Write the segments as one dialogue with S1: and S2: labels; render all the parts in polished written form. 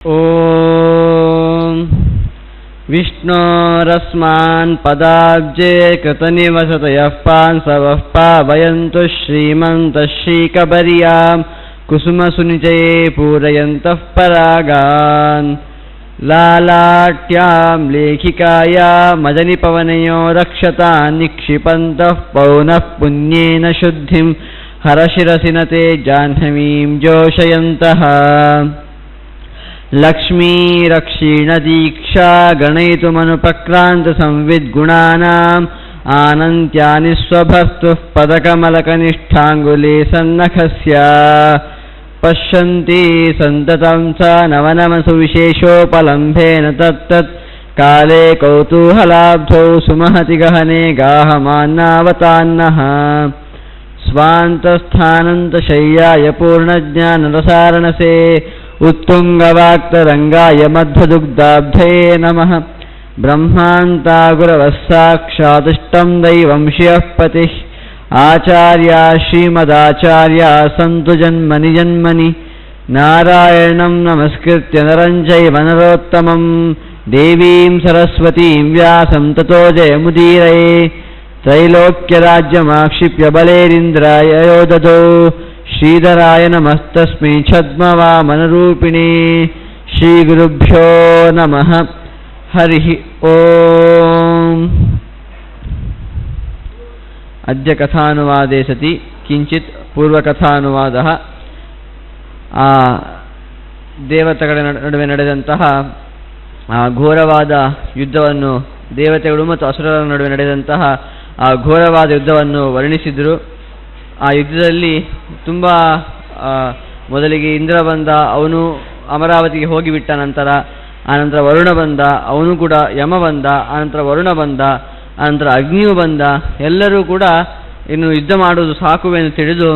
S1: ಓಂ ವಿಷ್ಣೋರಸ್ಮಾನ್ ಪದಾಬ್ಜೇ ಕೃತನಿವಸತಯಃ ಪಾಂಸವಃ ಪಾವಯಂತು ಶ್ರೀಮಂತಃ ಶ್ರೀಕಬರ್ಯಾಂ ಕುಸುಮಸುನಿಚಯೇ ಪೂರಯಂತಃ ಪರಾಗಾನ್ ಲಾಲಾಟ್ಯಾಂ ಲೇಖಿಕಾಯಾಂ ಮದನಿಪವನಯೋ ರಕ್ಷತಾನ್ ನಿಕ್ಷಿಪಂತಃ ಪೌನಃ ಪುಣ್ಯೇನ ಶುದ್ಧಿಂ ಹರಶಿರಸಿನತೆ ಜಾಹ್ನವೀಂ ಜೋಷಯಂತಃ ಲಕ್ಷ್ಮೀರಕ್ಷೀಣದೀಕ್ಷಾ ಗಣಯಿತುಮನುಪಕ್ರಾಂತ ಸಂವಿದ್ಗುಣಾನಾಂ ಆನಂತ್ಯಾನಿ ಸ್ವಭರ್ತುಃ ಪದಕಮಲಕನಿಷ್ಠಾಂಗುಲಿ ಸನ್ನಖಸ್ಯ ಪಶ್ಯಂತಿ ಸಂತತಂ ಸ ನವನಮಸು ವಿಶೇಷೋಪಲಂಭೇನ ತತ್ತತ್ ಕಾಲೇ ಕೌತೂಹಲಾಬ್ಧೌ ಸುಮಹತಿ ಗಹನೆ ಗಾಹಮಾನ್ನಾವತಾನ್ನಃ ಸ್ವಾಂತಸ್ಥಾನಂತಶಯ್ಯಾಯ ಪೂರ್ಣಜ್ಞಾನರಸಾರಣಸೇ ಉತ್ತುಂಗವಾಕ್ತರಂಗಾಯ ಮಧ್ವದುಗ್ಧಾಬ್ಧಯೇ ನಮಃ ಬ್ರಹ್ಮಾಂತಾಗುರವಃ ಸಾಕ್ಷಾದಿಷ್ಟಂ ದೈವಂ ಶಿವಃ ಪತಿಃ ಆಚಾರ್ಯ ಶ್ರೀಮದಾಚಾರ್ಯ ಸಂತು ಜನ್ಮನಿ ಜನ್ಮನಿ ನಾರಾಯಣಂ ನಮಸ್ಕೃತ್ಯ ನರಂ ಚೈವ ನರೋತ್ತಮಂ ದೇವೀಂ ಸರಸ್ವತೀಂ ವ್ಯಾಸಂ ತತೋ ಜಯಮುದೀರಯೇ ತ್ರೈಲೋಕ್ಯರಾಜ್ಯಮಾಕ್ಷಿಪ್ಯ ಬಲೇರಿಂದ್ರಾಯ ಯೋದದೋ ಶ್ರೀಧರಾಯ ನಮಸ್ತಸ್ಮೈ ಛದ್ಮವಾಮನರೂಪಿಣೇ ಶ್ರೀಗುರುಭ್ಯೋ ನಮಃ ಹರಿ ಓಂ. ಅದ್ಯ ಕಥಾನುವಾದೇ ಸತಿ ಕಿಂಚಿತ್ ಪೂರ್ವಕಥಾನುವಾದಃ. ಆ ದೇವತೆಗಳ ನಡುವೆ ನಡೆದಂತಹ ಘೋರವಾದ ಯುದ್ಧವನ್ನು, ದೇವತೆಗಳು ಮತ್ತು ಅಸುರರ ನಡುವೆ ನಡೆದಂತಹ ಆ ಘೋರವಾದ ಯುದ್ಧವನ್ನು ವರ್ಣಿಸಿದರು. ಆ ಯುದ್ಧದಲ್ಲಿ ತುಂಬ ಮೊದಲಿಗೆ ಇಂದ್ರ ಬಂದ, ಅವನು ಅಮರಾವತಿಗೆ ಹೋಗಿಬಿಟ್ಟ. ಆನಂತರ ವರುಣ ಬಂದ, ಅವನು ಕೂಡ ಯಮ ಬಂದ. ಆನಂತರ ವರುಣ ಬಂದ, ಆನಂತರ ಅಗ್ನಿಯು ಬಂದ. ಎಲ್ಲರೂ ಕೂಡ ಇನ್ನು ಯುದ್ಧ ಮಾಡುವುದು ಸಾಕುವೆಂದು ತಿಳಿದು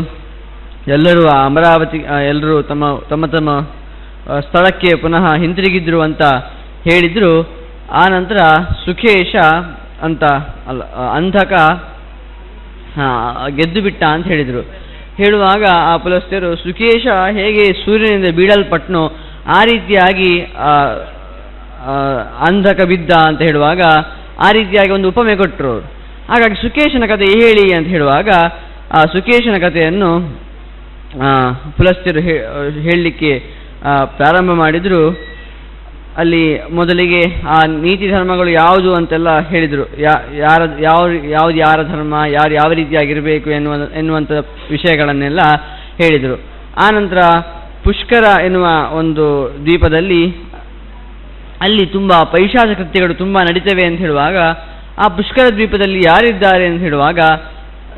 S1: ಎಲ್ಲರೂ ಅಮರಾವತಿ ಎಲ್ಲರೂ ತಮ್ಮ ತಮ್ಮ ತಮ್ಮ ಸ್ಥಳಕ್ಕೆ ಪುನಃ ಹಿಂತಿರುಗಿದ್ರು ಅಂತ ಹೇಳಿದರು. ಆನಂತರ ಸುಖೇಶ ಅಂತ ಅಂಧಕ ಗೆದ್ದು ಬಿಟ್ಟ ಅಂತ ಹೇಳಿದರು. ಹೇಳುವಾಗ ಆ ಪುಲಸ್ತ್ಯರು ಸುಖೇಶ ಹೇಗೆ ಸೂರ್ಯನಿಂದ ಬೀಳಲ್ಪಟ್ನೋ ಆ ರೀತಿಯಾಗಿ ಅಂಧಕ ಬಿದ್ದ ಅಂತ ಹೇಳುವಾಗ ಆ ರೀತಿಯಾಗಿ ಒಂದು ಉಪಮೆ ಕೊಟ್ಟರು. ಹಾಗಾಗಿ ಸುಖೇಶನ ಕಥೆ ಹೇಳಿ ಅಂತ ಹೇಳುವಾಗ ಆ ಸುಖೇಶನ ಕಥೆಯನ್ನು ಪುಲಸ್ತ್ಯರು ಹೇಳಲಿಕ್ಕೆ ಪ್ರಾರಂಭ ಮಾಡಿದರು. ಅಲ್ಲಿ ಮೊದಲಿಗೆ ಆ ನೀತಿ ಧರ್ಮಗಳು ಯಾವುದು ಅಂತೆಲ್ಲ ಹೇಳಿದರು. ಯಾವುದು ಯಾರ ಧರ್ಮ, ಯಾರು ಯಾವ ರೀತಿಯಾಗಿರಬೇಕು ಎನ್ನುವಂಥ ವಿಷಯಗಳನ್ನೆಲ್ಲ ಹೇಳಿದರು. ಆನಂತರ ಪುಷ್ಕರ ಎನ್ನುವ ಒಂದು ದ್ವೀಪದಲ್ಲಿ ಅಲ್ಲಿ ತುಂಬ ಪೈಶಾಚ ಕೃತ್ಯಗಳು ತುಂಬ ನಡೀತವೆ ಅಂತ ಹೇಳುವಾಗ ಆ ಪುಷ್ಕರ ದ್ವೀಪದಲ್ಲಿ ಯಾರಿದ್ದಾರೆ ಅಂತ ಹೇಳುವಾಗ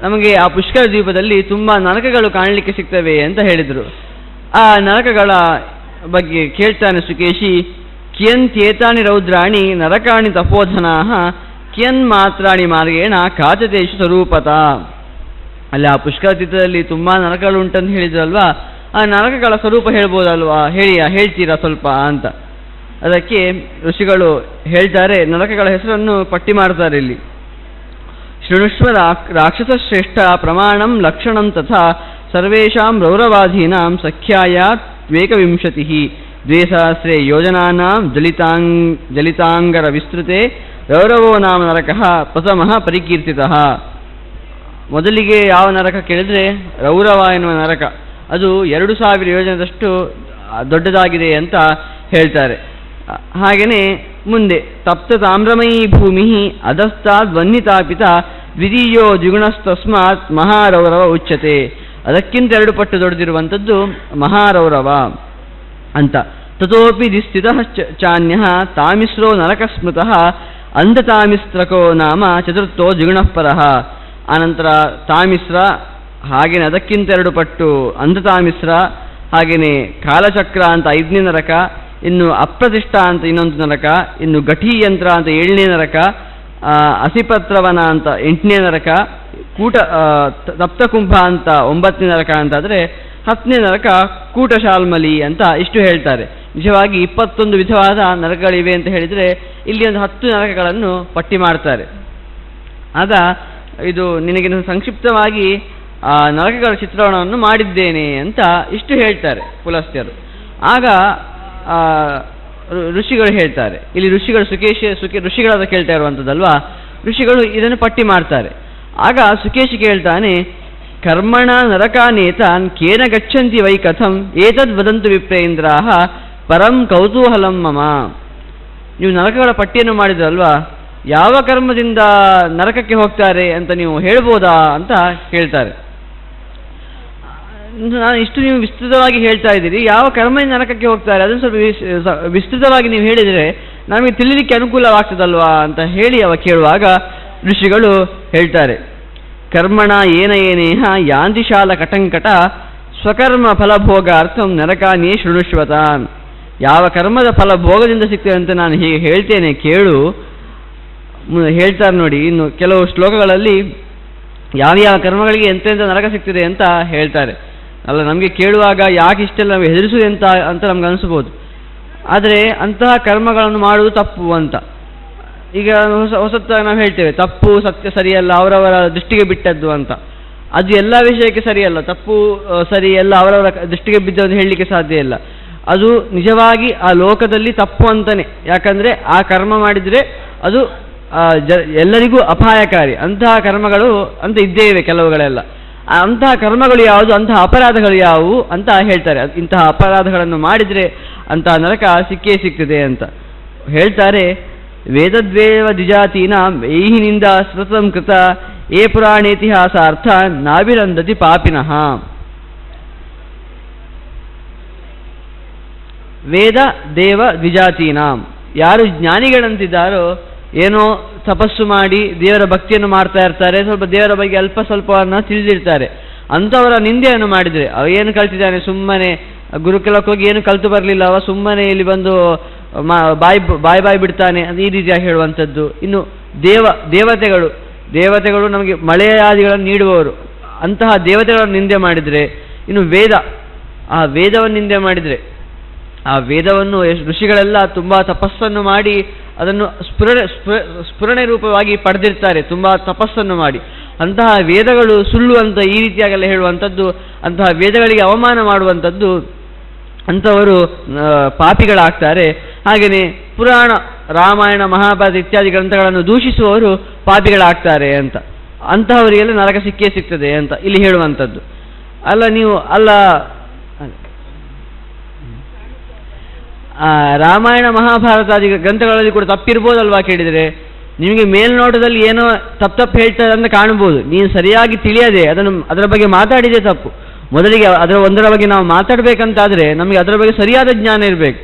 S1: ನಮಗೆ ಆ ಪುಷ್ಕರ ದ್ವೀಪದಲ್ಲಿ ತುಂಬ ನರಕಗಳು ಕಾಣಲಿಕ್ಕೆ ಸಿಗ್ತವೆ ಅಂತ ಹೇಳಿದರು. ಆ ನರಕಗಳ ಬಗ್ಗೆ ಕೇಳ್ತಾನೆ ಸುಕೇಶಿ. ಕಿಯಂತ್ಯೇತಾನಿ ರೌದ್ರಾಣಿ ನರಕಾಣಿ ತಪೋಧನಾಃ ಕಿಯನ್ ಮಾತ್ರಾಣಿ ಮಾರ್ಗೇಣ ಕಾಚತೇಶು ಸ್ವರೂಪತ. ಅಲ್ಲಿ ಆ ಪುಷ್ಕರ ತೀರ್ಥದಲ್ಲಿ ತುಂಬ ನರಕಗಳು ಉಂಟಂತ ಹೇಳಿದ್ರಲ್ವಾ, ಆ ನರಕಗಳ ಸ್ವರೂಪ ಹೇಳ್ಬೋದಲ್ವಾ, ಹೇಳ್ತೀರಾ ಸ್ವಲ್ಪ ಅಂತ. ಅದಕ್ಕೆ ಋಷಿಗಳು ಹೇಳ್ತಾರೆ, ನರಕಗಳ ಹೆಸರನ್ನು ಪಟ್ಟಿ ಮಾಡ್ತಾರೆ ಇಲ್ಲಿ. ಶೃಣುಷ್ವ ರಾಕ್ಷಸ ಶ್ರೇಷ್ಠ ಪ್ರಮಾಣಂ ಲಕ್ಷಣಂ ತಥಾ ಸರ್ವೇಷಾಂ ರೌರವಾಧೀನಾಂ ಸಖ್ಯಾಯ ದ್ವೇಕವಿಂಶತಿಃ ದ್ವೇಸಹಸ್ರೇ ಯೋಜನಾನಾಂ ಜಲಿತಾಂಗರ ವಿಸ್ತೃತೆ ರೌರವೋ ನಾಮ ನರಕಃ ಪ್ರಥಮಃ ಪರಿಕೀರ್ತಿತಃ. ಮೊದಲಿಗೆ ಯಾವ ನರಕ ಕೇಳಿದರೆ ರೌರವ ಎನ್ನುವ ನರಕ, ಅದು 2000 ಯೋಜನದಷ್ಟು ದೊಡ್ಡದಾಗಿದೆ ಅಂತ ಹೇಳ್ತಾರೆ. ಹಾಗೆಯೇ ಮುಂದೆ ತಪ್ತ ತಾಮ್ರಮಯೀ ಭೂಮಿ ಅಧಸ್ತಾದ್ವನ್ನಿತಾಪಿತ ದ್ವಿತೀಯೋ ದ್ವಿಗುಣಸ್ತಸ್ಮಾತ್ ಮಹಾರೌರವ ಉಚ್ಯತೆ. ಅದಕ್ಕಿಂತ 2 ಪಟ್ಟು ದೊಡ್ಡದಿರುವಂಥದ್ದು ಮಹಾರೌರವ ಅಂತ. ತತೋಪಿ ದಿಸ್ಥಿತಃ ಚಾನ್ಯಃ ತಾಮಿಸ್ರೋ ನರಕಸ್ಮೃತಃ ಅಂಧತಾಮಿಸ್ತ್ರಕೋ ನಾಮ ಚತುರ್ಥೋ ದ್ವಿಗುಣಃ ಪರಃ. ಆನಂತರ ತಾಮಿಸ್ರ, ಹಾಗೆಯೇ ಅದಕ್ಕಿಂತ 2 ಪಟ್ಟು ಅಂಧತಾಮಿಸ್ರ, ಹಾಗೆಯೇ ಕಾಲಚಕ್ರ ಅಂತ 5ನೇ ನರಕ, ಇನ್ನು ಅಪ್ರತಿಷ್ಠಾ ಅಂತ ಇನ್ನೊಂದು ನರಕ, ಇನ್ನು ಘಟೀಯಂತ್ರ ಅಂತ 7ನೇ ನರಕ, ಅಸಿಪತ್ರವನ ಅಂತ 8ನೇ ನರಕ, ತಪ್ತಕುಂಭ ಅಂತ 9ನೇ ನರಕ ಅಂತಾದರೆ 10ನೇ ನರಕ ಕೂಟಶಾಲ್ಮಲಿ ಅಂತ ಇಷ್ಟು ಹೇಳ್ತಾರೆ. ನಿಜವಾಗಿ 21 ವಿಧವಾದ ನರಕಗಳಿವೆ ಅಂತ ಹೇಳಿದರೆ ಇಲ್ಲಿ ಒಂದು 10 ನರಕಗಳನ್ನು ಪಟ್ಟಿ ಮಾಡ್ತಾರೆ. ಆಗ ಇದು ನಿನಗೆ ಸಂಕ್ಷಿಪ್ತವಾಗಿ ನರಕಗಳ ಚಿತ್ರಣವನ್ನು ಮಾಡಿದ್ದೇನೆ ಅಂತ ಇಷ್ಟು ಹೇಳ್ತಾರೆ ಪುಲಸ್ತ್ಯರು. ಆಗ ಋಷಿಗಳು ಹೇಳ್ತಾರೆ. ಇಲ್ಲಿ ಋಷಿಗಳು ಋಷಿಗಳಾದ ಕೇಳ್ತಾ ಇರುವಂಥದ್ದಲ್ವಾ, ಋಷಿಗಳು ಇದನ್ನು ಪಟ್ಟಿ ಮಾಡ್ತಾರೆ. ಆಗ ಸುಕೇಶಿ ಕೇಳ್ತಾನೆ, ಕರ್ಮಣ ನರಕಾನೇತಾನ್ ಕೇನ ಗಚ್ಚಂತಿ ವೈ ಕಥಂ ಏತದ್ ವದಂತು ವಿಪ್ರೇಂದ್ರಾಹ ಪರಂ ಕೌತೂಹಲಂ ಮಮ. ನೀವು ನರಕಗಳ ಪಟ್ಟಿಯನ್ನು ಮಾಡಿದ್ರಲ್ವಾ, ಯಾವ ಕರ್ಮದಿಂದ ನರಕಕ್ಕೆ ಹೋಗ್ತಾರೆ ಅಂತ ನೀವು ಹೇಳ್ಬೋದಾ ಅಂತ ಕೇಳ್ತಾರೆ. ನಾನು ಇಷ್ಟು ನೀವು ವಿಸ್ತೃತವಾಗಿ ಹೇಳ್ತಾ ಇದ್ದೀರಿ, ಯಾವ ಕರ್ಮದಿಂದ ನರಕಕ್ಕೆ ಹೋಗ್ತಾರೆ ಅದನ್ನು ಸ್ವಲ್ಪ ವಿಸ್ತೃತವಾಗಿ ನೀವು ಹೇಳಿದರೆ ನಮಗೆ ತಿಳಿಲಿಕ್ಕೆ ಅನುಕೂಲವಾಗ್ತದಲ್ವಾ ಅಂತ ಹೇಳಿ ಅವ ಕೇಳುವಾಗ ಋಷಿಗಳು ಹೇಳ್ತಾರೆ, ಕರ್ಮಣ ಏನೇಹ ಯಾಂತಿಶಾಲ ಕಟಂಕಟ ಸ್ವಕರ್ಮ ಫಲಭೋಗಾರ್ಥಂ ನರಕಾನೇ ಶೃಣುಷ್ವತಾನ್. ಯಾವ ಕರ್ಮದ ಫಲ ಭೋಗದಿಂದ ಸಿಗ್ತದೆ ಅಂತ ನಾನು ಹೀಗೆ ಹೇಳ್ತೇನೆ ಕೇಳು. ಹೇಳ್ತಾರೆ ನೋಡಿ, ಇನ್ನು ಕೆಲವು ಶ್ಲೋಕಗಳಲ್ಲಿ ಯಾವ ಕರ್ಮಗಳಿಗೆ ಎಂತೆಂಥ ನರಕ ಸಿಗ್ತದೆ ಅಂತ ಹೇಳ್ತಾರೆ. ಅಲ್ಲ, ನಮಗೆ ಕೇಳುವಾಗ ಯಾಕೆ ಇಷ್ಟೆಲ್ಲ ನಾವು ಹೆದರಿಸುವುದು ಅಂತ ನಮ್ಗೆ ಅನಿಸ್ಬೋದು. ಆದರೆ ಅಂತಹ ಕರ್ಮಗಳನ್ನು ಮಾಡುವುದು ತಪ್ಪು ಅಂತ. ಈಗ ಹೊಸತ್ತಾಗಿ ನಾವು ಹೇಳ್ತೇವೆ, ತಪ್ಪು ಸತ್ಯ ಸರಿಯಲ್ಲ, ಅವರವರ ದೃಷ್ಟಿಗೆ ಬಿಟ್ಟದ್ದು ಅಂತ. ಅದು ಎಲ್ಲ ವಿಷಯಕ್ಕೆ ಸರಿಯಲ್ಲ. ತಪ್ಪು ಸರಿ ಎಲ್ಲ ಅವರವರ ದೃಷ್ಟಿಗೆ ಬಿದ್ದದ್ದು ಹೇಳಲಿಕ್ಕೆ ಸಾಧ್ಯ ಇಲ್ಲ. ಅದು ನಿಜವಾಗಿ ಆ ಲೋಕದಲ್ಲಿ ತಪ್ಪು ಅಂತಾನೆ. ಯಾಕಂದರೆ ಆ ಕರ್ಮ ಮಾಡಿದರೆ ಅದು ಎಲ್ಲರಿಗೂ ಅಪಾಯಕಾರಿ. ಅಂತಹ ಕರ್ಮಗಳು ಅಂತ ಇದ್ದೇ ಇವೆ ಕೆಲವುಗಳೆಲ್ಲ. ಅಂತಹ ಕರ್ಮಗಳು ಯಾವುದು, ಅಂತಹ ಅಪರಾಧಗಳು ಯಾವುವು ಅಂತ ಹೇಳ್ತಾರೆ. ಇಂತಹ ಅಪರಾಧಗಳನ್ನು ಮಾಡಿದರೆ ಅಂತಹ ನರಕ ಸಿಕ್ಕೇ ಸಿಗ್ತದೆ ಅಂತ ಹೇಳ್ತಾರೆ. ವೇದದ್ವೇವ ದ್ವಿಜಾತೀನ ಏಹಿನಿಂದ ಸ್ಮೃತಂ ಕೃತ ಏ ಪುರಾಣೇತಿಹಾಸಾರ್ಥ ನಾಭಿರಂದತಿ ಪಾಪಿನಃ. ವೇದ ದೇವ ದ್ವಿಜಾತೀನಾಂ, ಯಾರು ಜ್ಞಾನಿಗಳಂತಿದ್ದಾರೋ, ಏನೋ ತಪಸ್ಸು ಮಾಡಿ ದೇವರ ಭಕ್ತಿಯನ್ನು ಮಾಡ್ತಾ ಇರ್ತಾರೆ, ಸ್ವಲ್ಪ ದೇವರ ಬಗ್ಗೆ ಅಲ್ಪ ಸ್ವಲ್ಪವನ್ನು ತಿಳಿದಿರ್ತಾರೆ, ಅಂಥವರ ನಿಂದೆಯನ್ನು ಮಾಡಿದರೆ, ಅವ ಏನು ಕಲ್ತಿದ್ದಾನೆ, ಸುಮ್ಮನೆ ಗುರುಕುಲಕ್ಕೆ ಹೋಗಿ ಏನು ಕಲ್ತು ಬರಲಿಲ್ಲ, ಅವ ಸುಮ್ಮನೆ ಇಲ್ಲಿ ಬಂದು ಬಾಯಿ ಬಿಡ್ತಾನೆ, ಈ ರೀತಿಯಾಗಿ ಹೇಳುವಂಥದ್ದು. ಇನ್ನು ದೇವತೆಗಳು ನಮಗೆ ಮಳೆಯಾದಿಗಳನ್ನು ನೀಡುವವರು, ಅಂತಹ ದೇವತೆಗಳನ್ನು ನಿಂದೆ ಮಾಡಿದರೆ, ಇನ್ನು ಆ ವೇದವನ್ನು ನಿಂದೆ ಮಾಡಿದರೆ, ಆ ವೇದವನ್ನು ಋಷಿಗಳೆಲ್ಲ ತುಂಬ ತಪಸ್ಸನ್ನು ಮಾಡಿ ಅದನ್ನು ಸ್ಫುರಣೆ ರೂಪವಾಗಿ ಪಡೆದಿರ್ತಾರೆ, ತುಂಬ ತಪಸ್ಸನ್ನು ಮಾಡಿ. ಅಂತಹ ವೇದಗಳು ಸುಳ್ಳು ಅಂತ ಈ ರೀತಿಯಾಗೆಲ್ಲ ಹೇಳುವಂಥದ್ದು, ಅಂತಹ ವೇದಗಳಿಗೆ ಅವಮಾನ ಮಾಡುವಂಥದ್ದು, ಅಂಥವರು ಪಾಪಿಗಳಾಗ್ತಾರೆ. ಹಾಗೆಯೇ ಪುರಾಣ, ರಾಮಾಯಣ, ಮಹಾಭಾರತ ಇತ್ಯಾದಿ ಗ್ರಂಥಗಳನ್ನು ದೂಷಿಸುವವರು ಪಾಪಿಗಳಾಗ್ತಾರೆ ಅಂತ. ಅಂತಹವರಿಗೆಲ್ಲ ನರಕ ಸಿಕ್ಕೇ ಸಿಗ್ತದೆ ಅಂತ ಇಲ್ಲಿ ಹೇಳುವಂಥದ್ದು. ರಾಮಾಯಣ ಮಹಾಭಾರತಾದಿ ಗ್ರಂಥಗಳಲ್ಲಿ ಕೂಡ ತಪ್ಪಿರ್ಬೋದಲ್ವಾ ಕೇಳಿದರೆ, ನಿಮಗೆ ಮೇಲ್ನೋಟದಲ್ಲಿ ಏನೋ ತಪ್ಪು ಹೇಳ್ತಾರೆ ಅಂತ ಕಾಣ್ಬೋದು. ನೀನು ಸರಿಯಾಗಿ ತಿಳಿಯದೆ ಅದರ ಬಗ್ಗೆ ಮಾತಾಡಿದೆ ತಪ್ಪು. ಮೊದಲಿಗೆ ಒಂದರ ಬಗ್ಗೆ ನಾವು ಮಾತಾಡಬೇಕಂತಾದರೆ ನಮಗೆ ಅದರ ಬಗ್ಗೆ ಸರಿಯಾದ ಜ್ಞಾನ ಇರಬೇಕು.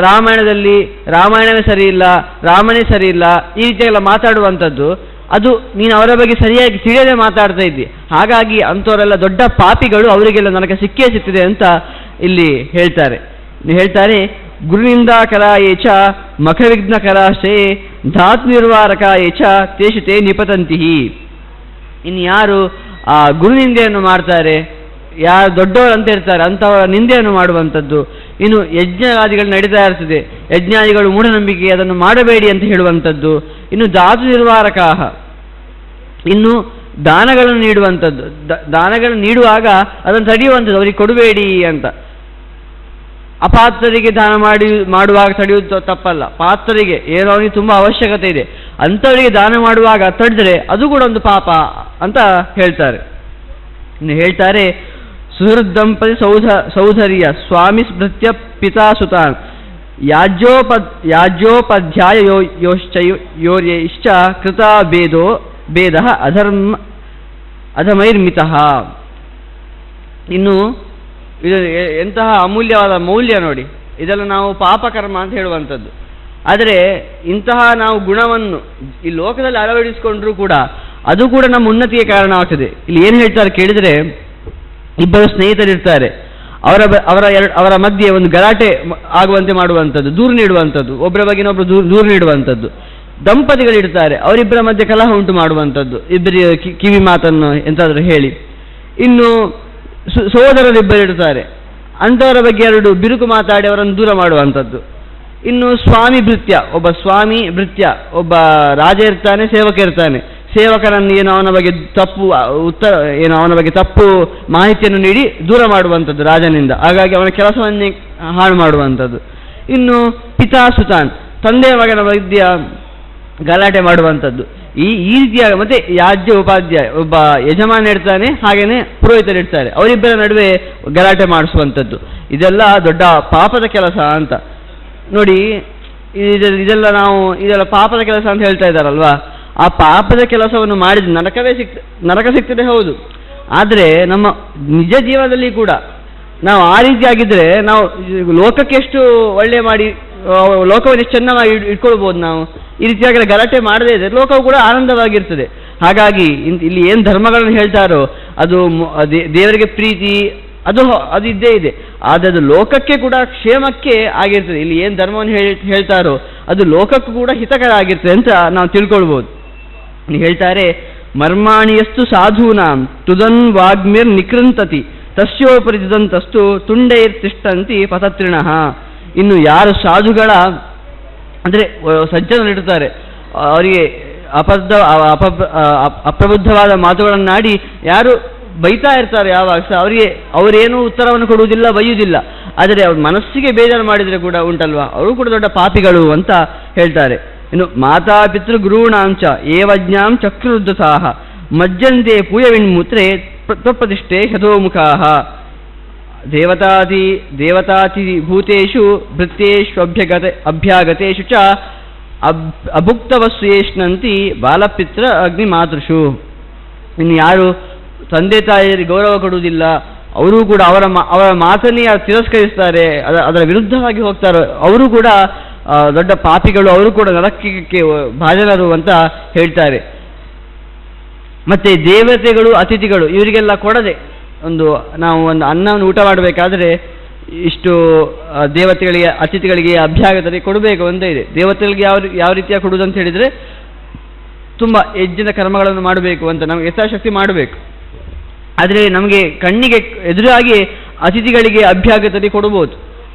S1: ರಾಮಾಯಣದಲ್ಲಿ ರಾಮಾಯಣವೇ ಸರಿ ಇಲ್ಲ, ರಾಮನೇ ಸರಿ ಇಲ್ಲ, ಈ ರೀತಿಯೆಲ್ಲ ಮಾತಾಡುವಂಥದ್ದು, ಅದು ನೀನು ಅವರ ಬಗ್ಗೆ ಸರಿಯಾಗಿ ತಿಳಿಯದೆ ಮಾತಾಡ್ತಾ ಇದ್ದಿ. ಹಾಗಾಗಿ ಅಂಥವರೆಲ್ಲ ದೊಡ್ಡ ಪಾಪಿಗಳು, ಅವರಿಗೆಲ್ಲ ನರಕ ಸಿಕ್ಕೇ ಸಿಗ್ತದೆ ಅಂತ ಇಲ್ಲಿ ಹೇಳ್ತಾರೆ. ಗುರುನಿಂದಾಕರಾಯೇಚ ಮಖವಿಘ್ನಕರಾಶೇ ಧಾತು ನಿರ್ವಾರಕಾಯೇಚ ತೇಷು ತೇ ನಿಪತಂತಿ. ಇನ್ನು ಯಾರು ಆ ಗುರುನಿಂದೆಯನ್ನು ಮಾಡ್ತಾರೆ, ಯಾರು ದೊಡ್ಡವರು ಅಂತ ಇರ್ತಾರೆ, ಅಂಥವರ ನಿಂದೆಯನ್ನು ಮಾಡುವಂಥದ್ದು. ಇನ್ನು ಯಜ್ಞಾದಿಗಳು ನಡೀತಾ ಇರ್ತದೆ, ಯಜ್ಞಾದಿಗಳು ಮೂಢನಂಬಿಕೆ, ಅದನ್ನು ಮಾಡಬೇಡಿ ಅಂತ ಹೇಳುವಂಥದ್ದು. ಇನ್ನು ಧಾತು ನಿರ್ವಾರಕಾಹ, ಇನ್ನು ದಾನಗಳನ್ನು ನೀಡುವಂಥದ್ದು, ದಾನಗಳನ್ನು ನೀಡುವಾಗ ಅದನ್ನು ತಡೆಯುವಂಥದ್ದು, ಅವರಿಗೆ ಕೊಡಬೇಡಿ ಅಂತ. ಅಪಾತ್ರರಿಗೆ ದಾನ ಮಾಡುವಾಗ ತಡೆಯುವುದು ತಪ್ಪಲ್ಲ. ಪಾತ್ರರಿಗೆ ಏನೋ ಅವನಿಗೆ ತುಂಬ ಅವಶ್ಯಕತೆ ಇದೆ, ಅಂಥವರಿಗೆ ದಾನ ಮಾಡುವಾಗ ತಡೆದರೆ ಅದು ಕೂಡ ಒಂದು ಪಾಪ ಅಂತ ಹೇಳ್ತಾರೆ. ಇನ್ನು ಹೇಳ್ತಾರೆ, ಸುಹೃದ್ದಂಪತಿ ಸೌಧರ್ಯ ಸ್ವಾಮಿ ಸ್ಮೃತ್ಯ ಪಿತಾಸುತಾನ್ ಯಾಜ್ಯೋಪಾಧ್ಯಾಯ ಯೋಶ್ಚ ಕೃತ ಭೇದ ಅಧಮೈರ್ಮಿತಃ. ಇನ್ನು ಇದು ಎಂತಹ ಅಮೂಲ್ಯವಾದ ಮೌಲ್ಯ ನೋಡಿ. ಇದೆಲ್ಲ ನಾವು ಪಾಪಕರ್ಮ ಅಂತ ಹೇಳುವಂಥದ್ದು. ಆದರೆ ಇಂತಹ ನಾವು ಗುಣವನ್ನು ಈ ಲೋಕದಲ್ಲಿ ಅಳವಡಿಸಿಕೊಂಡ್ರೂ ಕೂಡ ಅದು ಕೂಡ ನಮ್ಮ ಉನ್ನತಿಗೆ ಕಾರಣವಾಗ್ತದೆ. ಇಲ್ಲಿ ಏನು ಹೇಳ್ತಾರೆ ಕೇಳಿದರೆ, ಇಬ್ಬರು ಸ್ನೇಹಿತರಿರ್ತಾರೆ, ಅವರ ಮಧ್ಯೆ ಒಂದು ಗಲಾಟೆ ಆಗುವಂತೆ ಮಾಡುವಂಥದ್ದು, ದೂರು ನೀಡುವಂಥದ್ದು, ಒಬ್ಬರ ಬಗ್ಗೆ ಇನ್ನೊಬ್ಬರು ದೂರು ನೀಡುವಂಥದ್ದು. ದಂಪತಿಗಳಿರ್ತಾರೆ, ಅವರಿಬ್ಬರ ಮಧ್ಯೆ ಕಲಹ ಉಂಟು ಮಾಡುವಂಥದ್ದು, ಇಬ್ಬರಿಗೆ ಕಿವಿ ಮಾತನ್ನು ಎಂತಾದರೂ ಹೇಳಿ. ಇನ್ನು ಸಹೋದರರಿಬ್ಬರಿರ್ತಾರೆ, ಅಂಥವರ ಬಗ್ಗೆ ಎರಡು ಬಿರುಕು ಮಾತಾಡಿ ಅವರನ್ನು ದೂರ ಮಾಡುವಂಥದ್ದು. ಇನ್ನು ಸ್ವಾಮಿ ಭೃತ್ಯ, ಒಬ್ಬ ಸ್ವಾಮಿ ಭೃತ್ಯ, ಒಬ್ಬ ರಾಜ ಇರ್ತಾನೆ, ಸೇವಕ ಇರ್ತಾನೆ. ಸೇವಕರನ್ನು ಏನು ಅವನ ಬಗ್ಗೆ ತಪ್ಪು ಅವನ ಬಗ್ಗೆ ತಪ್ಪು ಮಾಹಿತಿಯನ್ನು ನೀಡಿ ದೂರ ಮಾಡುವಂಥದ್ದು ರಾಜನಿಂದ, ಹಾಗಾಗಿ ಅವನ ಕೆಲಸವನ್ನೇ ಹಾಳು ಮಾಡುವಂಥದ್ದು. ಇನ್ನು ಪಿತಾಸುತಾನ್, ತಂದೆ ಮಗನ ಮಧ್ಯ ಗಲಾಟೆ ಮಾಡುವಂಥದ್ದು. ಈ ರೀತಿಯ ಮತ್ತೆ ಯಾಜ್ಯ ಉಪಾಧ್ಯಾಯ, ಒಬ್ಬ ಯಜಮಾನ ಇರ್ತಾನೆ, ಹಾಗೇನೆ ಪುರೋಹಿತರು ಇರ್ತಾರೆ, ಅವರಿಬ್ಬರ ನಡುವೆ ಗಲಾಟೆ ಮಾಡಿಸುವಂಥದ್ದು. ಇದೆಲ್ಲ ದೊಡ್ಡ ಪಾಪದ ಕೆಲಸ ಅಂತ ನೋಡಿ. ಇದೆಲ್ಲ ಪಾಪದ ಕೆಲಸ ಅಂತ ಹೇಳ್ತಾ ಇದ್ದಾರಲ್ವಾ. ಆ ಪಾಪದ ಕೆಲಸವನ್ನು ಮಾಡಿದ ನರಕ ಸಿಗ್ತದೆ ಹೌದು. ಆದರೆ ನಮ್ಮ ನಿಜ ಜೀವನದಲ್ಲಿ ಕೂಡ ನಾವು ಆ ರೀತಿ ಆಗಿದ್ರೆ ನಾವು ಲೋಕಕ್ಕೆ ಎಷ್ಟು ಒಳ್ಳೆ ಮಾಡಿ ಲೋಕವನ್ನು ಎಷ್ಟು ಚೆನ್ನಾಗಿ ಇಟ್ಕೊಳ್ಬೋದು. ನಾವು ಈ ರೀತಿಯಾಗಿ ಗಲಾಟೆ ಮಾಡದೇ ಇದ್ರೆ ಲೋಕವು ಕೂಡ ಆನಂದವಾಗಿರ್ತದೆ. ಹಾಗಾಗಿ ಇಲ್ಲಿ ಏನು ಧರ್ಮಗಳನ್ನು ಹೇಳ್ತಾರೋ ಅದು ದೇವರಿಗೆ ಪ್ರೀತಿ ಅದು ಇದ್ದೇ ಇದೆ, ಆದರೆ ಅದು ಲೋಕಕ್ಕೆ ಕೂಡ ಕ್ಷೇಮಕ್ಕೆ ಆಗಿರ್ತದೆ. ಇಲ್ಲಿ ಏನು ಧರ್ಮವನ್ನು ಹೇಳ್ತಾರೋ ಅದು ಲೋಕಕ್ಕೂ ಕೂಡ ಹಿತಕರ ಆಗಿರ್ತದೆ ಅಂತ ನಾವು ತಿಳ್ಕೊಳ್ಬೋದು. ಹೇಳ್ತಾರೆ, ಮರ್ಮಾಣಿಯಸ್ತು ಸಾಧೂನಾಂ ತುದನ್ ವಾಗ್ಮಿರ್ ನಿಕೃಂತತಿ ತಸ್ಯೋಪರಿ ತುದಂತಸ್ತು ತುಂಡೈರ್ತಿಷ್ಠಂತಿ ಪತತ್ರಿಣಃ. ಇನ್ನು ಯಾರು ಸಾಧುಗಳ ಅಂದರೆ ಸಜ್ಜನರಿರ್ತಾರೆ, ಅವರಿಗೆ ಅಪ್ರಬುದ್ಧವಾದ ಮಾತುಗಳನ್ನಾಡಿ ಯಾರು ಬೈತಾ ಇರ್ತಾರೆ ಯಾವಾಗ ಸಹ ಅವರೇನೂ ಉತ್ತರವನ್ನು ಕೊಡುವುದಿಲ್ಲ, ಬೈಯುವುದಿಲ್ಲ. ಆದರೆ ಅವ್ರ ಮನಸ್ಸಿಗೆ ಬೇಜಾರು ಮಾಡಿದರೆ ಕೂಡ ಉಂಟಲ್ವಾ, ಅವರು ಕೂಡ ದೊಡ್ಡ ಪಾಪಿಗಳು ಅಂತ ಹೇಳ್ತಾರೆ. ಇನ್ನು ಮಾತಾಪಿತೃ ಗುರುಣಾಂಚ ಏವಜ್ಞಾಂ ಚಕ್ರವೃದ್ಧಸಾಹ ಮಜ್ಜಂತೆ ಪೂಯವಿನ್ಮೂತ್ರೆ ಪ್ರತಿಷ್ಠೆ ಹತೋಮುಖಾಹ ದೇವತಾತಿ ಭೂತೇಷು ಭೃತ್ಯೇಷು ಅಭ್ಯಾಗತೇಷು ಚ ಅಭುಕ್ತವಸ್ಯೇಷ್ಣಂತಿ ಬಾಲಪಿತೃ ಅಗ್ನಿಮಾತೃಷು. ಇನ್ನು ಯಾರು ತಂದೆ ತಾಯಿಯರಿಗೆ ಗೌರವ ಕೊಡುವುದಿಲ್ಲ, ಅವರು ಕೂಡ ಅವರ ಮಾತನ್ನೇ ತಿರಸ್ಕರಿಸ್ತಾರೆ, ಅದರ ವಿರುದ್ಧವಾಗಿ ಹೋಗ್ತಾರೆ, ಅವರು ಕೂಡ ದೊಡ್ಡ ಪಾಪಿಗಳು, ಅವರು ಕೂಡ ನರಕಕ್ಕೆ ಭಾಜನರು ಅಂತ ಹೇಳ್ತಾರೆ. ಮತ್ತೆ ದೇವತೆಗಳು ಅತಿಥಿಗಳು ಇವರಿಗೆಲ್ಲ ಕೊಡದೆ ನಾವು ಒಂದು ಅನ್ನವನ್ನು ಊಟ ಮಾಡಬೇಕಾದ್ರೆ ಇಷ್ಟು ದೇವತೆಗಳಿಗೆ ಅತಿಥಿಗಳಿಗೆ ಅಭ್ಯಾಗತರಿಗೆ ಕೊಡಬೇಕು ಅಂತ ಇದೆ. ದೇವತೆಗಳಿಗೆ ಯಾವ ರೀತಿಯ ಕೊಡುವುದು ಅಂತ ಹೇಳಿದರೆ ತುಂಬ ಹೆಚ್ಚಿನ ಕರ್ಮಗಳನ್ನು ಮಾಡಬೇಕು ಅಂತ ನಮಗೆ ಯಥಾಶಕ್ತಿ ಮಾಡಬೇಕು. ಆದರೆ ನಮಗೆ ಕಣ್ಣಿಗೆ ಎದುರಾಗಿ ಅತಿಥಿಗಳಿಗೆ ಅಭ್ಯಾಗತರಿಗೆ ಕೊಡ್ಬೋದು,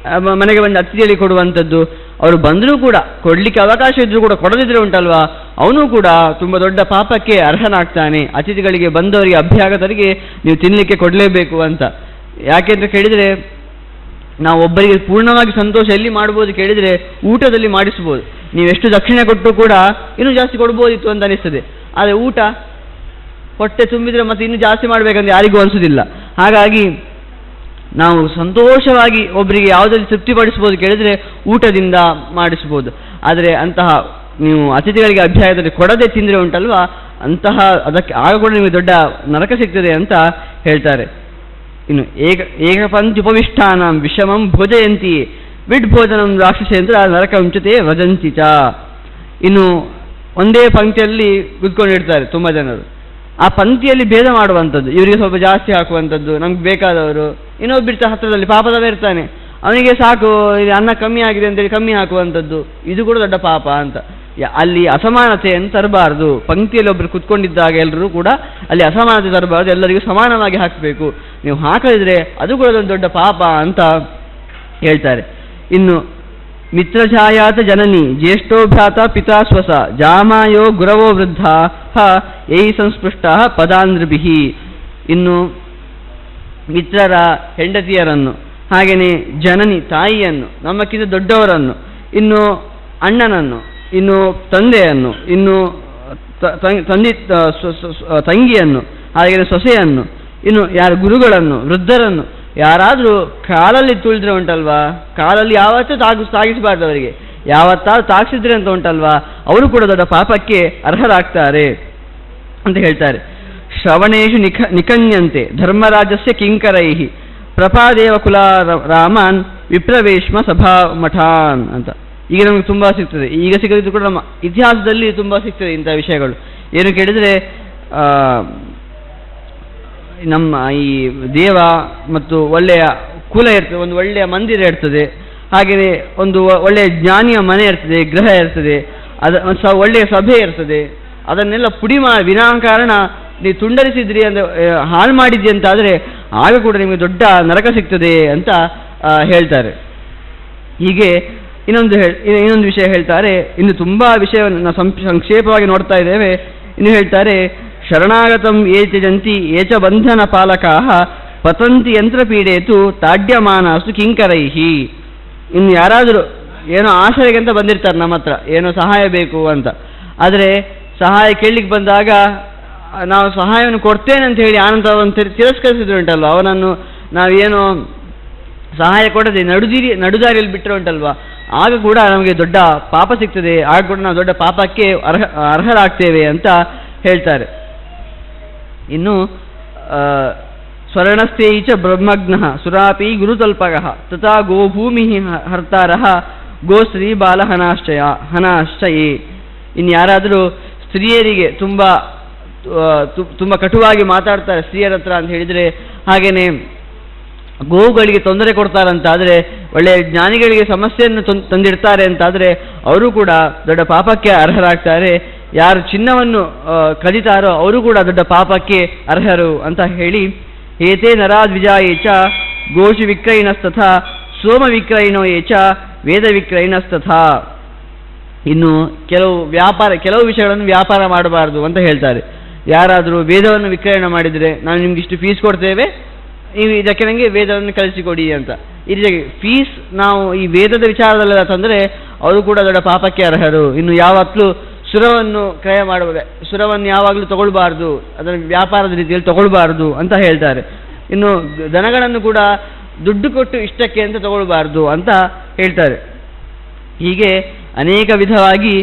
S1: ಮನೆಗೆ ಬಂದು ಅತಿಥಿಗಳಿಗೆ ಕೊಡುವಂಥದ್ದು. ಅವರು ಬಂದರೂ ಕೂಡ ಕೊಡಲಿಕ್ಕೆ ಅವಕಾಶ ಇದ್ದರೂ ಕೂಡ ಕೊಡದಿದ್ರೆ ಉಂಟಲ್ವಾ, ಅವನು ಕೂಡ ತುಂಬ ದೊಡ್ಡ ಪಾಪಕ್ಕೆ ಅರ್ಹನಾಗ್ತಾನೆ. ಅತಿಥಿಗಳಿಗೆ ಬಂದವರಿಗೆ ಅಭ್ಯಾಗತರಿಗೆ ನೀವು ತಿನ್ನಲಿಕ್ಕೆ ಕೊಡಲೇಬೇಕು ಅಂತ. ಯಾಕೆಂತ ಕೇಳಿದರೆ ನಾವು ಒಬ್ಬರಿಗೆ ಪೂರ್ಣವಾಗಿ ಸಂತೋಷ ಎಲ್ಲಿ ಮಾಡ್ಬೋದು ಕೇಳಿದರೆ ಊಟದಲ್ಲಿ ಮಾಡಿಸ್ಬೋದು. ನೀವೆಷ್ಟು ದಕ್ಷಿಣೆ ಕೊಟ್ಟು ಕೂಡ ಇನ್ನೂ ಜಾಸ್ತಿ ಕೊಡ್ಬೋದಿತ್ತು ಅಂತ ಅನಿಸ್ತದೆ. ಆದರೆ ಊಟ ಹೊಟ್ಟೆ ತುಂಬಿದರೆ ಮತ್ತೆ ಇನ್ನೂ ಜಾಸ್ತಿ ಮಾಡಬೇಕಂತ ಯಾರಿಗೂ ಅನಿಸೋದಿಲ್ಲ. ಹಾಗಾಗಿ ನಾವು ಸಂತೋಷವಾಗಿ ಒಬ್ಬರಿಗೆ ಯಾವುದಲ್ಲಿ ತೃಪ್ತಿಪಡಿಸ್ಬೋದು ಕೇಳಿದರೆ ಊಟದಿಂದ ಮಾಡಿಸ್ಬೋದು. ಆದರೆ ಅಂತಹ ನೀವು ಅತಿಥಿಗಳಿಗೆ ಅಭ್ಯಾಸದಲ್ಲಿ ಕೊಡದೆ ತಿಂದರೆ ಉಂಟಲ್ವಾ, ಅದಕ್ಕೆ ಆಗ ಕೂಡ ನಿಮಗೆ ದೊಡ್ಡ ನರಕ ಸಿಗ್ತದೆ ಅಂತ ಹೇಳ್ತಾರೆ. ಇನ್ನು ಏಕಪಂಕ್ತಿ ಉಪವಿಷ್ಟಾನ ವಿಷಮಂ ಭೋಜಯಂತಿ ವಿಡ್ಭೋಜನಂ ರಾಕ್ಷಸೇಂದ್ರ ನರಕಂಚತೆ ವದಂತಿ ಚ. ಇನ್ನು ಒಂದೇ ಪಂಕ್ತಿಯಲ್ಲಿ ಕೂತ್ಕೊಂಡಿರ್ತಾರೆ ತುಂಬ ಜನರು, ಆ ಪಂಕ್ತಿಯಲ್ಲಿ ಭೇದ ಮಾಡುವಂಥದ್ದು, ಇವರಿಗೆ ಸ್ವಲ್ಪ ಜಾಸ್ತಿ ಹಾಕುವಂಥದ್ದು, ನಮ್ಗೆ ಬೇಕಾದವರು. ಇನ್ನೊಬ್ಬಿರ್ತ ಹತ್ತಿರದಲ್ಲಿ ಪಾಪದವೇ ಇರ್ತಾನೆ, ಅವನಿಗೆ ಸಾಕು ಅನ್ನ ಕಮ್ಮಿ ಆಗಿದೆ ಅಂತೇಳಿ ಕಮ್ಮಿ ಹಾಕುವಂಥದ್ದು, ಇದು ಕೂಡ ದೊಡ್ಡ ಪಾಪ ಅಂತ. ಅಲ್ಲಿ ಅಸಮಾನತೆಯನ್ನು ತರಬಾರ್ದು. ಪಂಕ್ತಿಯಲ್ಲಿ ಒಬ್ಬರು ಕುತ್ಕೊಂಡಿದ್ದಾಗ ಎಲ್ಲರೂ ಕೂಡ ಅಲ್ಲಿ ಅಸಮಾನತೆ ತರಬಾರ್ದು, ಎಲ್ಲರಿಗೂ ಸಮಾನವಾಗಿ ಹಾಕಬೇಕು. ನೀವು ಹಾಕದಿದ್ರೆ ಅದು ಕೂಡ ಒಂದು ದೊಡ್ಡ ಪಾಪ ಅಂತ ಹೇಳ್ತಾರೆ. ಇನ್ನು ಮಿತ್ರಛಾಯಾತ ಜನನಿ ಜ್ಯೇಷ್ಠೋಭ್ಯಾತ ಪಿತಾ ಸ್ವಸ ಜಾಮಾಯೋ ಗುರವೋ ವೃದ್ಧ ಯೈ ಸಂಸ್ಪೃಷ್ಟ ಪದಾಂಧ್ರಭಿಹಿ. ಇನ್ನು ಮಿತ್ರರ ಹೆಂಡತಿಯರನ್ನು, ಹಾಗೆಯೇ ಜನನಿ ತಾಯಿಯನ್ನು, ನಮ್ಮಕ್ಕಿಂತ ದೊಡ್ಡವರನ್ನು, ಇನ್ನು ಅಣ್ಣನನ್ನು, ಇನ್ನು ತಂದೆಯನ್ನು, ಇನ್ನು ತಂಗಿಯನ್ನು, ಹಾಗೆಯೇ ಸೊಸೆಯನ್ನು, ಇನ್ನು ಯಾರು ಗುರುಗಳನ್ನು, ವೃದ್ಧರನ್ನು, ಯಾರಾದರೂ ಕಾಲಲ್ಲಿ ತುಳಿದ್ರೆ ಉಂಟಲ್ವಾ, ಕಾಲಲ್ಲಿ ಯಾವತ್ತೂ ತಾಗಿಸಬಾರ್ದು ಅವರಿಗೆ, ಯಾವತ್ತಾದ್ರೂ ತಾಗಿಸಿದ್ರೆ ಅಂತ ಉಂಟಲ್ವಾ, ಅವರು ಕೂಡ ದೊಡ್ಡ ಪಾಪಕ್ಕೆ ಅರ್ಹರಾಗ್ತಾರೆ ಅಂತ ಹೇಳ್ತಾರೆ. ಶ್ರವಣೇಶು ನಿಕನ್ಯಂತೆ ಧರ್ಮರಾಜಸ್ಯ ಕಿಂಕರೈಹಿ ಪ್ರಪಾದೇವ ಕುಲ ರಾಮಾನ್ ವಿಪ್ರವೇಶ್ಮ ಸಭಾ ಮಠಾನ್ ಅಂತ. ಈಗ ನಮಗೆ ತುಂಬ ಸಿಗ್ತದೆ, ಈಗ ಸಿಗದಿದ್ದು ಕೂಡ ನಮ್ಮ ಇತಿಹಾಸದಲ್ಲಿ ತುಂಬ ಸಿಗ್ತದೆ ಇಂಥ ವಿಷಯಗಳು. ಏನು ಕೇಳಿದರೆ ನಮ್ಮ ಈ ದೇವ ಮತ್ತು ಒಳ್ಳೆಯ ಕುಲ ಇರ್ತದೆ, ಒಂದು ಒಳ್ಳೆಯ ಮಂದಿರ ಇರ್ತದೆ, ಹಾಗೆಯೇ ಒಂದು ಒಳ್ಳೆಯ ಜ್ಞಾನಿಯ ಮನೆ ಇರ್ತದೆ, ಗೃಹ ಇರ್ತದೆ, ಒಳ್ಳೆಯ ಸಭೆ ಇರ್ತದೆ. ಅದನ್ನೆಲ್ಲ ಪುಡಿ ವಿನಾಕಾರಣ ನೀವು ತುಂಡರಿಸಿದ್ರಿ ಅಂದರೆ ಹಾಳು ಮಾಡಿದ್ರಿ ಅಂತಾದರೆ ಆಗ ಕೂಡ ನಿಮಗೆ ದೊಡ್ಡ ನರಕ ಸಿಗ್ತದೆ ಅಂತ ಹೇಳ್ತಾರೆ. ಹೀಗೆ ಇನ್ನೊಂದು ವಿಷಯ ಹೇಳ್ತಾರೆ. ಇನ್ನು ತುಂಬ ವಿಷಯವನ್ನು ನಾವು ಸಂಕ್ಷೇಪವಾಗಿ ನೋಡ್ತಾ ಇದ್ದೇವೆ. ಇನ್ನು ಹೇಳ್ತಾರೆ, ಶರಣಾಗತಂ ಯೇ ತ್ಯಜಂತಿ ಯೇ ಚ ಬಂಧನ ಪಾಲಕಾಃ ಪತಂತಿ ಯಂತ್ರಪೀಡೇತು ತಾಡ್ಯಮಾನಾಸ್ತು ಕಿಂಕರೈಹಿ. ಇನ್ನು ಯಾರಾದರೂ ಏನೋ ಆಶ್ರಯಕ್ಕೆ ಅಂತ ಬಂದಿರ್ತಾರೆ ನಮ್ಮ ಹತ್ರ, ಏನೋ ಸಹಾಯ ಬೇಕು ಅಂತ. ಆದರೆ ಸಹಾಯ ಕೇಳಲಿಕ್ಕೆ ಬಂದಾಗ ನಾವು ಸಹಾಯವನ್ನು ಕೊಡ್ತೇನೆ ಅಂತ ಹೇಳಿ ಆನಂತರ ಅವನು ತಿರಸ್ಕರಿಸಿದ್ರು ಉಂಟಲ್ವ, ಅವನನ್ನು ನಾವೇನೋ ಸಹಾಯ ಕೊಡದೆ ನಡುದಾರಿಯಲ್ಲಿ ಬಿಟ್ಟರೆ ಉಂಟಲ್ವ, ಆಗ ಕೂಡ ನಮಗೆ ದೊಡ್ಡ ಪಾಪ ಸಿಗ್ತದೆ, ಆಗ ಕೂಡ ನಾವು ದೊಡ್ಡ ಪಾಪಕ್ಕೆ ಅರ್ಹರಾಗ್ತೇವೆ ಅಂತ ಹೇಳ್ತಾರೆ. ಇನ್ನು ಸ್ವರ್ಣಸ್ಥೇಯಿ ಚ ಬ್ರಹ್ಮಜ್ಞಃ ಸುರಾಪಿ ಗುರುತಲ್ಪಗಃ ತಥಾ ಗೋಭೂಮಿ ಹರ್ತಾರಃ ಗೋಸ್ತ್ರೀ ಬಾಲ ಹನಾಶ್ಚಯೇ. ಇನ್ನು ಯಾರಾದರೂ ಸ್ತ್ರೀಯರಿಗೆ ತುಂಬ ಕಟುವಾಗಿ ಮಾತಾಡ್ತಾರೆ ಸ್ತ್ರೀಯರ ಹತ್ರ ಅಂತ ಹೇಳಿದರೆ, ಹಾಗೆಯೇ ಗೋವುಗಳಿಗೆ ತೊಂದರೆ ಕೊಡ್ತಾರಂತಾದರೆ, ಒಳ್ಳೆಯ ಜ್ಞಾನಿಗಳಿಗೆ ಸಮಸ್ಯೆಯನ್ನು ತಂದಿಡ್ತಾರೆ ಅಂತಾದರೆ ಅವರು ಕೂಡ ದೊಡ್ಡ ಪಾಪಕ್ಕೆ ಅರ್ಹರಾಗ್ತಾರೆ. ಯಾರು ಚಿನ್ನವನ್ನು ಕದಿತಾರೋ ಅವರು ಕೂಡ ದೊಡ್ಡ ಪಾಪಕ್ಕೆ ಅರ್ಹರು ಅಂತ ಹೇಳಿ, ಏತೇ ನರಾದ್ವಿಜಾಯೇ ಚ ಗೋಷು ವಿಕ್ರಯಿಣಸ್ತಥಾ ಸೋಮ ವಿಕ್ರಯಿಣೋ ಯೇ ಚ ವೇದ ವಿಕ್ರಯಿಣಸ್ತಥಾ. ಇನ್ನು ಕೆಲವು ವಿಷಯಗಳನ್ನು ವ್ಯಾಪಾರ ಮಾಡಬಾರ್ದು ಅಂತ ಹೇಳ್ತಾರೆ. ಯಾರಾದರೂ ವೇದವನ್ನು ವಿಕ್ರಯಣ ಮಾಡಿದರೆ ನಾವು ನಿಮ್ಗೆ ಇಷ್ಟು ಫೀಸ್ ಕೊಡ್ತೇವೆ, ನೀವು ಇದಕ್ಕೆ ನನಗೆ ವೇದವನ್ನು ಕಳಿಸಿಕೊಡಿ ಅಂತ. ಈ ರೀತಿಯಾಗಿ ಫೀಸ್ ನಾವು ಈ ವೇದದ ವಿಚಾರದಲ್ಲೆಲ್ಲ ತಂದರೆ ಅವರು ಕೂಡ ದೊಡ್ಡ ಪಾಪಕ್ಕೆ ಅರ್ಹರು. ಇನ್ನು ಯಾವತ್ತೂ ಸುರವನ್ನು ಕ್ರಯ ಮಾಡಬೇಕು, ಸುರವನ್ನು ಯಾವಾಗಲೂ ತಗೊಳ್ಬಾರ್ದು, ಅದನ್ನು ವ್ಯಾಪಾರದ ರೀತಿಯಲ್ಲಿ ತಗೊಳ್ಬಾರ್ದು ಅಂತ ಹೇಳ್ತಾರೆ. ಇನ್ನು ದನಗಳನ್ನು ಕೂಡ ದುಡ್ಡು ಕೊಟ್ಟು ಇಷ್ಟಕ್ಕೆ ಅಂತ ತಗೊಳ್ಬಾರ್ದು ಅಂತ ಹೇಳ್ತಾರೆ. ಹೀಗೆ ಅನೇಕ ವಿಧವಾಗಿ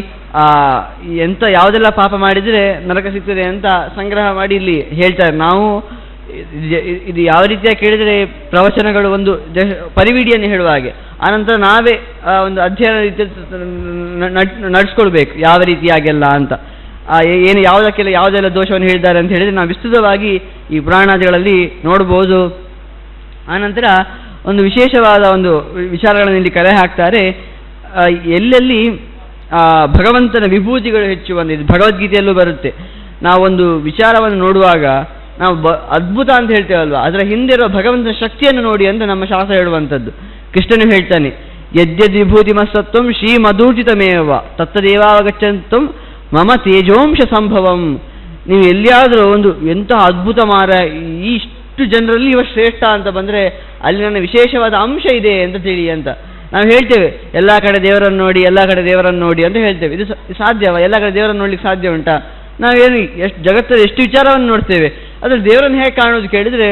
S1: ಯಾವುದೆಲ್ಲ ಪಾಪ ಮಾಡಿದರೆ ನರಕ ಸಿಗ್ತದೆ ಅಂತ ಸಂಗ್ರಹ ಮಾಡಿ ಇಲ್ಲಿ ಹೇಳ್ತಾರೆ. ನಾವು ಇದು ಯಾವ ರೀತಿಯಾಗಿ ಕೇಳಿದರೆ ಪ್ರವಚನಗಳು ಒಂದು ಪರಿವಿಡಿಯನ್ನು ಹೇಳುವ ಹಾಗೆ, ಆನಂತರ ನಾವೇ ಒಂದು ಅಧ್ಯಯನ ರೀತಿಯಲ್ಲಿ ನಡೆಸ್ಕೊಳ್ಬೇಕು ಯಾವ ರೀತಿಯಾಗೆಲ್ಲ ಅಂತ. ಏನು ಯಾವುದೆಲ್ಲ ದೋಷವನ್ನು ಹೇಳಿದ್ದಾರೆ ಅಂತ ಹೇಳಿದರೆ ನಾವು ವಿಸ್ತೃತವಾಗಿ ಈ ಪುರಾಣಾದಿಗಳಲ್ಲಿ ನೋಡ್ಬೋದು. ಆನಂತರ ಒಂದು ವಿಶೇಷವಾದ ಒಂದು ವಿಚಾರಗಳನ್ನು ಇಲ್ಲಿ ಕಲೆ ಹಾಕ್ತಾರೆ. ಎಲ್ಲೆಲ್ಲಿ ಭಗವಂತನ ವಿಭೂತಿಗಳು ಹೆಚ್ಚು ಬಂದಿದೆ, ಭಗವದ್ಗೀತೆಯಲ್ಲೂ ಬರುತ್ತೆ. ನಾವೊಂದು ವಿಚಾರವನ್ನು ನೋಡುವಾಗ ನಾವು ಅದ್ಭುತ ಅಂತ ಹೇಳ್ತೇವಲ್ವ, ಅದರ ಹಿಂದೆ ಇರುವ ಭಗವಂತನ ಶಕ್ತಿಯನ್ನು ನೋಡಿ ಅಂತ ನಮ್ಮ ಶಾಸ್ತ್ರ ಹೇಳುವಂಥದ್ದು. ಕೃಷ್ಣನು ಹೇಳ್ತಾನೆ, ಯದ್ಯದ್ ವಿಭೂತಿಮಸತ್ವಂ ಶ್ರೀಮಧೂರ್ಜಿತಮೇವ ತತ್ತದೇವಾವಗಚ್ಚಂತಂ ಮಮ ತೇಜೋಂಶ ಸಂಭವಂ. ನೀವು ಎಲ್ಲಿಯಾದರೂ ಒಂದು ಎಂಥ ಅದ್ಭುತ ಮಾರ, ಇಷ್ಟು ಜನರಲ್ಲಿ ಇವ ಶ್ರೇಷ್ಠ ಅಂತ ಬಂದರೆ ಅಲ್ಲಿ ನನ್ನ ವಿಶೇಷವಾದ ಅಂಶ ಇದೆ ಅಂತ ತಿಳಿ ಅಂತ ನಾವು ಹೇಳ್ತೇವೆ. ಎಲ್ಲ ಕಡೆ ದೇವರನ್ನು ನೋಡಿ, ಎಲ್ಲ ಕಡೆ ದೇವರನ್ನು ನೋಡಿ ಅಂತ ಹೇಳ್ತೇವೆ. ಇದು ಸಾಧ್ಯವ? ಎಲ್ಲ ಕಡೆ ದೇವರನ್ನು ನೋಡ್ಲಿಕ್ಕೆ ಸಾಧ್ಯ ಉಂಟಾ? ನಾವೇನು ಜಗತ್ತಲ್ಲಿ ಎಷ್ಟು ವಿಚಾರವನ್ನು ನೋಡ್ತೇವೆ, ಅದ್ರಲ್ಲಿ ದೇವರನ್ನು ಹೇಗೆ ಕಾಣೋದು ಕೇಳಿದರೆ,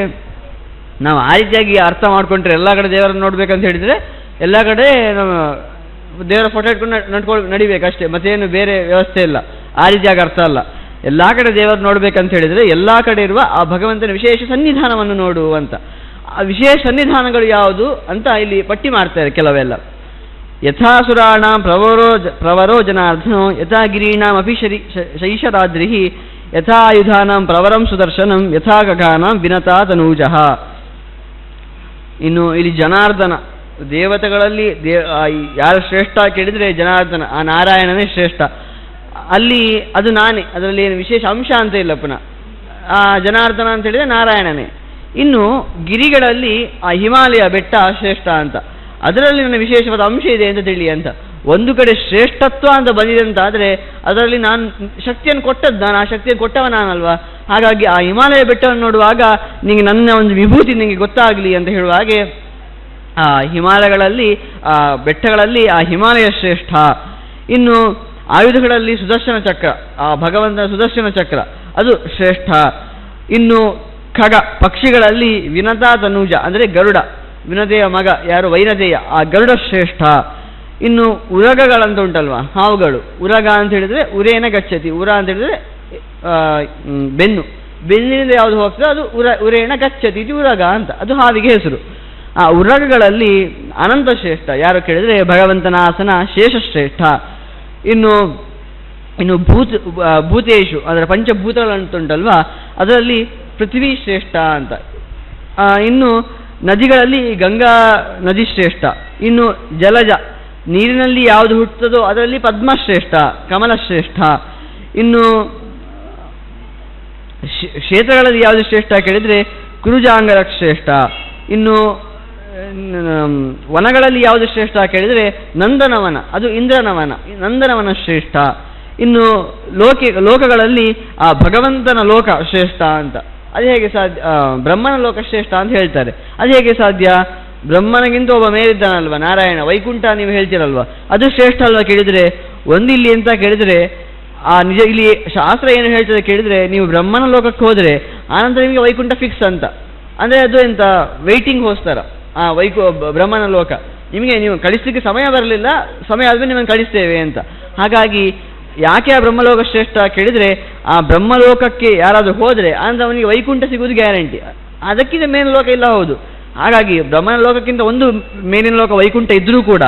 S1: ನಾವು ಆ ರೀತಿಯಾಗಿ ಅರ್ಥ ಮಾಡ್ಕೊಂಡ್ರೆ ಎಲ್ಲ ಕಡೆ ದೇವರನ್ನು ನೋಡ್ಬೇಕಂತ ಹೇಳಿದರೆ ಎಲ್ಲ ಕಡೆ ನಮ್ಮ ದೇವರ ಫೋಟೋ ಇಟ್ಕೊಂಡು ನಡಿಬೇಕಷ್ಟೇ, ಮತ್ತೇನು ಬೇರೆ ವ್ಯವಸ್ಥೆ ಇಲ್ಲ. ಆ ರೀತಿಯಾಗಿ ಅರ್ಥ ಅಲ್ಲ. ಎಲ್ಲ ಕಡೆ ದೇವರು ನೋಡ್ಬೇಕಂತ ಹೇಳಿದರೆ ಎಲ್ಲ ಕಡೆ ಇರುವ ಆ ಭಗವಂತನ ವಿಶೇಷ ಸನ್ನಿಧಾನವನ್ನು ನೋಡು ಅಂತ. ಆ ವಿಶೇಷ ಸನ್ನಿಧಾನಗಳು ಯಾವುದು ಅಂತ ಇಲ್ಲಿ ಪಟ್ಟಿ ಮಾಡ್ತಾರೆ ಕೆಲವೆಲ್ಲ. ಯಥಾಸುರಾಣಾಂ ಪ್ರವರೋ ಜನಾರ್ದನೋ ಯಥಾ ಗಿರೀಣಾಮಪಿ ಶೈಶರಾದ್ರಿ ಯಥಾಯುಧಾನಾಂ ಪ್ರವರಂ ಸುದರ್ಶನಂ ಯಥಾ ಗಗಾನಾಂ ವಿನತಾ ತನೂಜಃ. ಇನ್ನು ಇಲ್ಲಿ ಜನಾರ್ದನ ದೇವತೆಗಳಲ್ಲಿ ಯಾರು ಶ್ರೇಷ್ಠ ಕೇಳಿದರೆ ಜನಾರ್ದನ, ಆ ನಾರಾಯಣನೇ ಶ್ರೇಷ್ಠ. ಅಲ್ಲಿ ಅದು ನಾನೇ, ಅದರಲ್ಲಿ ಏನು ವಿಶೇಷ ಅಂಶ ಅಂತ ಇಲ್ಲ. ಪುನಃ ಆ ಜನಾರ್ದನ ಅಂತ ಹೇಳಿದರೆ ನಾರಾಯಣನೇ. ಇನ್ನು ಗಿರಿಗಳಲ್ಲಿ ಆ ಹಿಮಾಲಯ ಬೆಟ್ಟ ಶ್ರೇಷ್ಠ ಅಂತ, ಅದರಲ್ಲಿ ನನ್ನ ವಿಶೇಷವಾದ ಅಂಶ ಇದೆ ಅಂತ ತಿಳಿ ಅಂತ. ಒಂದು ಕಡೆ ಶ್ರೇಷ್ಠತ್ವ ಅಂತ ಬಂದಿದೆ ಅಂತಾದರೆ ಅದರಲ್ಲಿ ನಾನು ಶಕ್ತಿಯನ್ನು ಕೊಟ್ಟದ್ದು, ನಾನು ಆ ಶಕ್ತಿಯನ್ನು ಕೊಟ್ಟವ ನಾನಲ್ವಾ. ಹಾಗಾಗಿ ಆ ಹಿಮಾಲಯ ಬೆಟ್ಟವನ್ನು ನೋಡುವಾಗ ನಿಮಗೆ ನನ್ನ ಒಂದು ವಿಭೂತಿ ನಿಮಗೆ ಗೊತ್ತಾಗಲಿ ಅಂತ ಹೇಳುವ ಹಾಗೆ ಆ ಹಿಮಾಲಯಗಳಲ್ಲಿ, ಆ ಬೆಟ್ಟಗಳಲ್ಲಿ ಆ ಹಿಮಾಲಯ ಶ್ರೇಷ್ಠ. ಇನ್ನು ಆಯುಧಗಳಲ್ಲಿ ಸುದರ್ಶನ ಚಕ್ರ, ಆ ಭಗವಂತನ ಸುದರ್ಶನ ಚಕ್ರ ಅದು ಶ್ರೇಷ್ಠ. ಇನ್ನು ಖಗ ಪಕ್ಷಿಗಳಲ್ಲಿ ವಿನತಾ ತನೂಜ ಅಂದರೆ ಗರುಡ, ವಿನತೆಯ ಮಗ ಯಾರು ವೈನತೆಯ, ಆ ಗರುಡ ಶ್ರೇಷ್ಠ. ಇನ್ನು ಉರಗಗಳಂತ ಉಂಟಲ್ವಾ, ಹಾವುಗಳು. ಉರಗ ಅಂತ ಹೇಳಿದರೆ ಉರೇನ ಗಚ್ಚತಿ, ಉರ ಅಂತ ಹೇಳಿದರೆ ಬೆನ್ನು, ಬೆನ್ನಿನಿಂದ ಯಾವುದು ಹೋಗ್ತದೆ ಅದು ಉರೇನ ಗಚ್ಚತಿ ಇದು ಉರಗ ಅಂತ, ಅದು ಹಾವಿಗೆ ಹೆಸರು. ಆ ಉರಗಗಳಲ್ಲಿ ಅನಂತ ಶ್ರೇಷ್ಠ ಯಾರು ಕೇಳಿದರೆ ಭಗವಂತನ ಆಸನ ಶೇಷಶ್ರೇಷ್ಠ. ಇನ್ನು ಭೂತೇಶು ಅದರ ಪಂಚಭೂತಗಳಂತುಂಟಲ್ವಾ, ಅದರಲ್ಲಿ ಪೃಥ್ವಿ ಶ್ರೇಷ್ಠ ಅಂತ. ಇನ್ನು ನದಿಗಳಲ್ಲಿ ಗಂಗಾ ನದಿ ಶ್ರೇಷ್ಠ. ಇನ್ನು ಜಲಜ ನೀರಿನಲ್ಲಿ ಯಾವುದು ಹುಟ್ಟುತ್ತದೋ ಅದರಲ್ಲಿ ಪದ್ಮ ಶ್ರೇಷ್ಠ, ಕಮಲ ಶ್ರೇಷ್ಠ. ಇನ್ನು ಕ್ಷೇತ್ರಗಳಲ್ಲಿ ಯಾವುದು ಶ್ರೇಷ್ಠ ಕೇಳಿದರೆ ಕುರುಜಾಂಗರ ಶ್ರೇಷ್ಠ. ಇನ್ನು ವನಗಳಲ್ಲಿ ಯಾವುದು ಶ್ರೇಷ್ಠ ಕೇಳಿದರೆ ನಂದನವನ, ಅದು ಇಂದ್ರನವನ, ನಂದನವನ ಶ್ರೇಷ್ಠ. ಇನ್ನು ಲೋಕಗಳಲ್ಲಿ ಆ ಭಗವಂತನ ಲೋಕ ಶ್ರೇಷ್ಠ ಅಂತ. ಅದು ಹೇಗೆ ಸಾಧ್ಯ? ಬ್ರಹ್ಮನ ಲೋಕ ಶ್ರೇಷ್ಠ ಅಂತ ಹೇಳ್ತಾರೆ. ಅದು ಹೇಗೆ ಸಾಧ್ಯ? ಬ್ರಹ್ಮನಿಗಿಂತ ಒಬ್ಬ ಮೇಲಿದ್ದಾನಲ್ವ ನಾರಾಯಣ, ವೈಕುಂಠ ನೀವು ಹೇಳ್ತೀರಲ್ವ, ಅದು ಶ್ರೇಷ್ಠ ಅಲ್ವಾ ಕೇಳಿದರೆ? ಒಂದಿಲ್ಲಿ ಅಂತ ಕೇಳಿದರೆ ಆ ನಿಜ ಇಲ್ಲಿ ಶಾಸ್ತ್ರ ಏನು ಹೇಳ್ತದೆ ಕೇಳಿದರೆ, ನೀವು ಬ್ರಹ್ಮನ ಲೋಕಕ್ಕೆ ಹೋದರೆ ಆನಂತರ ನಿಮಗೆ ವೈಕುಂಠ ಫಿಕ್ಸ್ ಅಂತ. ಅಂದರೆ ಅದು ಎಂತ ವೆಯ್ಟಿಂಗ್ ಹೋಸ್ತಾರ ಆ ಬ್ರಹ್ಮನ ಲೋಕ. ನಿಮಗೆ ನೀವು ಕಳಿಸ್ಲಿಕ್ಕೆ ಸಮಯ ಬರಲಿಲ್ಲ, ಸಮಯ ಆದಮೇಲೆ ನಿಮ್ಮನ್ನು ಕಳಿಸ್ತೇವೆ ಅಂತ. ಹಾಗಾಗಿ ಯಾಕೆ ಆ ಬ್ರಹ್ಮಲೋಕ ಶ್ರೇಷ್ಠ ಕೇಳಿದರೆ, ಆ ಬ್ರಹ್ಮಲೋಕಕ್ಕೆ ಯಾರಾದರೂ ಹೋದರೆ ಅಂದರೆ ಅವನಿಗೆ ವೈಕುಂಠ ಸಿಗುವುದು ಗ್ಯಾರಂಟಿ. ಅದಕ್ಕಿಂತ ಮೇಲಿನ ಲೋಕ ಇಲ್ಲ. ಹೌದು. ಹಾಗಾಗಿ ಬ್ರಹ್ಮನ ಲೋಕಕ್ಕಿಂತ ಒಂದು ಮೇಲಿನ ಲೋಕ ವೈಕುಂಠ ಇದ್ದರೂ ಕೂಡ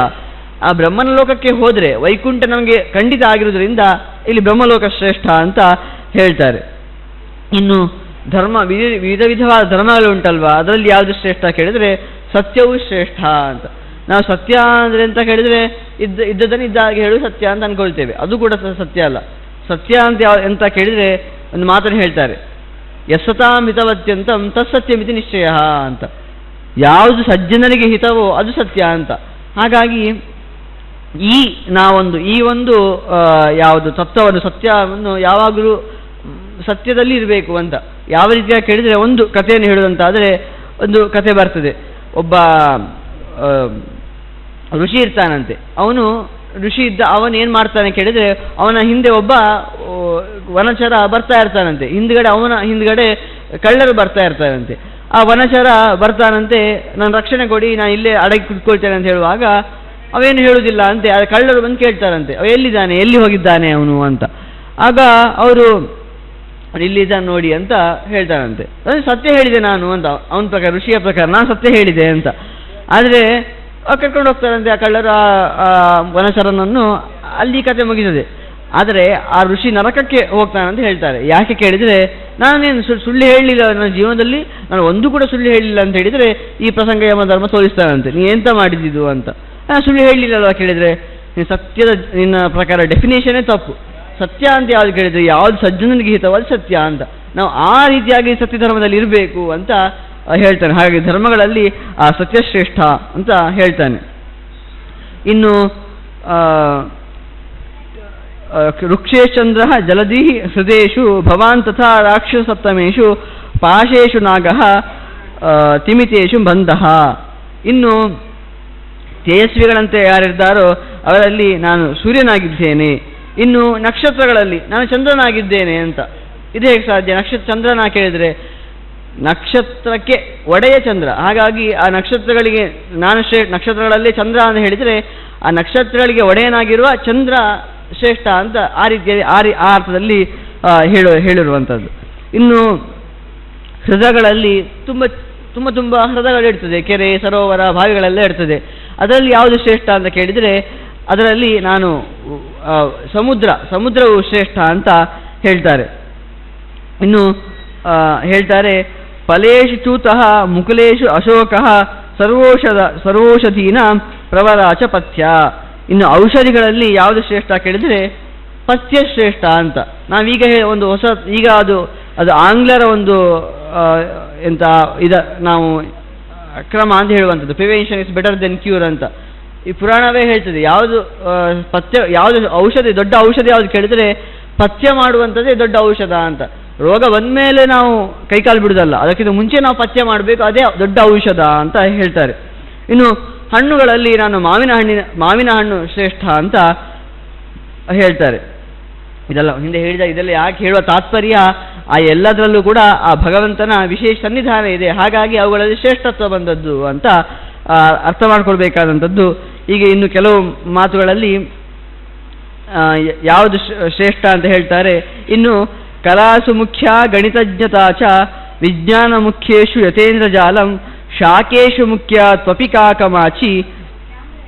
S1: ಆ ಬ್ರಹ್ಮನ ಲೋಕಕ್ಕೆ ಹೋದರೆ ವೈಕುಂಠ ನಮಗೆ ಖಂಡಿತ ಆಗಿರುವುದರಿಂದ ಇಲ್ಲಿ ಬ್ರಹ್ಮಲೋಕ ಶ್ರೇಷ್ಠ ಅಂತ ಹೇಳ್ತಾರೆ. ಇನ್ನು ಧರ್ಮ ವಿಧವಾದ ಧರ್ಮಗಳು ಉಂಟಲ್ವಾ, ಅದರಲ್ಲಿ ಯಾವುದು ಶ್ರೇಷ್ಠ ಕೇಳಿದರೆ ಸತ್ಯವೂ ಶ್ರೇಷ್ಠ ಅಂತ. ನಾವು ಸತ್ಯ ಅಂದರೆ ಅಂತ ಕೇಳಿದರೆ ಇದ್ದದನ್ನು ಇದ್ದಾಗೆ ಹೇಳು ಸತ್ಯ ಅಂತ ಅಂದ್ಕೊಳ್ತೇವೆ, ಅದು ಕೂಡ ಸತ್ಯ ಅಲ್ಲ. ಸತ್ಯ ಅಂತ ಎಂತ ಕೇಳಿದರೆ ಒಂದು ಮಾತನ್ನು ಹೇಳ್ತಾರೆ, ಯಸ್ಸತಾಂ ಹಿತವತ್ಯಂತಂ ತತ್ಸತ್ಯಮಿತಿ ನಿಶ್ಚಯ ಅಂತ. ಯಾವುದು ಸಜ್ಜನರಿಗೆ ಹಿತವೋ ಅದು ಸತ್ಯ ಅಂತ. ಹಾಗಾಗಿ ಈ ಒಂದು ಯಾವುದು ತತ್ವವನ್ನು ಸತ್ಯವನ್ನು ಯಾವಾಗಲೂ ಸತ್ಯದಲ್ಲಿ ಇರಬೇಕು ಅಂತ. ಯಾವ ರೀತಿಯಾಗಿ ಕೇಳಿದರೆ, ಒಂದು ಕಥೆಯನ್ನು ಹೇಳುವಂತಾದರೆ ಒಂದು ಕಥೆ ಬರ್ತದೆ. ಒಬ್ಬ ಋಷಿ ಇರ್ತಾನಂತೆ. ಋಷಿ ಇದ್ದ ಅವನು ಏನು ಮಾಡ್ತಾನೆ ಕೇಳಿದರೆ, ಅವನ ಹಿಂದೆ ಒಬ್ಬ ವನಚರ ಬರ್ತಾ ಇರ್ತಾನಂತೆ. ಅವನ ಹಿಂದ್ಗಡೆ ಕಳ್ಳರು ಬರ್ತಾ ಇರ್ತಾರಂತೆ. ಆ ವನಚರ ಬರ್ತಾನಂತೆ, ನಾನು ರಕ್ಷಣೆ ಕೊಡಿ, ನಾನು ಇಲ್ಲೇ ಅಡಗಿ ಕುತ್ಕೊಳ್ತೇನೆ ಅಂತ ಹೇಳುವಾಗ ಅವೇನು ಹೇಳುವುದಿಲ್ಲ ಅಂತೆ. ಆ ಕಳ್ಳರು ಬಂದು ಕೇಳ್ತಾರಂತೆ, ಅವ ಎಲ್ಲಿದ್ದಾನೆ, ಎಲ್ಲಿ ಹೋಗಿದ್ದಾನೆ ಅವನು ಅಂತ. ಆಗ ಅವರು ಇಲ್ಲಿದ್ದಾನೆ ನೋಡಿ ಅಂತ ಹೇಳ್ತಾನಂತೆ. ಸತ್ಯ ಹೇಳಿದೆ ನಾನು ಅಂತ ಅವನ ಪ್ರಕಾರ, ಋಷಿಯ ಪ್ರಕಾರ ನಾನು ಸತ್ಯ ಹೇಳಿದೆ ಅಂತ. ಆದರೆ ಕರ್ಕೊಂಡು ಹೋಗ್ತಾರಂತೆ ಆ ಕಳ್ಳರು ಆ ವನಚರನನ್ನು. ಅಲ್ಲಿ ಕತೆ ಮುಗಿತದೆ. ಆದರೆ ಆ ಋಷಿ ನರಕಕ್ಕೆ ಹೋಗ್ತಾನಂತ ಹೇಳ್ತಾರೆ. ಯಾಕೆ ಕೇಳಿದರೆ, ನಾನೇನು ಸುಳ್ಳು ಹೇಳಲಿಲ್ಲ ನನ್ನ ಜೀವನದಲ್ಲಿ, ನಾನು ಒಂದು ಕೂಡ ಸುಳ್ಳು ಹೇಳಲಿಲ್ಲ ಅಂತ ಹೇಳಿದರೆ ಈ ಪ್ರಸಂಗ ಯಮಧರ್ಮ ತೋರಿಸ್ತಾನಂತೆ, ನೀ ಎಂತ ಮಾಡಿದ್ದು ಅಂತ. ಸುಳ್ಳು ಹೇಳಲಿಲ್ಲಲ್ವ ಕೇಳಿದರೆ, ಸತ್ಯದ ನಿನ್ನ ಪ್ರಕಾರ ಡೆಫಿನೇಷನ್ನೇ ತಪ್ಪು. ಸತ್ಯ ಅಂತ ಯಾವ್ದು ಕೇಳಿದರೆ, ಯಾವ್ದು ಸಜ್ಜನಿಗೆ ಹಿತವಾದ ಸತ್ಯ ಅಂತ. ನಾವು ಆ ರೀತಿಯಾಗಿ ಸತ್ಯ ಧರ್ಮದಲ್ಲಿ ಇರಬೇಕು ಅಂತ ಹೇಳ್ತಾನೆ. ಹಾಗಾಗಿ ಧರ್ಮಗಳಲ್ಲಿ ಆ ಸತ್ಯಶ್ರೇಷ್ಠ ಅಂತ ಹೇಳ್ತಾನೆ. ಇನ್ನು ವೃಕ್ಷೇಶ್ಚಂದ್ರ ಜಲಧಿ ಹೃದಯೇಷು ಭವಾನ್ ತಥಾ ರಾಕ್ಷಸಪ್ತಮೇಷು ಪಾಶೇಷು ನಾಗಃ ತಿಮಿತೇಷು ಬಂಧಃ. ಇನ್ನು ತೇಜಸ್ವಿಗಳಂತೆ ಯಾರಿದ್ದಾರೋ ಅವರಲ್ಲಿ ನಾನು ಸೂರ್ಯನಾಗಿದ್ದೇನೆ, ಇನ್ನು ನಕ್ಷತ್ರಗಳಲ್ಲಿ ನಾನು ಚಂದ್ರನಾಗಿದ್ದೇನೆ ಅಂತ. ಇದು ಹೇಗೆ ಸಾಧ್ಯ? ಚಂದ್ರನ ಕೇಳಿದರೆ ನಕ್ಷತ್ರಕ್ಕೆ ಒಡೆಯ ಚಂದ್ರ. ಹಾಗಾಗಿ ಆ ನಕ್ಷತ್ರಗಳಿಗೆ ನಾನು ನಕ್ಷತ್ರಗಳಲ್ಲಿ ಚಂದ್ರ ಅಂತ ಹೇಳಿದರೆ ಆ ನಕ್ಷತ್ರಗಳಿಗೆ ಒಡೆಯನಾಗಿರುವ ಚಂದ್ರ ಶ್ರೇಷ್ಠ ಅಂತ ಆ ರೀತಿಯಲ್ಲಿ ಆ ಅರ್ಥದಲ್ಲಿ ಹೇಳಿರುವಂಥದ್ದು. ಇನ್ನು ಹೃದಯಗಳಲ್ಲಿ ತುಂಬ ತುಂಬ ತುಂಬ ಹೃದಯಗಳು ಇರ್ತದೆ, ಕೆರೆ ಸರೋವರ ಬಾವಿಗಳೆಲ್ಲ ಇರ್ತದೆ. ಅದರಲ್ಲಿ ಯಾವುದು ಶ್ರೇಷ್ಠ ಅಂತ ಕೇಳಿದರೆ ಅದರಲ್ಲಿ ನಾನು ಸಮುದ್ರವು ಶ್ರೇಷ್ಠ ಅಂತ ಹೇಳ್ತಾರೆ. ಇನ್ನು ಹೇಳ್ತಾರೆ, ಫಲೇಷು ಚೂತಃ ಮುಕುಲೇಶು ಅಶೋಕಃ ಸರ್ವೌಷಧೀನಾಂ ಪ್ರವರಾಚ ಪಥ್ಯ. ಇನ್ನು ಔಷಧಿಗಳಲ್ಲಿ ಯಾವುದು ಶ್ರೇಷ್ಠ ಕೇಳಿದರೆ ಪಥ್ಯ ಶ್ರೇಷ್ಠ ಅಂತ. ನಾವೀಗ ಒಂದು ಹೊಸ ಈಗ ಅದು ಆಂಗ್ಲರ ಒಂದು ನಾವು ಕ್ರಮ ಅಂತ ಹೇಳುವಂಥದ್ದು, prevention is better then cure ಅಂತ. ಈ ಪುರಾಣವೇ ಹೇಳ್ತದೆ. ಯಾವುದು ಯಾವುದು ಔಷಧಿ, ದೊಡ್ಡ ಔಷಧಿ ಯಾವುದು ಕೇಳಿದರೆ ಪಥ್ಯ ಮಾಡುವಂಥದ್ದೇ ದೊಡ್ಡ ಔಷಧ ಅಂತ. ರೋಗ ಬಂದಮೇಲೆ ನಾವು ಕೈಕಾಲು ಬಿಡುವುದಲ್ಲ, ಅದಕ್ಕಿಂತ ಮುಂಚೆ ನಾವು ಪಥ್ಯ ಮಾಡಬೇಕು, ಅದೇ ದೊಡ್ಡ ಔಷಧ ಅಂತ ಹೇಳ್ತಾರೆ. ಇನ್ನು ಹಣ್ಣುಗಳಲ್ಲಿ ನಾನು ಮಾವಿನ ಹಣ್ಣು ಶ್ರೇಷ್ಠ ಅಂತ ಹೇಳ್ತಾರೆ. ಇದೆಲ್ಲ ಹಿಂದೆ ಹೇಳಿದ ಇದೆಲ್ಲ ಯಾಕೆ ಹೇಳುವ ತಾತ್ಪರ್ಯ, ಆ ಎಲ್ಲದರಲ್ಲೂ ಕೂಡ ಆ ಭಗವಂತನ ವಿಶೇಷ ಸನ್ನಿಧಾನ ಇದೆ. ಹಾಗಾಗಿ ಅವುಗಳಲ್ಲಿ ಶ್ರೇಷ್ಠತ್ವ ಬಂದದ್ದು ಅಂತ ಅರ್ಥ ಮಾಡ್ಕೊಳ್ಬೇಕಾದಂಥದ್ದು. ಈಗ ಇನ್ನು ಕೆಲವು ಮಾತುಗಳಲ್ಲಿ ಯಾವುದು ಶ್ರೇಷ್ಠ ಅಂತ ಹೇಳ್ತಾರೆ. ಇನ್ನು ಕಲಾಸು ಮುಖ್ಯ ಗಣಿತಜ್ಞತಾ ಚ ವಿಜ್ಞಾನ ಮುಖ್ಯೇಶು ಯತೇಂದ್ರ ಜಾಲಂ ಶಾಕೇಶು ಮುಖ್ಯ ತ್ವಪಿಕಾಕಮಾಚಿ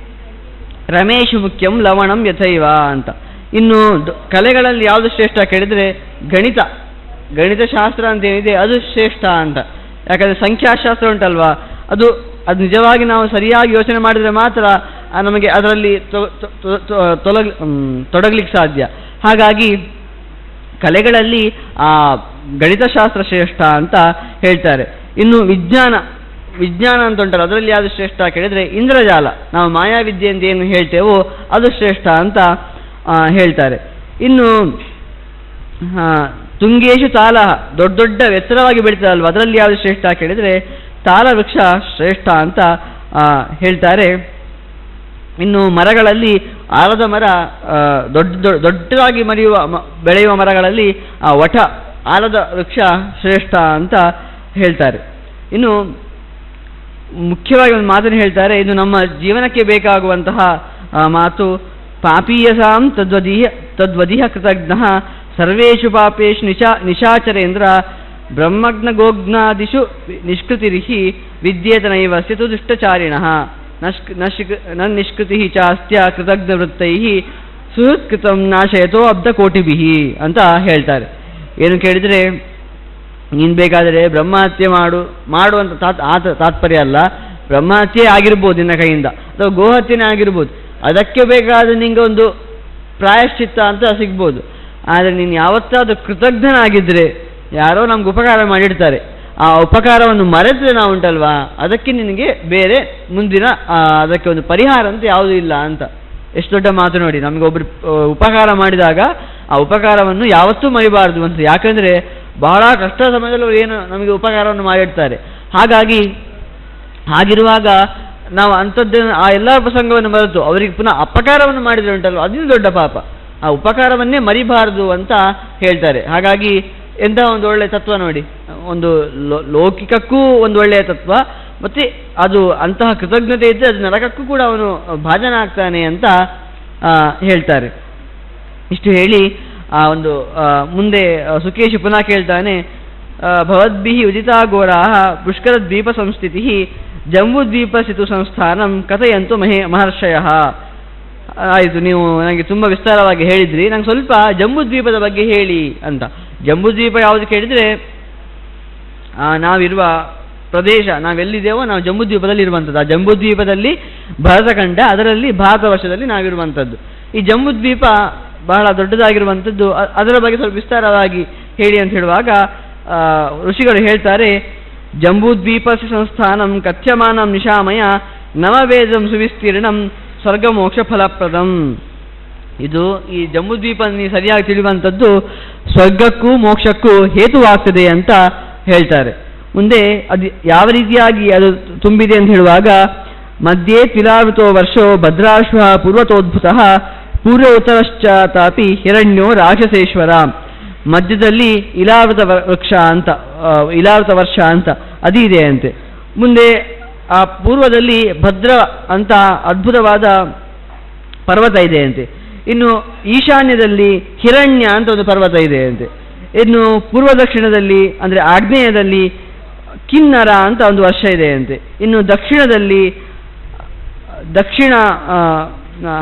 S1: ರಮೇಶು ಮುಖ್ಯಂ ಲವಣಂ ಯಥೈವ ಅಂತ. ಇನ್ನು ಕಲೆಗಳಲ್ಲಿ ಯಾವುದು ಶ್ರೇಷ್ಠ ಕೇಳಿದರೆ ಗಣಿತಶಾಸ್ತ್ರ ಅಂತ ಏನಿದೆ ಅದು ಶ್ರೇಷ್ಠ ಅಂತ. ಯಾಕಂದರೆ ಸಂಖ್ಯಾಶಾಸ್ತ್ರ ಉಂಟಲ್ವಾ, ಅದು ನಿಜವಾಗಿ ನಾವು ಸರಿಯಾಗಿ ಯೋಚನೆ ಮಾಡಿದರೆ ಮಾತ್ರ ನಮಗೆ ಅದರಲ್ಲಿ ತೊಡಗಲಿಕ್ಕೆ ಸಾಧ್ಯ. ಹಾಗಾಗಿ ಕಲೆಗಳಲ್ಲಿ ಆ ಗಣಿತಶಾಸ್ತ್ರ ಶ್ರೇಷ್ಠ ಅಂತ ಹೇಳ್ತಾರೆ. ಇನ್ನು ವಿಜ್ಞಾನ ಅಂತ ಉಂಟಲ್ಲ, ಅದರಲ್ಲಿ ಯಾವುದು ಶ್ರೇಷ್ಠ ಕೇಳಿದರೆ ಇಂದ್ರಜಾಲ, ನಾವು ಮಾಯಾವಿದ್ಯೆ ಅಂತ ಏನು ಹೇಳ್ತೇವೋ ಅದು ಶ್ರೇಷ್ಠ ಅಂತ ಹೇಳ್ತಾರೆ. ಇನ್ನು ತುಂಗೇಶು ತಾಲ, ದೊಡ್ಡ ದೊಡ್ಡ ಎತ್ತರವಾಗಿ ಬೆಳೀತದಲ್ವ, ಅದರಲ್ಲಿ ಯಾವುದು ಶ್ರೇಷ್ಠ ಕೇಳಿದರೆ ತಾಲ ವೃಕ್ಷ ಶ್ರೇಷ್ಠ ಅಂತ ಹೇಳ್ತಾರೆ. ಇನ್ನು ಮರಗಳಲ್ಲಿ ಆಲದ ಮರ ದೊಡ್ಡದಾಗಿ ಬೆಳೆಯುವ ಮರಗಳಲ್ಲಿ ವಟ ಆಲದ ವೃಕ್ಷ ಶ್ರೇಷ್ಠ ಅಂತ ಹೇಳ್ತಾರೆ. ಇನ್ನು ಮುಖ್ಯವಾಗಿ ಒಂದು ಮಾತನ್ನು ಹೇಳ್ತಾರೆ, ಇದು ನಮ್ಮ ಜೀವನಕ್ಕೆ ಬೇಕಾಗುವಂತಹ ಮಾತು. ಪಾಪೀಯಸಾಂ ತದ್ವದಿಹ ಕೃತಜ್ಞ ಸರ್ವೇಷು ಪಾಪೇಶು ನಿಶಾಚರೇಂದ್ರ ಬ್ರಹ್ಮಜ್ಞಗೋಜ್ಞಾದಿಷು ನಿಷ್ಕೃತಿರಿಹಿ ವಿದ್ಯೇತನೈವ ಸ್ಯತು ದುಷ್ಟಚಾರಿಣಃ ನಿಷ್ಕೃತಿ ಚಾಸ್ತ್ಯ ಕೃತಜ್ಞವೃತ್ತೈ ಸುಹೃತ್ಕೃತಂ ನಾಶಯತೋ ಅಬ್ಧಕೋಟಿಭಿಃ ಅಂತ ಹೇಳ್ತಾರೆ. ಏನು ಕೇಳಿದರೆ, ನೀನು ಬೇಕಾದರೆ ಬ್ರಹ್ಮಹತ್ಯೆ ಮಾಡುವಂಥ ತಾತ್ಪರ್ಯ ಅಲ್ಲ. ಬ್ರಹ್ಮಹತ್ಯೆ ಆಗಿರ್ಬೋದು ನಿನ್ನ ಕೈಯಿಂದ, ಅಥವಾ ಗೋಹತ್ಯೆನೇ ಆಗಿರ್ಬೋದು, ಅದಕ್ಕೆ ಬೇಕಾದ ನಿಂಗೆ ಒಂದು ಪ್ರಾಯಶ್ಚಿತ್ತ ಅಂತ ಸಿಗ್ಬೋದು. ಆದರೆ ನೀನು ಯಾವತ್ತಾದರೂ ಕೃತಜ್ಞನಾಗಿದ್ದರೆ, ಯಾರೋ ನಮ್ಗೆ ಉಪಕಾರ ಮಾಡಿರ್ತಾರೆ, ಆ ಉಪಕಾರವನ್ನು ಮರೆತರೆ ನಾವು ಉಂಟಲ್ವಾ, ಅದಕ್ಕೆ ನಿನಗೆ ಬೇರೆ ಮುಂದಿನ ಅದಕ್ಕೆ ಒಂದು ಪರಿಹಾರ ಅಂತ ಯಾವುದೂ ಇಲ್ಲ ಅಂತ. ಎಷ್ಟು ದೊಡ್ಡ ಮಾತು ನೋಡಿ. ನಮಗೆ ಒಬ್ಬರು ಉಪಕಾರ ಮಾಡಿದಾಗ ಆ ಉಪಕಾರವನ್ನು ಯಾವತ್ತೂ ಮರಿಬಾರ್ದು ಅಂತ. ಯಾಕಂದರೆ ಬಹಳ ಕಷ್ಟದ ಸಮಯದಲ್ಲಿ ಅವರು ಏನು ನಮಗೆ ಉಪಕಾರವನ್ನು ಮಾಡಿರ್ತಾರೆ. ಹಾಗಿರುವಾಗ ನಾವು ಅಂಥದ್ದನ್ನು ಆ ಎಲ್ಲ ಪ್ರಸಂಗವನ್ನು ಮರೆತು ಅವರಿಗೆ ಪುನಃ ಅಪಕಾರವನ್ನು ಮಾಡಿದರೆ ಉಂಟಲ್ವ, ಅದೇ ದೊಡ್ಡ ಪಾಪ. ಆ ಉಪಕಾರವನ್ನೇ ಮರಿಬಾರ್ದು ಅಂತ ಹೇಳ್ತಾರೆ. ಹಾಗಾಗಿ ಎಂಥ ಒಂದು ಒಳ್ಳೆಯ ತತ್ವ ನೋಡಿ. ಒಂದು ಲೌಕಿಕಕ್ಕೂ ಒಂದು ಒಳ್ಳೆಯ ತತ್ವ, ಮತ್ತು ಅದು ಅಂತಹ ಕೃತಜ್ಞತೆ ಇದ್ದರೆ ಅದು ನರಕಕ್ಕೂ ಕೂಡ ಅವನು ಭಾಜನ ಆಗ್ತಾನೆ ಅಂತ ಹೇಳ್ತಾರೆ. ಇಷ್ಟು ಹೇಳಿ ಒಂದು ಮುಂದೆ ಸುಕೇಶಿ ಪುನಃ ಕೇಳ್ತಾನೆ, ಭವದ್ಭಿಃ ಉದಿತಾ ಘೋರಾಃ ಪುಷ್ಕರ ದ್ವೀಪ ಸಂಸ್ಥಿತಿ ಜಂಬೂದ್ವೀಪ ಸಿತು ಸಂಸ್ಥಾನಂ ಕಥಯಂತು ಮಹರ್ಷಯಃ. ಆಯಿತು, ನೀವು ನನಗೆ ತುಂಬ ವಿಸ್ತಾರವಾಗಿ ಹೇಳಿದ್ರಿ, ನಂಗೆ ಸ್ವಲ್ಪ ಜಂಬೂದ್ವೀಪದ ಬಗ್ಗೆ ಹೇಳಿ ಅಂತ. ಜಂಬೂದ್ವೀಪ ಯಾವುದು ಕೇಳಿದರೆ, ನಾವಿರುವ ಪ್ರದೇಶ, ನಾವೆಲ್ಲಿದ್ದೇವೋ ನಾವು ಜಂಬೂದ್ವೀಪದಲ್ಲಿ ಇರುವಂಥದ್ದು. ಆ ಜಂಬೂದ್ವೀಪದಲ್ಲಿ ಭರತಖಂಡ, ಅದರಲ್ಲಿ ಭಾರತ ವರ್ಷದಲ್ಲಿ ನಾವಿರುವಂಥದ್ದು. ಈ ಜಂಬೂದ್ವೀಪ ಬಹಳ ದೊಡ್ಡದಾಗಿರುವಂಥದ್ದು, ಅದರ ಬಗ್ಗೆ ಸ್ವಲ್ಪ ವಿಸ್ತಾರವಾಗಿ ಹೇಳಿ ಅಂತ ಹೇಳುವಾಗ ಋಷಿಗಳು ಹೇಳ್ತಾರೆ, ಜಂಬೂದ್ವೀಪಸ್ಯ ಸಂಸ್ಥಾನಂ ಕಥ್ಯಮಾನಂ ನಿಶಾಮಯ ನವವೇದಂ ಸುವಿಸ್ತೀರ್ಣಂ ಸ್ವರ್ಗ ಮೋಕ್ಷ ಫಲಪ್ರದಂ. ಇದು ಈ ಜಂಬೂದ್ವೀಪ ನೀವು ಸರಿಯಾಗಿ ತಿಳಿಯುವಂಥದ್ದು ಸ್ವರ್ಗಕ್ಕೂ ಮೋಕ್ಷಕ್ಕೂ ಹೇತುವಾಗ್ತದೆ ಅಂತ ಹೇಳ್ತಾರೆ. ಮುಂದೆ ಅದು ಯಾವ ರೀತಿಯಾಗಿ ಅದು ತುಂಬಿದೆ ಅಂತ ಹೇಳುವಾಗ, ಮಧ್ಯೆ ತ್ವಿಲಾವೃತೋ ವರ್ಷೋ ಭದ್ರಾಶ್ವ ಪೂರ್ವತೋದ್ಭುತಃ ಪೂರ್ವ ಉತ್ತರಶ್ಚಾತಾಪಿ ಹಿರಣ್ಯೋ ರಾಕ್ಷಸೇಶ್ವರ. ಮಧ್ಯದಲ್ಲಿ ಇಲಾವೃತ ವೃಕ್ಷ ಅಂತ, ಇಲಾವೃತ ವರ್ಷ ಅಂತ ಅದಿದೆ ಅಂತೆ. ಮುಂದೆ ಆ ಪೂರ್ವದಲ್ಲಿ ಭದ್ರ ಅಂತ ಅದ್ಭುತವಾದ ಪರ್ವತ ಇದೆ ಅಂತೆ. ಇನ್ನು ಈಶಾನ್ಯದಲ್ಲಿ ಹಿರಣ್ಯ ಅಂತ ಒಂದು ಪರ್ವತ ಇದೆ ಅಂತೆ. ಇನ್ನು ಪೂರ್ವ ದಕ್ಷಿಣದಲ್ಲಿ ಅಂದರೆ ಆಗ್ನೇಯದಲ್ಲಿ ಕಿನ್ನರ ಅಂತ ಒಂದು ವರ್ಷ ಇದೆ ಅಂತೆ. ಇನ್ನು ದಕ್ಷಿಣದಲ್ಲಿ ದಕ್ಷಿಣ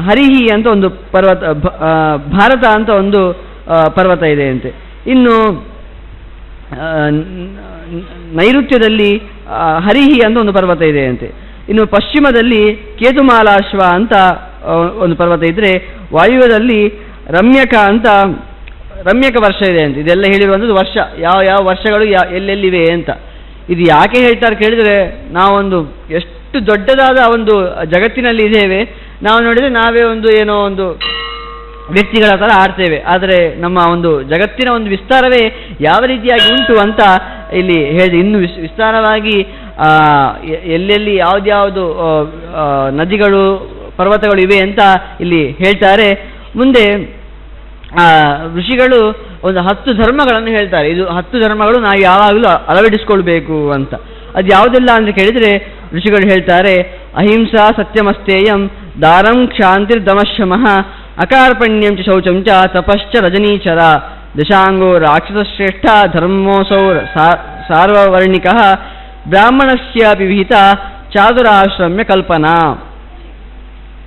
S1: ಹರಿಹಿ ಅಂತ ಒಂದು ಪರ್ವತ, ಭಾರತ ಅಂತ ಒಂದು ಪರ್ವತ ಇದೆ ಅಂತೆ. ಇನ್ನು ನೈಋತ್ಯದಲ್ಲಿ ಹರಿಹಿ ಅಂತ ಒಂದು ಪರ್ವತ ಇದೆ ಅಂತೆ. ಇನ್ನು ಪಶ್ಚಿಮದಲ್ಲಿ ಕೇತುಮಾಲಾಶ್ವ ಅಂತ ಒಂದು ಪರ್ವತ ಇದ್ದರೆ, ವಾಯುವ್ಯದಲ್ಲಿ ರಮ್ಯಕ ಅಂತ ರಮ್ಯಕ ವರ್ಷ ಇದೆ ಅಂತ. ಇದೆಲ್ಲ ಹೇಳಿರುವಂಥದ್ದು ವರ್ಷ, ಯಾವ ವರ್ಷಗಳು ಎಲ್ಲೆಲ್ಲಿವೆ ಅಂತ. ಇದು ಯಾಕೆ ಹೇಳ್ತಾರೆ ಕೇಳಿದರೆ, ನಾವೊಂದು ಎಷ್ಟು ದೊಡ್ಡದಾದ ಒಂದು ಜಗತ್ತಿನಲ್ಲಿ ಇದ್ದೇವೆ, ನಾವು ನೋಡಿದರೆ ನಾವೇ ಒಂದು ಏನೋ ಒಂದು ವ್ಯಕ್ತಿಗಳ ಥರ ಆಡ್ತೇವೆ. ಆದರೆ ನಮ್ಮ ಒಂದು ಜಗತ್ತಿನ ಒಂದು ವಿಸ್ತಾರವೇ ಯಾವ ರೀತಿಯಾಗಿ ಉಂಟು ಅಂತ ಇಲ್ಲಿ ಹೇಳಿದೆ. ಇನ್ನು ವಿಸ್ತಾರವಾಗಿ ಎಲ್ಲೆಲ್ಲಿ ಯಾವ್ದ್ಯಾವುದು ನದಿಗಳು ಪರ್ವತಗಳು ಇವೆ ಅಂತ ಇಲ್ಲಿ ಹೇಳ್ತಾರೆ. ಮುಂದೆ ಋಷಿಗಳು ಒಂದು 10 ಧರ್ಮಗಳನ್ನು ಹೇಳ್ತಾರೆ. ಇದು 10 ಧರ್ಮಗಳು ನಾವು ಯಾವಾಗಲೂ ಅಳವಡಿಸ್ಕೊಳ್ಬೇಕು ಅಂತ. ಅದು ಯಾವುದೆಲ್ಲ ಅಂತ ಕೇಳಿದರೆ ಋಷಿಗಳು ಹೇಳ್ತಾರೆ, ಅಹಿಂಸಾ ಸತ್ಯಮಸ್ತೇಯಂ ದಾರಂ ಕ್ಷಾಂತಿರ್ದಮಶಮಃ ಅಕಾರ್ಪಣ್ಯಂ ಚ ಶೌಚಂ ಚ ತಪಶ್ಚ ರಜನೀಚರ ದಶಾಂಗೋ ರಾಕ್ಷಸಶ್ರೇಷ್ಠ ಧರ್ಮೋಸೌ ಸಾರ್ವವರ್ಣಿಕಃ ಬ್ರಾಹ್ಮಣಸ್ಯಾಪಿ ವಿಹಿತ ಚಾತುರಾಶ್ರಮ್ಯ ಕಲ್ಪನಾ.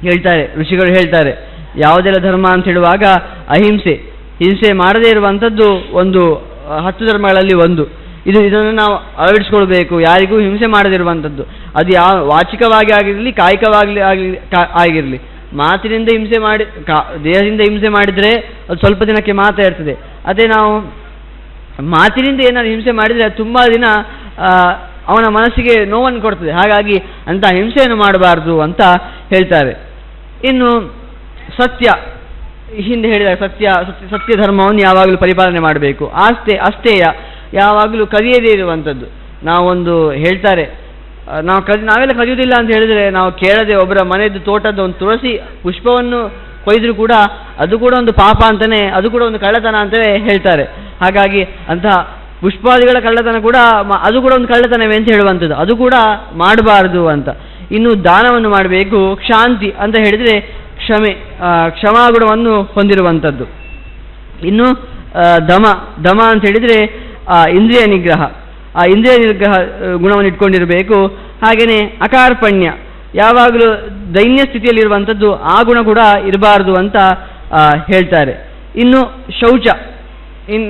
S1: ಹೇಳ್ತಾರೆ ಋಷಿಗಳು ಹೇಳ್ತಾರೆ, ಯಾವುದೆಲ್ಲ ಧರ್ಮ ಅಂತ ಹೇಳುವಾಗ ಅಹಿಂಸೆ, ಹಿಂಸೆ ಮಾಡದೇ ಇರುವಂಥದ್ದು ಒಂದು 10 ಧರ್ಮಗಳಲ್ಲಿ ಒಂದು. ಇದನ್ನು ನಾವು ಅಳವಡಿಸ್ಕೊಳ್ಬೇಕು, ಯಾರಿಗೂ ಹಿಂಸೆ ಮಾಡದಿರುವಂಥದ್ದು. ಅದು ಯಾವ ವಾಚಿಕವಾಗಿ ಆಗಿರಲಿ ಕಾಯಿಕವಾಗಿ ಆಗಿರಲಿ. ಮಾತಿನಿಂದ ಹಿಂಸೆ ಮಾಡಿ ದೇಹದಿಂದ ಹಿಂಸೆ ಮಾಡಿದರೆ ಅದು ಸ್ವಲ್ಪ ದಿನಕ್ಕೆ ಮಾತ್ರ ಇರ್ತದೆ. ಅದೇ ನಾವು ಮಾತಿನಿಂದ ಏನಾದ್ರು ಹಿಂಸೆ ಮಾಡಿದರೆ ಅದು ತುಂಬ ದಿನ ಅವನ ಮನಸ್ಸಿಗೆ ನೋವನ್ನು ಕೊಡ್ತದೆ. ಹಾಗಾಗಿ ಅಂಥ ಹಿಂಸೆಯನ್ನು ಮಾಡಬಾರ್ದು ಅಂತ ಹೇಳ್ತಾರೆ. ಇನ್ನು ಸತ್ಯ, ಹಿಂದೆ ಹೇಳಿದ ಸತ್ಯ ಧರ್ಮವನ್ನು ಯಾವಾಗಲೂ ಪರಿಪಾಲನೆ ಮಾಡಬೇಕು. ಅಸ್ಥೇಯ ಯಾವಾಗಲೂ ಕದಿಯದೇ ಇರುವಂಥದ್ದು. ನಾವೊಂದು ಹೇಳ್ತಾರೆ, ನಾವೆಲ್ಲ ಕದಿಯುವುದಿಲ್ಲ ಅಂತ ಹೇಳಿದರೆ, ನಾವು ಕೇಳದೆ ಒಬ್ಬರ ಮನೆಯದ್ದು ತೋಟದ ಒಂದು ತುಳಸಿ ಪುಷ್ಪವನ್ನು ಕೊಯ್ದರೂ ಕೂಡ ಅದು ಕೂಡ ಒಂದು ಪಾಪ ಅಂತಲೇ, ಅದು ಕೂಡ ಒಂದು ಕಳ್ಳತನ ಅಂತಲೇ ಹೇಳ್ತಾರೆ. ಹಾಗಾಗಿ ಅಂತಹ ಪುಷ್ಪಾದಿಗಳ ಕಳ್ಳತನ ಕೂಡ ಅದು ಕೂಡ ಒಂದು ಕಳ್ಳತನವೇ ಅಂತ ಹೇಳುವಂಥದ್ದು, ಅದು ಕೂಡ ಮಾಡಬಾರ್ದು ಅಂತ. ಇನ್ನು ದಾನವನ್ನು ಮಾಡಬೇಕು. ಕ್ಷಾಂತಿ ಅಂತ ಹೇಳಿದರೆ ಕ್ಷಮಾಗುಣವನ್ನು ಹೊಂದಿರುವಂಥದ್ದು. ಇನ್ನು ದಮ ಅಂತ ಹೇಳಿದರೆ ಇಂದ್ರಿಯ ನಿಗ್ರಹ, ಆ ಇಂದ್ರಿಯ ನಿಗ್ರಹ ಗುಣವನ್ನು ಇಟ್ಕೊಂಡಿರಬೇಕು. ಹಾಗೆಯೇ ಅಕಾರ್ಪಣ್ಯ, ಯಾವಾಗಲೂ ದೈನ್ಯ ಸ್ಥಿತಿಯಲ್ಲಿರುವಂಥದ್ದು, ಆ ಗುಣ ಕೂಡ ಇರಬಾರ್ದು ಅಂತ ಹೇಳ್ತಾರೆ. ಇನ್ನು ಶೌಚ,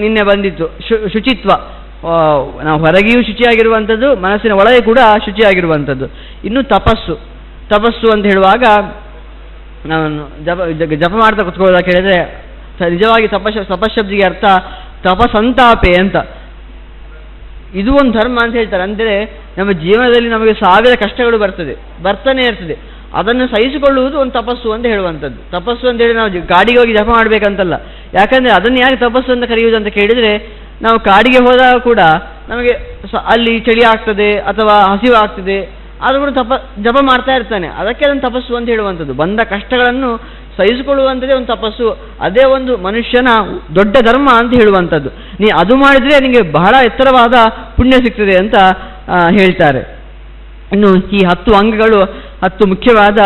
S1: ನಿನ್ನೆ ಬಂದಿತ್ತು, ಶುಚಿತ್ವ, ನಾವು ಹೊರಗೆಯೂ ಶುಚಿಯಾಗಿರುವಂಥದ್ದು, ಮನಸ್ಸಿನ ಒಳಗೆ ಕೂಡ ಶುಚಿಯಾಗಿರುವಂಥದ್ದು. ಇನ್ನು ತಪಸ್ಸು ಅಂತ ಹೇಳುವಾಗ ನಾವು ಜಪ ಮಾಡ್ತಾ ಕುತ್ಕೊಳ್ಳೋದಕ್ಕೆ ಹೇಳಿದರೆ, ನಿಜವಾಗಿ ತಪಶಬ್ದಿಗೆ ಅರ್ಥ ತಪಸಂತಾಪೆ ಅಂತ. ಇದು ಒಂದು ಧರ್ಮ ಅಂತ ಹೇಳ್ತಾರೆ. ಅಂದರೆ ನಮ್ಮ ಜೀವನದಲ್ಲಿ ನಮಗೆ 1000 ಕಷ್ಟಗಳು ಬರ್ತಾನೆ ಇರ್ತದೆ, ಅದನ್ನು ಸಹಿಸಿಕೊಳ್ಳುವುದು ಒಂದು ತಪಸ್ಸು ಅಂತ ಹೇಳುವಂಥದ್ದು. ತಪಸ್ಸು ಅಂತ ಹೇಳಿ ನಾವು ಕಾಡಿಗೆ ಹೋಗಿ ಜಪ ಮಾಡಬೇಕಂತಲ್ಲ. ಯಾಕಂದರೆ ಅದನ್ನು ಯಾಕೆ ತಪಸ್ಸು ಅಂತ ಕರೆಯುವುದು ಅಂತ ಕೇಳಿದರೆ, ನಾವು ಕಾಡಿಗೆ ಹೋದಾಗ ಕೂಡ ನಮಗೆ ಅಲ್ಲಿ ಚಳಿ ಆಗ್ತದೆ ಅಥವಾ ಹಸಿವು ಆಗ್ತದೆ, ಆದರೂ ಕೂಡ ಜಪ ಮಾಡ್ತಾ ಇರ್ತಾನೆ, ಅದಕ್ಕೆ ಅದನ್ನು ತಪಸ್ಸು ಅಂತ ಹೇಳುವಂಥದ್ದು. ಬಂದ ಕಷ್ಟಗಳನ್ನು ಸಹಿಸಿಕೊಳ್ಳುವಂಥದ್ದೇ ಒಂದು ತಪಸ್ಸು. ಅದೇ ಒಂದು ಮನುಷ್ಯನ ದೊಡ್ಡ ಧರ್ಮ ಅಂತ ಹೇಳುವಂಥದ್ದು. ನೀ ಅದು ಮಾಡಿದರೆ ನಿಮಗೆ ಬಹಳ ಎತ್ತರವಾದ ಪುಣ್ಯ ಸಿಗ್ತದೆ ಅಂತ ಹೇಳ್ತಾರೆ. ಇನ್ನು ಈ 10 ಅಂಗಗಳು 10 ಮುಖ್ಯವಾದ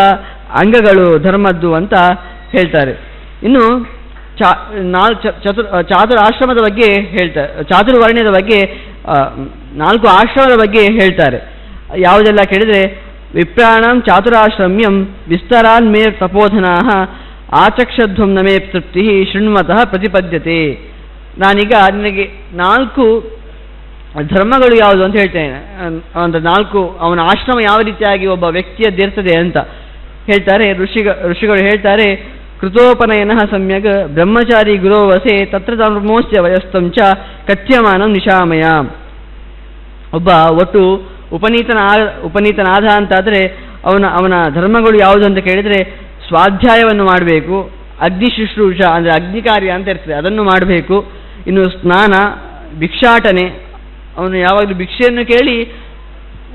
S1: ಅಂಗಗಳು ಧರ್ಮದ್ದು ಅಂತ ಹೇಳ್ತಾರೆ. ಇನ್ನು ಚಾತುರ್ ಆಶ್ರಮದ ಬಗ್ಗೆ ಹೇಳ್ತಾರೆ, ಚಾತುರ್ವರ್ಣ್ಯದ ಬಗ್ಗೆ 4 ಆಶ್ರಮದ ಬಗ್ಗೆ ಹೇಳ್ತಾರೆ. ಯಾವುದೆಲ್ಲ ಕೇಳಿದರೆ, ವಿಪ್ರಾಣಂ ಚಾತುರಾಶ್ರಮ್ಯಂ ವಿಸ್ತರಾನ್ ಮೇ ತಪೋಧನಾ ಆಚಕ್ಷಧ್ವಂ ನಮೇ ತೃಪ್ತಿ ಶೃಣ್ಮತಃ ಪ್ರತಿಪದ್ಯತೆ. ನಾನೀಗ ನಿನಗೆ 4 ಧರ್ಮಗಳು ಯಾವುದು ಅಂತ ಹೇಳ್ತೇನೆ. ಅಂದರೆ 4 ಅವನ ಆಶ್ರಮ ಯಾವ ರೀತಿಯಾಗಿ ಒಬ್ಬ ವ್ಯಕ್ತಿಯದ್ದಿರ್ತದೆ ಅಂತ ಹೇಳ್ತಾರೆ. ಋಷಿಗಳು ಹೇಳ್ತಾರೆ, ಕೃತೋಪನಯನ ಸಮ್ಯಗ್ ಬ್ರಹ್ಮಚಾರಿ ಗುರೋವಸೆ ತತ್ರ ಧರ್ಮೋಸ್ಯ ವಯಸ್ತಂಚ ಕಥ್ಯಮಾನಂ ನಿಶಾಮಯ. ಒಬ್ಬ ಒಟ್ಟು ಉಪನೀತನಾದ ಅಂತಾದರೆ ಅವನ ಧರ್ಮಗಳು ಯಾವುದು ಅಂತ ಕೇಳಿದರೆ, ಸ್ವಾಧ್ಯಾಯವನ್ನು ಮಾಡಬೇಕು, ಅಗ್ನಿ ಶುಶ್ರೂಷ ಅಂದರೆ ಅಗ್ನಿ ಕಾರ್ಯ ಅಂತ ಇರ್ತದೆ, ಅದನ್ನು ಮಾಡಬೇಕು. ಇನ್ನು ಸ್ನಾನ, ಭಿಕ್ಷಾಟನೆ, ಅವನು ಯಾವಾಗಲೂ ಭಿಕ್ಷೆಯನ್ನು ಕೇಳಿ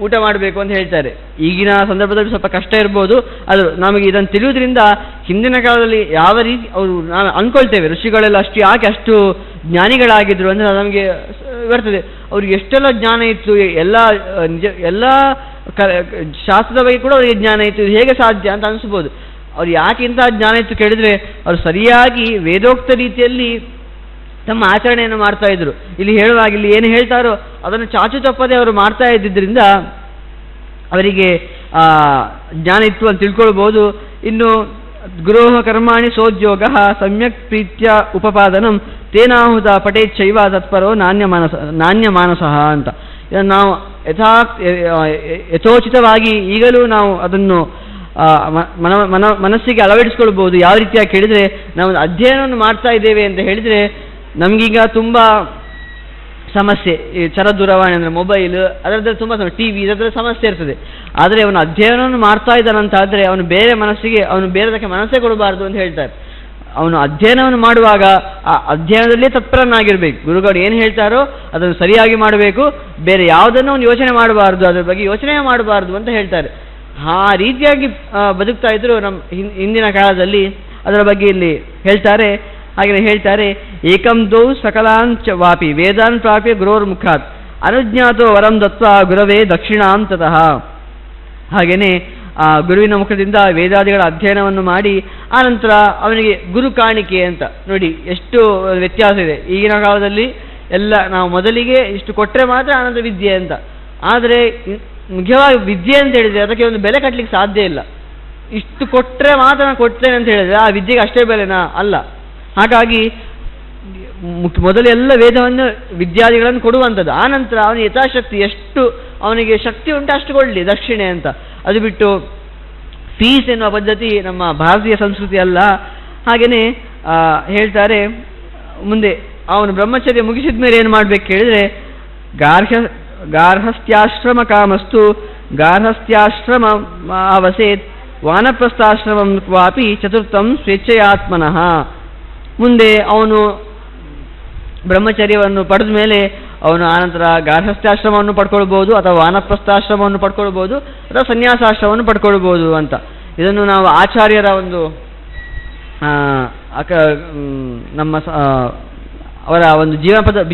S1: ಊಟ ಮಾಡಬೇಕು ಅಂತ ಹೇಳ್ತಾರೆ. ಈಗಿನ ಸಂದರ್ಭದಲ್ಲಿ ಸ್ವಲ್ಪ ಕಷ್ಟ ಇರ್ಬೋದು, ಅದು ನಮಗೆ ಇದನ್ನು ತಿಳಿಯೋದ್ರಿಂದ ಹಿಂದಿನ ಕಾಲದಲ್ಲಿ ಯಾವ ರೀತಿ ಅವರು ನಾವು ಅಂದ್ಕೊಳ್ತೇವೆ ಋಷಿಗಳೆಲ್ಲ ಅಷ್ಟು ಜ್ಞಾನಿಗಳಾಗಿದ್ದರು ಅಂದರೆ ನಮಗೆ ಬರ್ತದೆ. ಅವ್ರಿಗೆ ಎಷ್ಟೆಲ್ಲ ಜ್ಞಾನ ಇತ್ತು, ಎಲ್ಲ ಶಾಸ್ತ್ರದ ಬಗ್ಗೆ ಕೂಡ ಅವರಿಗೆ ಜ್ಞಾನ ಇತ್ತು, ಇದು ಹೇಗೆ ಸಾಧ್ಯ ಅಂತ ಅನಿಸ್ಬೋದು. ಅವ್ರು ಯಾಕೆ ಇಂತಹ ಜ್ಞಾನ ಇತ್ತು ಕೇಳಿದರೆ, ಅವರು ಸರಿಯಾಗಿ ವೇದೋಕ್ತ ರೀತಿಯಲ್ಲಿ ತಮ್ಮ ಆಚರಣೆಯನ್ನು ಮಾಡ್ತಾ ಇದ್ರು. ಇಲ್ಲಿ ಹೇಳುವಾಗ ಇಲ್ಲಿ ಏನು ಹೇಳ್ತಾರೋ ಅದನ್ನು ಚಾಚು ತಪ್ಪದೆ ಅವರು ಮಾಡ್ತಾ ಇದ್ದಿದ್ದರಿಂದ ಅವರಿಗೆ ಜ್ಞಾನ ಇತ್ತು ಅಂತ ತಿಳ್ಕೊಳ್ಬೋದು. ಇನ್ನು ಗುರೋಹ ಕರ್ಮಾಣಿ ಸೋದ್ಯೋಗ ಸಮ್ಯಕ್ ಪ್ರೀತ್ಯ ಉಪಪಾದನಂ ತೇನಾಹುತ ಪಟೇಚ್ಛೈವ ತತ್ಪರೋ ನಾಣ್ಯ ಮಾನಸಃ ಅಂತ. ಇದನ್ನು ನಾವು ಯಥೋಚಿತವಾಗಿ ಈಗಲೂ ನಾವು ಅದನ್ನು ಮನಸ್ಸಿಗೆ ಅಳವಡಿಸ್ಕೊಳ್ಬೋದು. ಯಾವ ರೀತಿಯಾಗಿ ಕೇಳಿದರೆ, ನಾವು ಅಧ್ಯಯನವನ್ನು ಮಾಡ್ತಾ ಇದ್ದೇವೆ ಅಂತ ಹೇಳಿದರೆ ನಮಗೀಗ ತುಂಬ ಸಮಸ್ಯೆ, ಈ ದೂರವಾಣಿ ಅಂದರೆ ಮೊಬೈಲ್, ಅದರದ್ದು ತುಂಬ TV ಇದರದ್ದು ಸಮಸ್ಯೆ ಇರ್ತದೆ. ಆದರೆ ಅವನು ಅಧ್ಯಯನವನ್ನು ಮಾಡ್ತಾ ಇದ್ದಾನಂತಾದರೆ ಅವನು ಬೇರೆದಕ್ಕೆ ಮನಸ್ಸೇ ಕೊಡಬಾರ್ದು ಅಂತ ಹೇಳ್ತಾರೆ. ಅವನು ಅಧ್ಯಯನವನ್ನು ಮಾಡುವಾಗ ಆ ಅಧ್ಯಯನದಲ್ಲೇ ತತ್ಪರನಾಗಿರಬೇಕು. ಗುರುಗಳು ಏನು ಹೇಳ್ತಾರೋ ಅದನ್ನು ಸರಿಯಾಗಿ ಮಾಡಬೇಕು, ಬೇರೆ ಯಾವುದನ್ನು ಅವನು ಯೋಚನೆ ಮಾಡಬಾರ್ದು, ಅದರ ಬಗ್ಗೆ ಯೋಚನೆ ಮಾಡಬಾರ್ದು ಅಂತ ಹೇಳ್ತಾರೆ. ಆ ರೀತಿಯಾಗಿ ಬದುಕ್ತಾ ಇದ್ರು ನಮ್ಮ ಹಿಂದಿನ ಕಾಲದಲ್ಲಿ. ಅದರ ಬಗ್ಗೆ ಇಲ್ಲಿ ಹೇಳ್ತಾರೆ. ಹಾಗೆ ಹೇಳ್ತಾರೆ, ಏಕಂ ದೌ ಸಕಲಾಂಚ ವಾಪಿ ವೇದಾನ್ ಪ್ರಾಪ್ಯ ಗುರೋರ್ ಮುಖಾತ್ ಅನುಜ್ಞಾತೋ ವರಂ ದತ್ವಾ ಗುರವೇ ದಕ್ಷಿಣಾಂ ತತಃ. ಹಾಗೆಯೇ ಆ ಗುರುವಿನ ಮುಖದಿಂದ ವೇದಾದಿಗಳ ಅಧ್ಯಯನವನ್ನು ಮಾಡಿ ಆನಂತರ ಅವನಿಗೆ ಗುರು ಕಾಣಿಕೆ ಅಂತ. ನೋಡಿ ಎಷ್ಟು ವ್ಯತ್ಯಾಸ ಇದೆ. ಈಗಿನ ಕಾಲದಲ್ಲಿ ಎಲ್ಲ ನಾವು ಮೊದಲಿಗೆ ಇಷ್ಟು ಕೊಟ್ಟರೆ ಮಾತ್ರ ಆನಂತರ ವಿದ್ಯೆ ಅಂತ. ಆದರೆ ಮುಖ್ಯವಾಗಿ ವಿದ್ಯೆ ಅಂತ ಹೇಳಿದರೆ ಅದಕ್ಕೆ ಒಂದು ಬೆಲೆ ಕಟ್ಟಲಿಕ್ಕೆ ಸಾಧ್ಯ ಇಲ್ಲ. ಇಷ್ಟು ಕೊಟ್ಟರೆ ಮಾತ್ರ ನಾನು ಕೊಡ್ತೇನೆ ಅಂತ ಹೇಳಿದರೆ ಆ ವಿದ್ಯೆಗೆ ಅಷ್ಟೇ ಬೆಲೆನಾ? ಅಲ್ಲ. ಹಾಗಾಗಿ ಮೊದಲೆಲ್ಲ ವೇದವನ್ನು ವಿದ್ಯಾರ್ಥಿಗಳನ್ನು ಕೊಡುವಂಥದ್ದು. ಆನಂತರ ಅವನ ಯಥಾಶಕ್ತಿ ಎಷ್ಟು ಅವನಿಗೆ ಶಕ್ತಿ ಉಂಟು ಅಷ್ಟು ಕೊಡಲಿ ದಕ್ಷಿಣೆ ಅಂತ. ಅದು ಬಿಟ್ಟು ಫೀಸ್ ಎನ್ನುವ ಪದ್ಧತಿ ನಮ್ಮ ಭಾರತೀಯ ಸಂಸ್ಕೃತಿ ಅಲ್ಲ. ಹಾಗೆಯೇ ಹೇಳ್ತಾರೆ ಮುಂದೆ ಅವನು ಬ್ರಹ್ಮಚರ್ಯ ಮುಗಿಸಿದ ಮೇಲೆ ಏನು ಮಾಡಬೇಕು ಕೇಳಿದರೆ, ಗಾರ್ಹಸ್ಥ್ಯಾಶ್ರಮ ಕಾಮಸ್ತು ಗಾರ್ಹಸ್ಥ್ಯಾಶ್ರಮ ಅವಸೇತ್ ವಾನಪ್ರಸ್ಥಾಶ್ರಮಂ ಕ್ವಾಪಿ ಚತುರ್ಥಂ ಸ್ವೇಚ್ಛೆಯಾತ್ಮನಃ. ಮುಂದೆ ಅವನು ಬ್ರಹ್ಮಚರ್ಯವನ್ನು ಪಡೆದ ಮೇಲೆ ಅವನು ಆನಂತರ ಗಾರ್ಹಸ್ಥ್ಯಾಶ್ರಮವನ್ನು ಪಡ್ಕೊಳ್ಬೋದು, ಅಥವಾ ವಾನಪ್ರಸ್ಥಾಶ್ರಮವನ್ನು ಪಡ್ಕೊಳ್ಬೋದು, ಅಥವಾ ಸನ್ಯಾಸಾಶ್ರಮವನ್ನು ಪಡ್ಕೊಳ್ಬೋದು ಅಂತ. ಇದನ್ನು ನಾವು ಆಚಾರ್ಯರ ಒಂದು ನಮ್ಮ ಅವರ ಒಂದು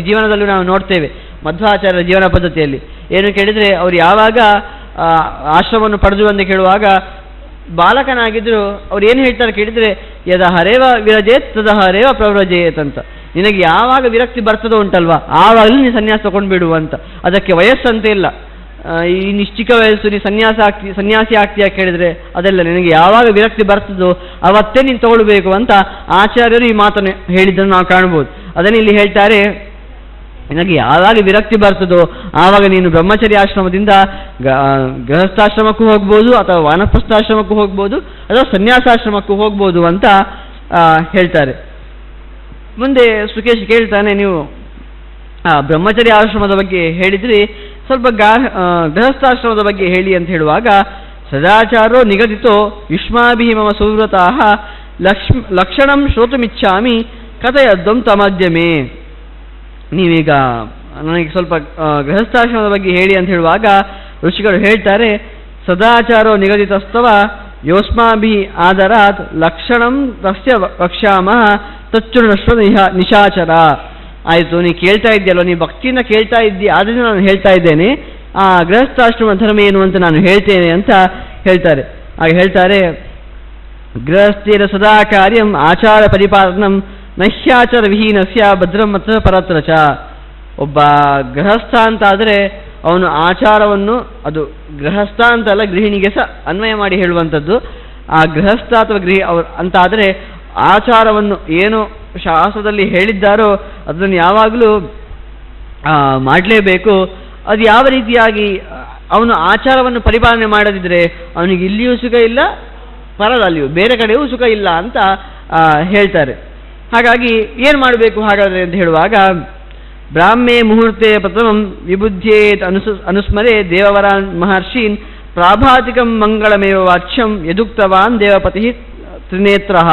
S1: ಜೀವನದಲ್ಲೂ ನಾವು ನೋಡ್ತೇವೆ. ಮಧ್ವಾಚಾರ್ಯರ ಜೀವನ ಪದ್ಧತಿಯಲ್ಲಿ ಏನು ಕೇಳಿದರೆ, ಅವರು ಯಾವಾಗ ಆಶ್ರಮವನ್ನು ಪಡೆದು ಅಂತ ಕೇಳುವಾಗ ಬಾಲಕನಾಗಿದ್ದರು ಅವ್ರು ಏನು ಹೇಳ್ತಾರೆ ಕೇಳಿದರೆ, ಯದ ಹರೇವ ವಿರಜೇತ್ ತದ ಹರೇವ ಪ್ರವ್ರಜೇತ್ ಅಂತ. ನಿನಗೆ ಯಾವಾಗ ವಿರಕ್ತಿ ಬರ್ತದೋ ಉಂಟಲ್ವಾ ಆವಾಗಲೂ ನೀನು ಸನ್ಯಾಸ ತಗೊಂಡ್ಬಿಡು ಅಂತ. ಅದಕ್ಕೆ ವಯಸ್ಸಂತ ಇಲ್ಲ. ಈ ನಿಶ್ಚಿಕ ವಯಸ್ಸು ನೀನು ಸನ್ಯಾಸಿ ಆಗ್ತೀಯ ಕೇಳಿದರೆ ಅದೆಲ್ಲ, ನಿನಗೆ ಯಾವಾಗ ವಿರಕ್ತಿ ಬರ್ತದೋ ಅವತ್ತೇ ನೀನು ತಗೊಳ್ಬೇಕು ಅಂತ ಆಚಾರ್ಯರು ಈ ಮಾತನ್ನು ಹೇಳಿದ್ದನ್ನು ನಾವು ಕಾಣ್ಬೋದು. ಅದನ್ನು ಇಲ್ಲಿ ಹೇಳ್ತಾರೆ, ನಿನಗೆ ಯಾವಾಗ ವಿರಕ್ತಿ ಬರ್ತದೋ ಆವಾಗ ನೀನು ಬ್ರಹ್ಮಚರ್ಯ ಆಶ್ರಮದಿಂದ ಗೃಹಸ್ಥಾಶ್ರಮಕ್ಕೂ ಹೋಗ್ಬೋದು, ಅಥವಾ ವಾನಪ್ರಸ್ಥಾಶ್ರಮಕ್ಕೂ ಹೋಗ್ಬೋದು, ಅಥವಾ ಸನ್ಯಾಸಾಶ್ರಮಕ್ಕೂ ಹೋಗ್ಬೋದು ಅಂತ ಹೇಳ್ತಾರೆ. ಮುಂದೆ ಸುಕೇಶ್ ಕೇಳ್ತಾನೆ, ನೀವು ಬ್ರಹ್ಮಚರ್ಯ ಆಶ್ರಮದ ಬಗ್ಗೆ ಹೇಳಿದ್ರಿ, ಸ್ವಲ್ಪ ಗೃಹಸ್ಥಾಶ್ರಮದ ಬಗ್ಗೆ ಹೇಳಿ ಅಂತ ಹೇಳುವಾಗ, ಸದಾಚಾರೋ ನಿಗದಿತೋ ಯುಷ್ಮಾಭಿಃ ಮಮ ಸುವ್ರತಾಃ ಲಕ್ಷಣಂ ಶ್ರೋತುಮಿಚ್ಛಾಮಿ ಕಥಯದ್ವಂ ತಮದ್ಯಮೇ. ನೀವೀಗ ನನಗೆ ಸ್ವಲ್ಪ ಗೃಹಸ್ಥಾಶ್ರಮದ ಬಗ್ಗೆ ಹೇಳಿ ಅಂತ ಹೇಳುವಾಗ ಋಷಿಗಳು ಹೇಳ್ತಾರೆ, ಸದಾಚಾರೋ ನಿಗದಿತಸ್ತವ ಯೋಸ್ಮಾಭಿ ಆದರಾತ್ ಲಕ್ಷಣಂ ತಸ್ಯ ವಕ್ಷ್ಯಾಮಃ ತಚ್ಚುರ್ಣಶ್ವ ನಿಶಾಚರ. ಆಯಿತು, ನೀ ಕೇಳ್ತಾ ಇದ್ದೀಯಲ್ವ, ನೀ ಭಕ್ತಿಯಿಂದ ಕೇಳ್ತಾ ಇದ್ದೀ, ಆದ್ದರಿಂದ ನಾನು ಹೇಳ್ತಾ ಇದ್ದೇನೆ, ಆ ಗೃಹಸ್ಥಾಶ್ರಮ ಧರ್ಮ ಏನು ಅಂತ ನಾನು ಹೇಳ್ತೇನೆ ಅಂತ ಹೇಳ್ತಾರೆ. ಹಾಗೆ ಹೇಳ್ತಾರೆ, ಗೃಹಸ್ಥಿರ ಸದಾ ಕಾರ್ಯಂ ಆಚಾರ ಪರಿಪಾಲನಂ ನಹ್ಯಾಚಾರ ವಿಹೀನಸ್ಯ ಭದ್ರಂ ಮತ ಪರತ್ರ ಚ. ಒಬ್ಬ ಗೃಹಸ್ಥ ಅಂತಾದರೆ ಅವನು ಆಚಾರವನ್ನು, ಅದು ಗೃಹಸ್ಥ ಅಂತಲ್ಲ ಗೃಹಿಣಿಗೆ ಸಹ ಅನ್ವಯ ಮಾಡಿ ಹೇಳುವಂಥದ್ದು. ಆ ಗೃಹಸ್ಥ ಅಥವಾ ಅಂತಾದರೆ ಆಚಾರವನ್ನು ಏನು ಶಾಸ್ತ್ರದಲ್ಲಿ ಹೇಳಿದ್ದಾರೋ ಅದನ್ನು ಯಾವಾಗಲೂ ಮಾಡಲೇಬೇಕು. ಅದು ಯಾವ ರೀತಿಯಾಗಿ ಅವನು ಆಚಾರವನ್ನು ಪರಿಪಾಲನೆ ಮಾಡದಿದ್ದರೆ ಅವನಿಗೆ ಇಲ್ಲಿಯೂ ಸುಖ ಇಲ್ಲ, ಪರದಲ್ಲಿಯೂ ಬೇರೆ ಕಡೆಯೂ ಸುಖ ಇಲ್ಲ ಅಂತ ಹೇಳ್ತಾರೆ. ಹಾಗಾಗಿ ಏನು ಮಾಡಬೇಕು ಹಾಗಾದರೆ ಅಂತ ಹೇಳುವಾಗ, ಬ್ರಾಹ್ಮೇ ಮುಹೂರ್ತೆ ಪ್ರಥಮಂ ವಿಬುದ್ಧೇತ್ ಅನುಸ್ಮರೆ ದೇವವರಾನ್ ಮಹರ್ಷೀನ್ ಪ್ರಾಭಾತಿಕಂ ಮಂಗಳಮೇವ ವಾಚ್ಯಂ ಯದುಕ್ತವಾನ್ ದೇವಪತಿ ತ್ರಿನೇತ್ರಃ.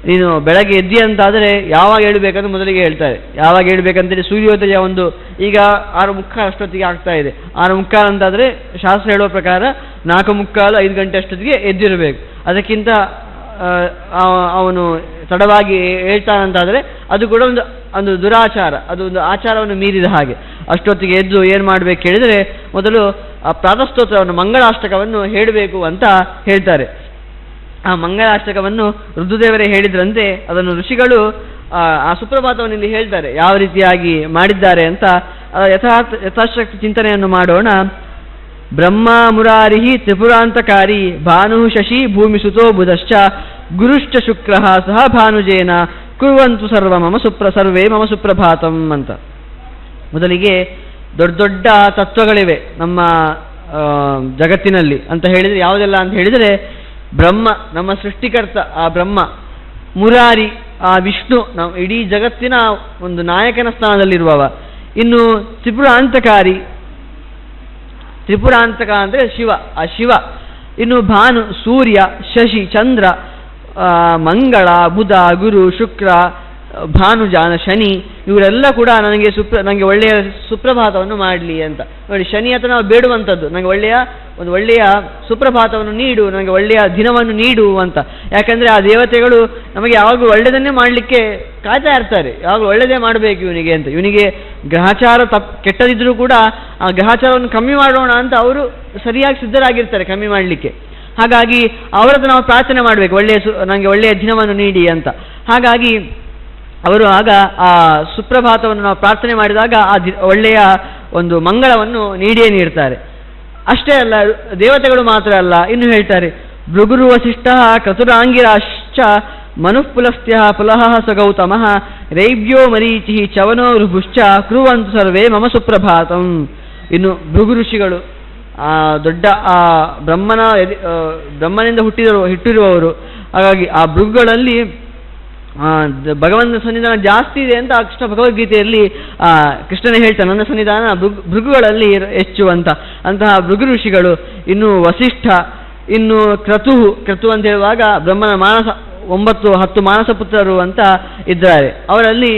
S1: ನೀನು ಬೆಳಗ್ಗೆ ಎದ್ದಿ ಅಂತಾದರೆ ಯಾವಾಗ ಹೇಳಬೇಕಂತ ಮೊದಲಿಗೆ ಹೇಳ್ತಾರೆ. ಯಾವಾಗ ಹೇಳಬೇಕಂತೇಳಿ ಸೂರ್ಯೋದಯ ಒಂದು ಈಗ 6:45 ಅಷ್ಟೊತ್ತಿಗೆ ಆಗ್ತಾ ಇದೆ. 6:45 ಅಂತಾದರೆ ಶಾಸ್ತ್ರ ಹೇಳುವ ಪ್ರಕಾರ 4:45 5 ಗಂಟೆ ಅಷ್ಟೊತ್ತಿಗೆ ಎದ್ದಿರಬೇಕು. ಅದಕ್ಕಿಂತ ಅವನು ತಡವಾಗಿ ಹೇಳ್ತಾನಂತಾದರೆ ಅದು ಕೂಡ ಒಂದು ದುರಾಚಾರ, ಅದು ಒಂದು ಆಚಾರವನ್ನು ಮೀರಿದ ಹಾಗೆ. ಅಷ್ಟೊತ್ತಿಗೆ ಎದ್ದು ಏನು ಮಾಡಬೇಕು ಹೇಳಿದರೆ ಮೊದಲು ಆ ಪ್ರಾತಃಸ್ತೋತ್ರವನ್ನು ಮಂಗಳಾಷ್ಟಕವನ್ನು ಹೇಳಬೇಕು ಅಂತ ಹೇಳ್ತಾರೆ. ಆ ಮಂಗಳಾಷ್ಟಕವನ್ನು ರುದ್ರದೇವರೇ ಹೇಳಿದ್ರಂತೆ ಅದನ್ನು ಋಷಿಗಳು ಆ ಸುಪ್ರಭಾತವನ್ನು ಇಲ್ಲಿ ಹೇಳ್ತಾರೆ ಯಾವ ರೀತಿಯಾಗಿ ಮಾಡಿದ್ದಾರೆ ಅಂತ. ಯಥಾಶಕ್ತಿ ಚಿಂತನೆಯನ್ನು ಮಾಡೋಣ. ಬ್ರಹ್ಮ ಮುರಾರಿಹಿ ತ್ರಿಪುರಾಂತಕಾರಿ ಭಾನು ಶಶಿ ಭೂಮಿಸುತೋ ಬುಧಶ್ಚ ಗುರುಶ್ಚ ಶುಕ್ರ ಸಹ ಭಾನುಜೇನ ಕುರ್ವಂತು ಸರ್ವೇ ಮಮ ಸುಪ್ರಭಾತಂ ಅಂತ. ಮೊದಲಿಗೆ ದೊಡ್ಡ ದೊಡ್ಡ ತತ್ವಗಳಿವೆ ನಮ್ಮ ಜಗತ್ತಿನಲ್ಲಿ ಅಂತ ಹೇಳಿದರೆ ಯಾವುದೆಲ್ಲ ಅಂತ ಹೇಳಿದರೆ, ಬ್ರಹ್ಮ ನಮ್ಮ ಸೃಷ್ಟಿಕರ್ತ, ಆ ಬ್ರಹ್ಮ, ಮುರಾರಿ ಆ ವಿಷ್ಣು ನಮ್ಮ ಇಡೀ ಜಗತ್ತಿನ ಒಂದು ನಾಯಕನ ಸ್ಥಾನದಲ್ಲಿರುವವ. ಇನ್ನು ತ್ರಿಪುರಾಂತಕಾರಿ, ತ್ರಿಪುರಾಂತಕ ಅಂದರೆ ಶಿವ, ಆ ಶಿವ. ಇನ್ನು ಭಾನು ಸೂರ್ಯ, ಶಶಿ ಚಂದ್ರ, ಮಂಗಳ ಬುಧ ಗುರು ಶುಕ್ರ ಭಾನುಜಾನ ಶನಿ, ಇವರೆಲ್ಲ ಕೂಡ ನನಗೆ ಒಳ್ಳೆಯ ಸುಪ್ರಭಾತವನ್ನು ಮಾಡಲಿ ಅಂತ. ನೋಡಿ, ಶನಿ ಹತ್ರ ನಾವು ಬೇಡುವಂಥದ್ದು, ನನಗೆ ಒಂದು ಒಳ್ಳೆಯ ಸುಪ್ರಭಾತವನ್ನು ನೀಡು, ನನಗೆ ಒಳ್ಳೆಯ ದಿನವನ್ನು ನೀಡು ಅಂತ. ಯಾಕಂದರೆ ಆ ದೇವತೆಗಳು ನಮಗೆ ಯಾವಾಗಲೂ ಒಳ್ಳೆಯದನ್ನೇ ಮಾಡಲಿಕ್ಕೆ ಕಾಯ್ತಾ ಇರ್ತಾರೆ, ಯಾವಾಗಲೂ ಒಳ್ಳೆಯದೇ ಮಾಡಬೇಕು ಇವನಿಗೆ ಅಂತ. ಇವನಿಗೆ ಗ್ರಹಚಾರ ಕೆಟ್ಟದಿದ್ದರೂ ಕೂಡ ಆ ಗ್ರಹಚಾರವನ್ನು ಕಮ್ಮಿ ಮಾಡೋಣ ಅಂತ ಅವರು ಸರಿಯಾಗಿ ಸಿದ್ಧರಾಗಿರ್ತಾರೆ ಕಮ್ಮಿ ಮಾಡಲಿಕ್ಕೆ. ಹಾಗಾಗಿ ಅವರದ್ದು ನಾವು ಪ್ರಾರ್ಥನೆ ಮಾಡಬೇಕು, ನನಗೆ ಒಳ್ಳೆಯ ದಿನವನ್ನು ನೀಡಿ ಅಂತ. ಹಾಗಾಗಿ ಅವರು ಆಗ ಆ ಸುಪ್ರಭಾತವನ್ನು ನಾವು ಪ್ರಾರ್ಥನೆ ಮಾಡಿದಾಗ ಆ ಒಳ್ಳೆಯ ಒಂದು ಮಂಗಳವನ್ನು ನೀಡ್ತಾರೆ. ಅಷ್ಟೇ ಅಲ್ಲ, ದೇವತೆಗಳು ಮಾತ್ರ ಅಲ್ಲ, ಇನ್ನು ಹೇಳ್ತಾರೆ, ಭೃಗುರು ವಸಿಷ್ಠ ಕ್ರತುರಾಂಗಿರಾಶ್ಚ ಮನುಃಪುಲಸ್ತ್ಯ ಪುಲಹ ಸ ಗೌತಮಃ ರೈವ್ಯೋ ಮರೀಚಿ ಚವನೋ ಋಭುಶ್ಚ ಕ್ರುವಂತು ಸರ್ವೇ ಮಮ ಸುಪ್ರಭಾತಂ. ಇನ್ನು ಭೃಗು ಋಷಿಗಳು ದೊಡ್ಡ ಆ ಬ್ರಹ್ಮನಿಂದ ಹುಟ್ಟಿರುವವರು. ಹಾಗಾಗಿ ಆ ಭೃಗುಗಳಲ್ಲಿ ಭಗವಂತನ ಸನ್ನಿಧಾನ ಜಾಸ್ತಿ ಇದೆ ಅಂತ ಕೃಷ್ಣ ಭಗವದ್ಗೀತೆಯಲ್ಲಿ ಕೃಷ್ಣನೇ ಹೇಳ್ತಾನೆ, ನನ್ನ ಸನ್ನಿಧಾನ ಭೃಗುಗಳಲ್ಲಿ ಹೆಚ್ಚು ಅಂತ. ಅಂತಹ ಭೃಗು ಋಷಿಗಳು. ಇನ್ನು ವಸಿಷ್ಠ, ಇನ್ನು ಕ್ರತು ಅಂತ ಹೇಳುವಾಗ ಬ್ರಹ್ಮನ ಮಾನಸ 10 ಮಾನಸ ಪುತ್ರರು ಅಂತ ಇದ್ದಾರೆ. ಅವರಲ್ಲಿ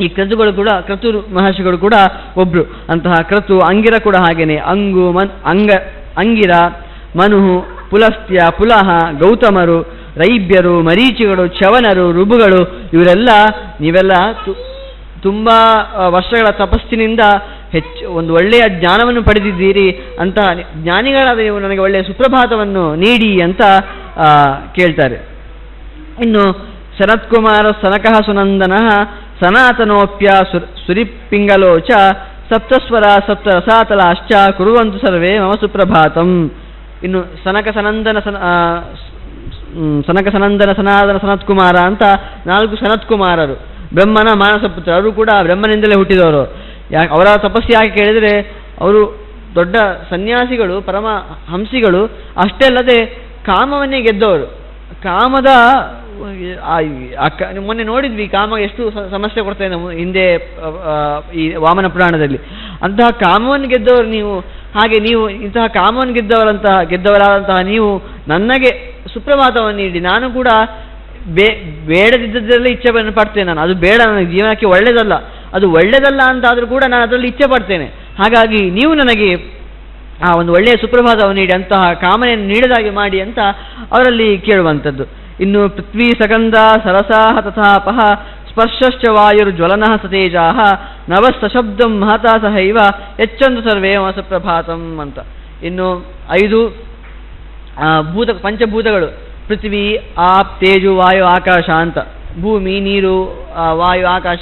S1: ಈ ಕ್ರತುಗಳು ಕೂಡ, ಕ್ರತು ಮಹರ್ಷಿಗಳು ಕೂಡ ಒಬ್ರು. ಅಂತಹ ಕ್ರತು, ಅಂಗಿರ ಕೂಡ ಹಾಗೇನೆ. ಅಂಗಿರ, ಮನುಹು, ಪುಲಸ್ತ್ಯ, ಪುಲಹ, ಗೌತಮರು, ರೈಬ್ಯರು, ಮರೀಚಿಗಳು, ಚವನರು, ಋಭುಗಳು, ನೀವೆಲ್ಲ ತುಂಬ ವರ್ಷಗಳ ತಪಸ್ಸಿನಿಂದ ಒಂದು ಒಳ್ಳೆಯ ಜ್ಞಾನವನ್ನು ಪಡೆದಿದ್ದೀರಿ. ಅಂತಹ ಜ್ಞಾನಿಗಳಾದ ನೀವು ನನಗೆ ಒಳ್ಳೆಯ ಸುಪ್ರಭಾತವನ್ನು ನೀಡಿ ಅಂತ ಕೇಳ್ತಾರೆ. ಇನ್ನು ಶರತ್ಕುಮಾರ ಸನಕಃ ಸುನಂದನಃ ಸನಾತನೋಪ್ಯ ಸುರಿಪಿಂಗಲೋಚ ಸಪ್ತಸ್ವರ ಸಪ್ತರಸಾತಲಾಶ್ಚ ಕುರುವಂತು ಸರ್ವೇ ಮಮ ಸುಪ್ರಭಾತಂ. ಇನ್ನು ಸನಕ ಸನಂದನ ಸನಾತನ ಸನತ್ಕುಮಾರ ಅಂತ 4 ಸನತ್ಕುಮಾರರು, ಬ್ರಹ್ಮನ ಮಾನಸಪುತ್ರ. ಅವರು ಕೂಡ ಬ್ರಹ್ಮನಿಂದಲೇ ಹುಟ್ಟಿದವರು. ಅವರ ತಪಸ್ಸು ಯಾಕೆ ಕೇಳಿದರೆ, ಅವರು ದೊಡ್ಡ ಸನ್ಯಾಸಿಗಳು, ಪರಮ ಹಂಸಿಗಳು. ಅಷ್ಟೇ ಅಲ್ಲದೆ ಕಾಮವನ್ನೇ ಗೆದ್ದವರು. ಕಾಮದ ಮೊನ್ನೆ ನೋಡಿದ್ವಿ ಕಾಮ ಎಷ್ಟು ಸಮಸ್ಯೆ ಕೊಡ್ತೇವೆ ನಾವು ಹಿಂದೆ ಈ ವಾಮನ ಪುರಾಣದಲ್ಲಿ. ಅಂತಹ ಕಾಮವನ್ನು ಗೆದ್ದವರು ನೀವು. ಹಾಗೆ ನೀವು ಇಂತಹ ಕಾಮವನ್ನು ಗೆದ್ದವರಾದಂತಹ ನೀವು ನನಗೆ ಸುಪ್ರಭಾತವನ್ನು ನೀಡಿ. ನಾನು ಕೂಡ ಬೇಡದಿದ್ದದರಲ್ಲಿ ಇಚ್ಛೆ ಪಡ್ತೇನೆ. ನಾನು ಅದು ಬೇಡ, ನನಗೆ ಜೀವನಕ್ಕೆ ಒಳ್ಳೆಯದಲ್ಲ, ಅದು ಒಳ್ಳೆಯದಲ್ಲ ಅಂತಾದರೂ ಕೂಡ ನಾನು ಅದರಲ್ಲಿ ಇಚ್ಛೆ ಪಡ್ತೇನೆ. ಹಾಗಾಗಿ ನೀವು ನನಗೆ ಆ ಒಂದು ಒಳ್ಳೆಯ ಸುಪ್ರಭಾತವನ್ನು ನೀಡಿ, ಅಂತಹ ಕಾಮನೆಯನ್ನು ನೀಡದಾಗಿ ಮಾಡಿ ಅಂತ ಅವರಲ್ಲಿ ಕೇಳುವಂಥದ್ದು. ಇನ್ನು ಪೃಥ್ವೀ ಸಗಂಧ ಸರಸಾಹ ತಥಾಪಹ ಸ್ಪರ್ಶಶ್ಚ ವಾಯುರ್ಜ್ವಲನಃ ಸತೇಜಾಹ ನವಸ್ತಶಬ್ದಂ ಮಹತಾ ಸಹೈವ ಯಚ್ಚಂದು ಸರ್ವೇ ಮಮ ಸುಪ್ರಭಾತಂ ಅಂತ. ಇನ್ನು 5 ಪಂಚಭೂತಗಳು, ಪೃಥ್ವಿ, ಆಪ್, ತೇಜು, ವಾಯು, ಆಕಾಶ ಅಂತ. ಭೂಮಿ, ನೀರು, ವಾಯು, ಆಕಾಶ,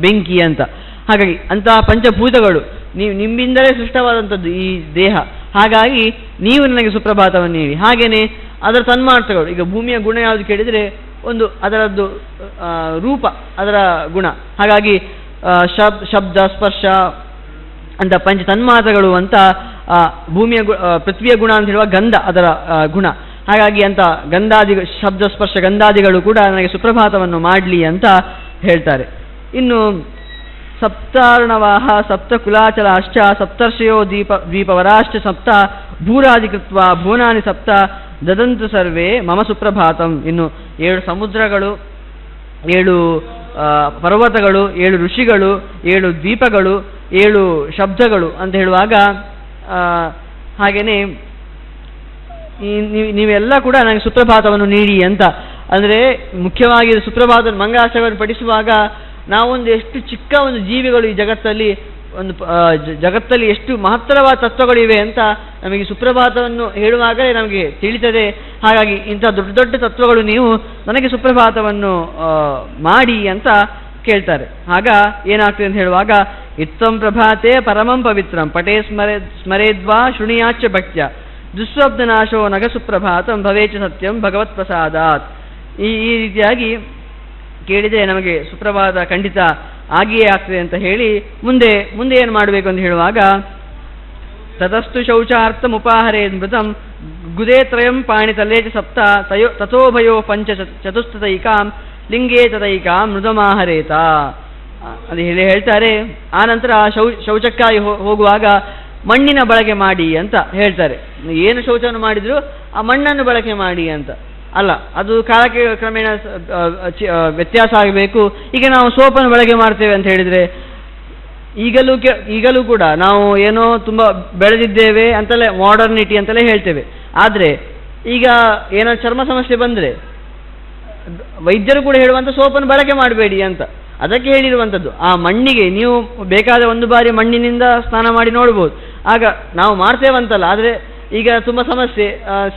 S1: ಬೆಂಕಿ ಅಂತ. ಹಾಗಾಗಿ ಅಂತಹ ಪಂಚಭೂತಗಳು ನಿಮ್ಮಿಂದಲೇ ಸೃಷ್ಟವಾದಂಥದ್ದು ಈ ದೇಹ. ಹಾಗಾಗಿ ನೀವು ನನಗೆ ಸುಪ್ರಭಾತವನ್ನು ನೀಡಿ. ಹಾಗೆಯೇ ಅದರ ತನ್ಮಾತ್ರಗಳು, ಈಗ ಭೂಮಿಯ ಗುಣ ಯಾವುದು ಕೇಳಿದರೆ ಒಂದು ಅದರದ್ದು ರೂಪ, ಅದರ ಗುಣ. ಹಾಗಾಗಿ ಶಬ್ದ, ಸ್ಪರ್ಶ ಅಂತ ಪಂಚ ತನ್ಮಾತ್ರಗಳು ಅಂತ. ಭೂಮಿಯ ಪೃಥ್ವಿಯ ಗುಣ ಅಂತ ಹೇಳುವ ಗಂಧ, ಅದರ ಗುಣ. ಹಾಗಾಗಿ ಅಂತ ಶಬ್ದ, ಸ್ಪರ್ಶ, ಗಂಧಾದಿಗಳು ಕೂಡ ನನಗೆ ಸುಪ್ರಭಾತವನ್ನು ಮಾಡಲಿ ಅಂತ ಹೇಳ್ತಾರೆ. ಇನ್ನು ಸಪ್ತಾರ್ಣವಾಹ ಸಪ್ತ ಕುಲಾಚಲಾಶ್ಚ ಸಪ್ತರ್ಷಯೋ ದ್ವೀಪವರಾಶ್ಚ ಸಪ್ತ ಭೂರಾಧಿಕೃತ್ವ ಭುವನಾನಿ ಸಪ್ತ ದದಂತು ಸರ್ವೇ ಮಮ ಸುಪ್ರಭಾತಂ. ಇನ್ನು 7 ಸಮುದ್ರಗಳು, 7 ಪರ್ವತಗಳು, 7 ಋಷಿಗಳು, 7 ದ್ವೀಪಗಳು, 7 ಶಬ್ದಗಳು ಅಂತ ಹೇಳುವಾಗ ಹಾಗೆಯೇ ನೀವೆಲ್ಲ ಕೂಡ ನನಗೆ ಸುಪ್ರಭಾತವನ್ನು ನೀಡಿ ಅಂತ. ಅಂದರೆ ಮುಖ್ಯವಾಗಿ ಸುಪ್ರಭಾತ ಮಂಗಳಾಚರಣೆಯನ್ನು ಪಠಿಸುವಾಗ ನಾವೊಂದು ಎಷ್ಟು ಚಿಕ್ಕ ಒಂದು ಜೀವಿಗಳು ಈ ಜಗತ್ತಲ್ಲಿ, ಜಗತ್ತಲ್ಲಿ ಎಷ್ಟು ಮಹತ್ತರವಾದ ತತ್ವಗಳಿವೆ ಅಂತ ನಮಗೆ ಸುಪ್ರಭಾತವನ್ನು ಹೇಳುವಾಗಲೇ ನಮಗೆ ತಿಳಿತದೆ. ಹಾಗಾಗಿ ಇಂಥ ದೊಡ್ಡ ದೊಡ್ಡ ತತ್ವಗಳು ನೀವು ನನಗೆ ಸುಪ್ರಭಾತವನ್ನು ಮಾಡಿ ಅಂತ ಕೇಳ್ತಾರೆ. ಆಗ ಏನಾಗ್ತದೆ ಅಂತ ಹೇಳುವಾಗ, ಇತ್ತಂ ಪ್ರಭಾತೆ ಪರಮಂ ಪವಿತ್ರಂ ಪಟೇ ಸ್ಮರೇದ್ವಾ ಶೃಣಿಯಾಚ ಭಕ್ತ್ಯ ದುಸ್ವಪ್ನನಾಶೋ ನಗ ಸುಪ್ರಭಾತಂ ಭವೇಚ ಸತ್ಯಂ ಭಗವತ್ ಪ್ರಸಾದಾತ್. ಈ ರೀತಿಯಾಗಿ ಕೇಳಿದರೆ ನಮಗೆ ಸುಪ್ರಭಾತ ಖಂಡಿತ ಆಗಿಯೇ ಆಗ್ತದೆ ಅಂತ ಹೇಳಿ ಮುಂದೆ ಏನು ಮಾಡಬೇಕು ಅಂತ ಹೇಳುವಾಗ, ತತಸ್ತು ಶೌಚಾರ್ಥಂ ಉಪಾಹರೇ ಮೃತಂ ಗುದೇ ತ್ರಯಂ ಪಾಣಿತಲೇ ಚ ಸಪ್ತ ತಥೋಭಯೋ ಪಂಚ ಚತುಸ್ತೈಕಾಂ ಲಿಂಗೇ ತದೈಕಾಂ ಮೃದಮಾಹರೇತ ಅದು ಹೇಳ್ತಾರೆ. ಆ ನಂತರ ಶೌಚಕ್ಕಾಗಿ ಹೋಗುವಾಗ ಮಣ್ಣಿನ ಬಳಕೆ ಮಾಡಿ ಅಂತ ಹೇಳ್ತಾರೆ. ಏನು ಶೌಚವನ್ನು ಮಾಡಿದ್ರು ಆ ಮಣ್ಣನ್ನು ಬಳಕೆ ಮಾಡಿ ಅಂತ ಅಲ್ಲ, ಅದು ಕಾಲಕ್ಕೆ ಕ್ರಮೇಣ ವ್ಯತ್ಯಾಸ ಆಗಬೇಕು. ಈಗ ನಾವು ಸೋಪನ್ನು ಬಳಕೆ ಮಾಡ್ತೇವೆ ಅಂತ ಹೇಳಿದರೆ, ಈಗಲೂ ಕೂಡ ನಾವು ಏನೋ ತುಂಬ ಬೆಳೆದಿದ್ದೇವೆ ಅಂತಲೇ ಮಾಡರ್ನಿಟಿ ಅಂತಲೇ ಹೇಳ್ತೇವೆ. ಆದರೆ ಈಗ ಏನೋ ಚರ್ಮ ಸಮಸ್ಯೆ ಬಂದರೆ ವೈದ್ಯರು ಕೂಡ ಹೇಳುವಂಥ ಸೋಪನ್ನು ಬಳಕೆ ಮಾಡಬೇಡಿ ಅಂತ. ಅದಕ್ಕೆ ಹೇಳಿರುವಂಥದ್ದು. ಆ ಮಣ್ಣಿಗೆ ನೀವು ಬೇಕಾದ ಒಂದು ಬಾರಿ ಮಣ್ಣಿನಿಂದ ಸ್ನಾನ ಮಾಡಿ ನೋಡ್ಬೋದು, ಆಗ ನಾವು ಮಾಡ್ತೇವಂತಲ್ಲ. ಆದರೆ ಈಗ ತುಂಬ ಸಮಸ್ಯೆ,